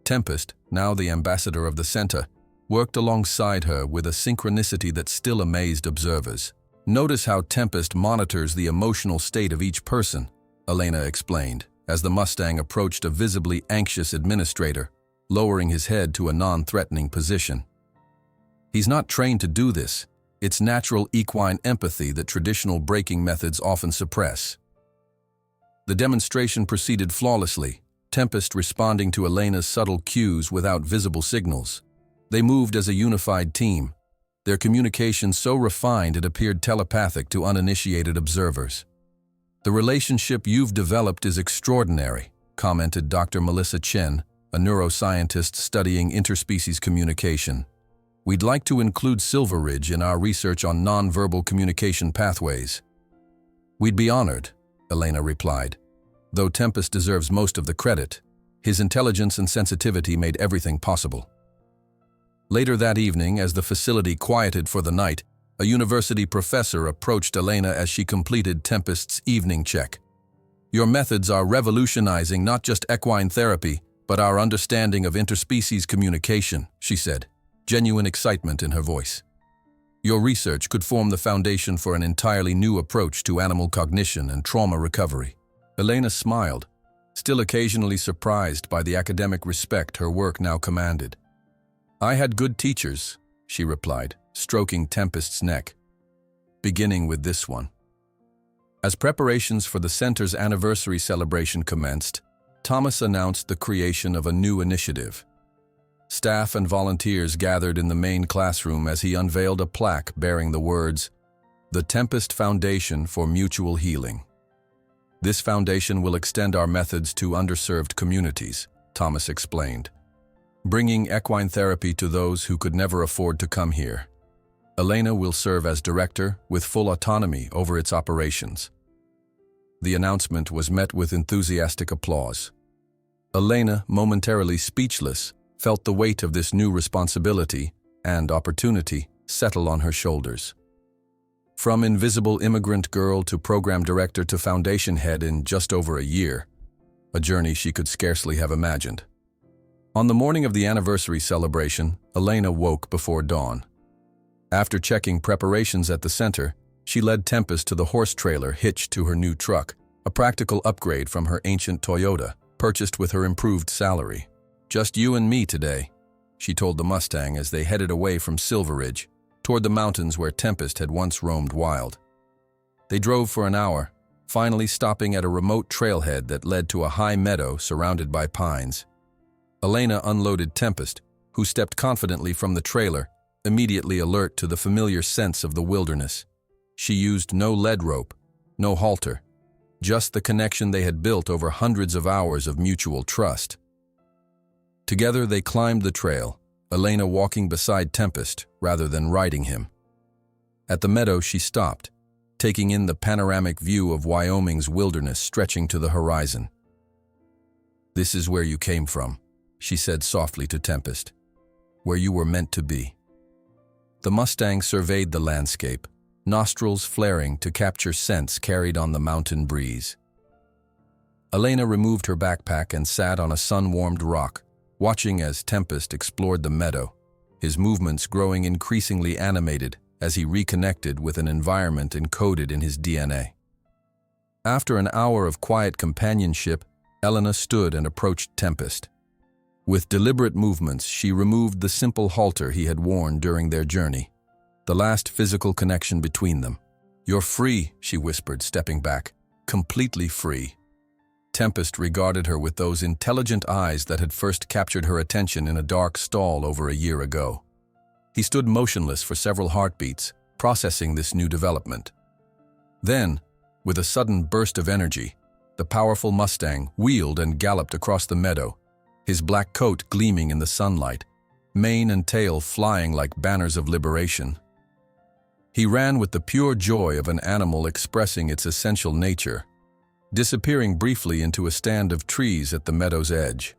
Tempest, now the ambassador of the center, worked alongside her with a synchronicity that still amazed observers. "Notice how Tempest monitors the emotional state of each person," Elena explained, as the Mustang approached a visibly anxious administrator, lowering his head to a non-threatening position. "He's not trained to do this. It's natural equine empathy that traditional braking methods often suppress." The demonstration proceeded flawlessly, Tempest responding to Elena's subtle cues without visible signals. They moved as a unified team, their communication so refined it appeared telepathic to uninitiated observers. "The relationship you've developed is extraordinary," commented Dr. Melissa Chen, a neuroscientist studying interspecies communication. "We'd like to include Silver Ridge in our research on nonverbal communication pathways." "We'd be honored," Elena replied. Though Tempest deserves most of the credit, his intelligence and sensitivity made everything possible. Later that evening, as the facility quieted for the night, a university professor approached Elena as she completed Tempest's evening check. "Your methods are revolutionizing not just equine therapy, but our understanding of interspecies communication," she said, genuine excitement in her voice. "Your research could form the foundation for an entirely new approach to animal cognition and trauma recovery." Elena smiled, still occasionally surprised by the academic respect her work now commanded. "I had good teachers," she replied, stroking Tempest's neck. "Beginning with this one." As preparations for the center's anniversary celebration commenced, Thomas announced the creation of a new initiative. Staff and volunteers gathered in the main classroom as he unveiled a plaque bearing the words, "The Tempest Foundation for Mutual Healing." "This foundation will extend our methods to underserved communities," Thomas explained, "bringing equine therapy to those who could never afford to come here. Elena will serve as director with full autonomy over its operations." The announcement was met with enthusiastic applause. Elena, momentarily speechless, felt the weight of this new responsibility and opportunity settle on her shoulders. From invisible immigrant girl to program director to foundation head in just over a year, a journey she could scarcely have imagined. On the morning of the anniversary celebration, Elena woke before dawn. After checking preparations at the center, she led Tempest to the horse trailer hitched to her new truck, a practical upgrade from her ancient Toyota, purchased with her improved salary. "Just you and me today," she told the Mustang as they headed away from Silver Ridge, toward the mountains where Tempest had once roamed wild. They drove for an hour, finally stopping at a remote trailhead that led to a high meadow surrounded by pines. Elena unloaded Tempest, who stepped confidently from the trailer, immediately alert to the familiar sense of the wilderness. She used no lead rope, no halter, just the connection they had built over hundreds of hours of mutual trust. Together they climbed the trail, Elena walking beside Tempest rather than riding him. At the meadow she stopped, taking in the panoramic view of Wyoming's wilderness stretching to the horizon. "This is where you came from," she said softly to Tempest, "where you were meant to be." The Mustang surveyed the landscape, nostrils flaring to capture scents carried on the mountain breeze. Elena removed her backpack and sat on a sun-warmed rock, watching as Tempest explored the meadow, his movements growing increasingly animated as he reconnected with an environment encoded in his DNA. After an hour of quiet companionship, Elena stood and approached Tempest. With deliberate movements, she removed the simple halter he had worn during their journey, the last physical connection between them. "You're free," she whispered, stepping back. "Completely free." Tempest regarded her with those intelligent eyes that had first captured her attention in a dark stall over a year ago. He stood motionless for several heartbeats, processing this new development. Then, with a sudden burst of energy, the powerful Mustang wheeled and galloped across the meadow, his black coat gleaming in the sunlight, mane and tail flying like banners of liberation. He ran with the pure joy of an animal expressing its essential nature, disappearing briefly into a stand of trees at the meadow's edge.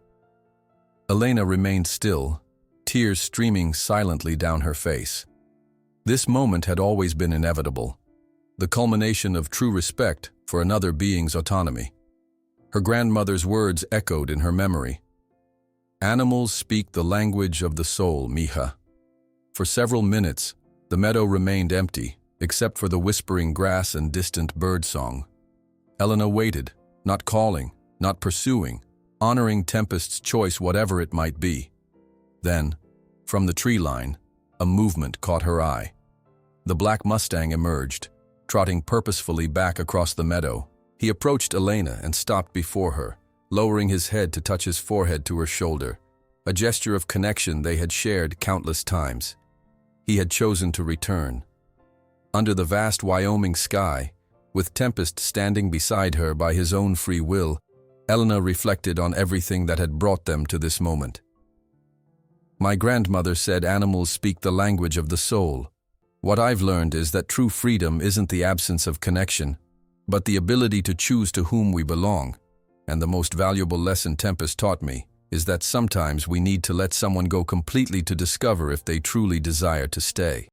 Elena remained still, tears streaming silently down her face. This moment had always been inevitable, the culmination of true respect for another being's autonomy. Her grandmother's words echoed in her memory. "Animals speak the language of the soul, mija." For several minutes, the meadow remained empty, except for the whispering grass and distant birdsong. Elena waited, not calling, not pursuing, honoring Tempest's choice whatever it might be. Then, from the tree line, a movement caught her eye. The black Mustang emerged, trotting purposefully back across the meadow. He approached Elena and stopped before her, lowering his head to touch his forehead to her shoulder, a gesture of connection they had shared countless times. He had chosen to return. Under the vast Wyoming sky, with Tempest standing beside her by his own free will, Elena reflected on everything that had brought them to this moment. "My grandmother said animals speak the language of the soul. What I've learned is that true freedom isn't the absence of connection, but the ability to choose to whom we belong. And the most valuable lesson Tempest taught me is that sometimes we need to let someone go completely to discover if they truly desire to stay."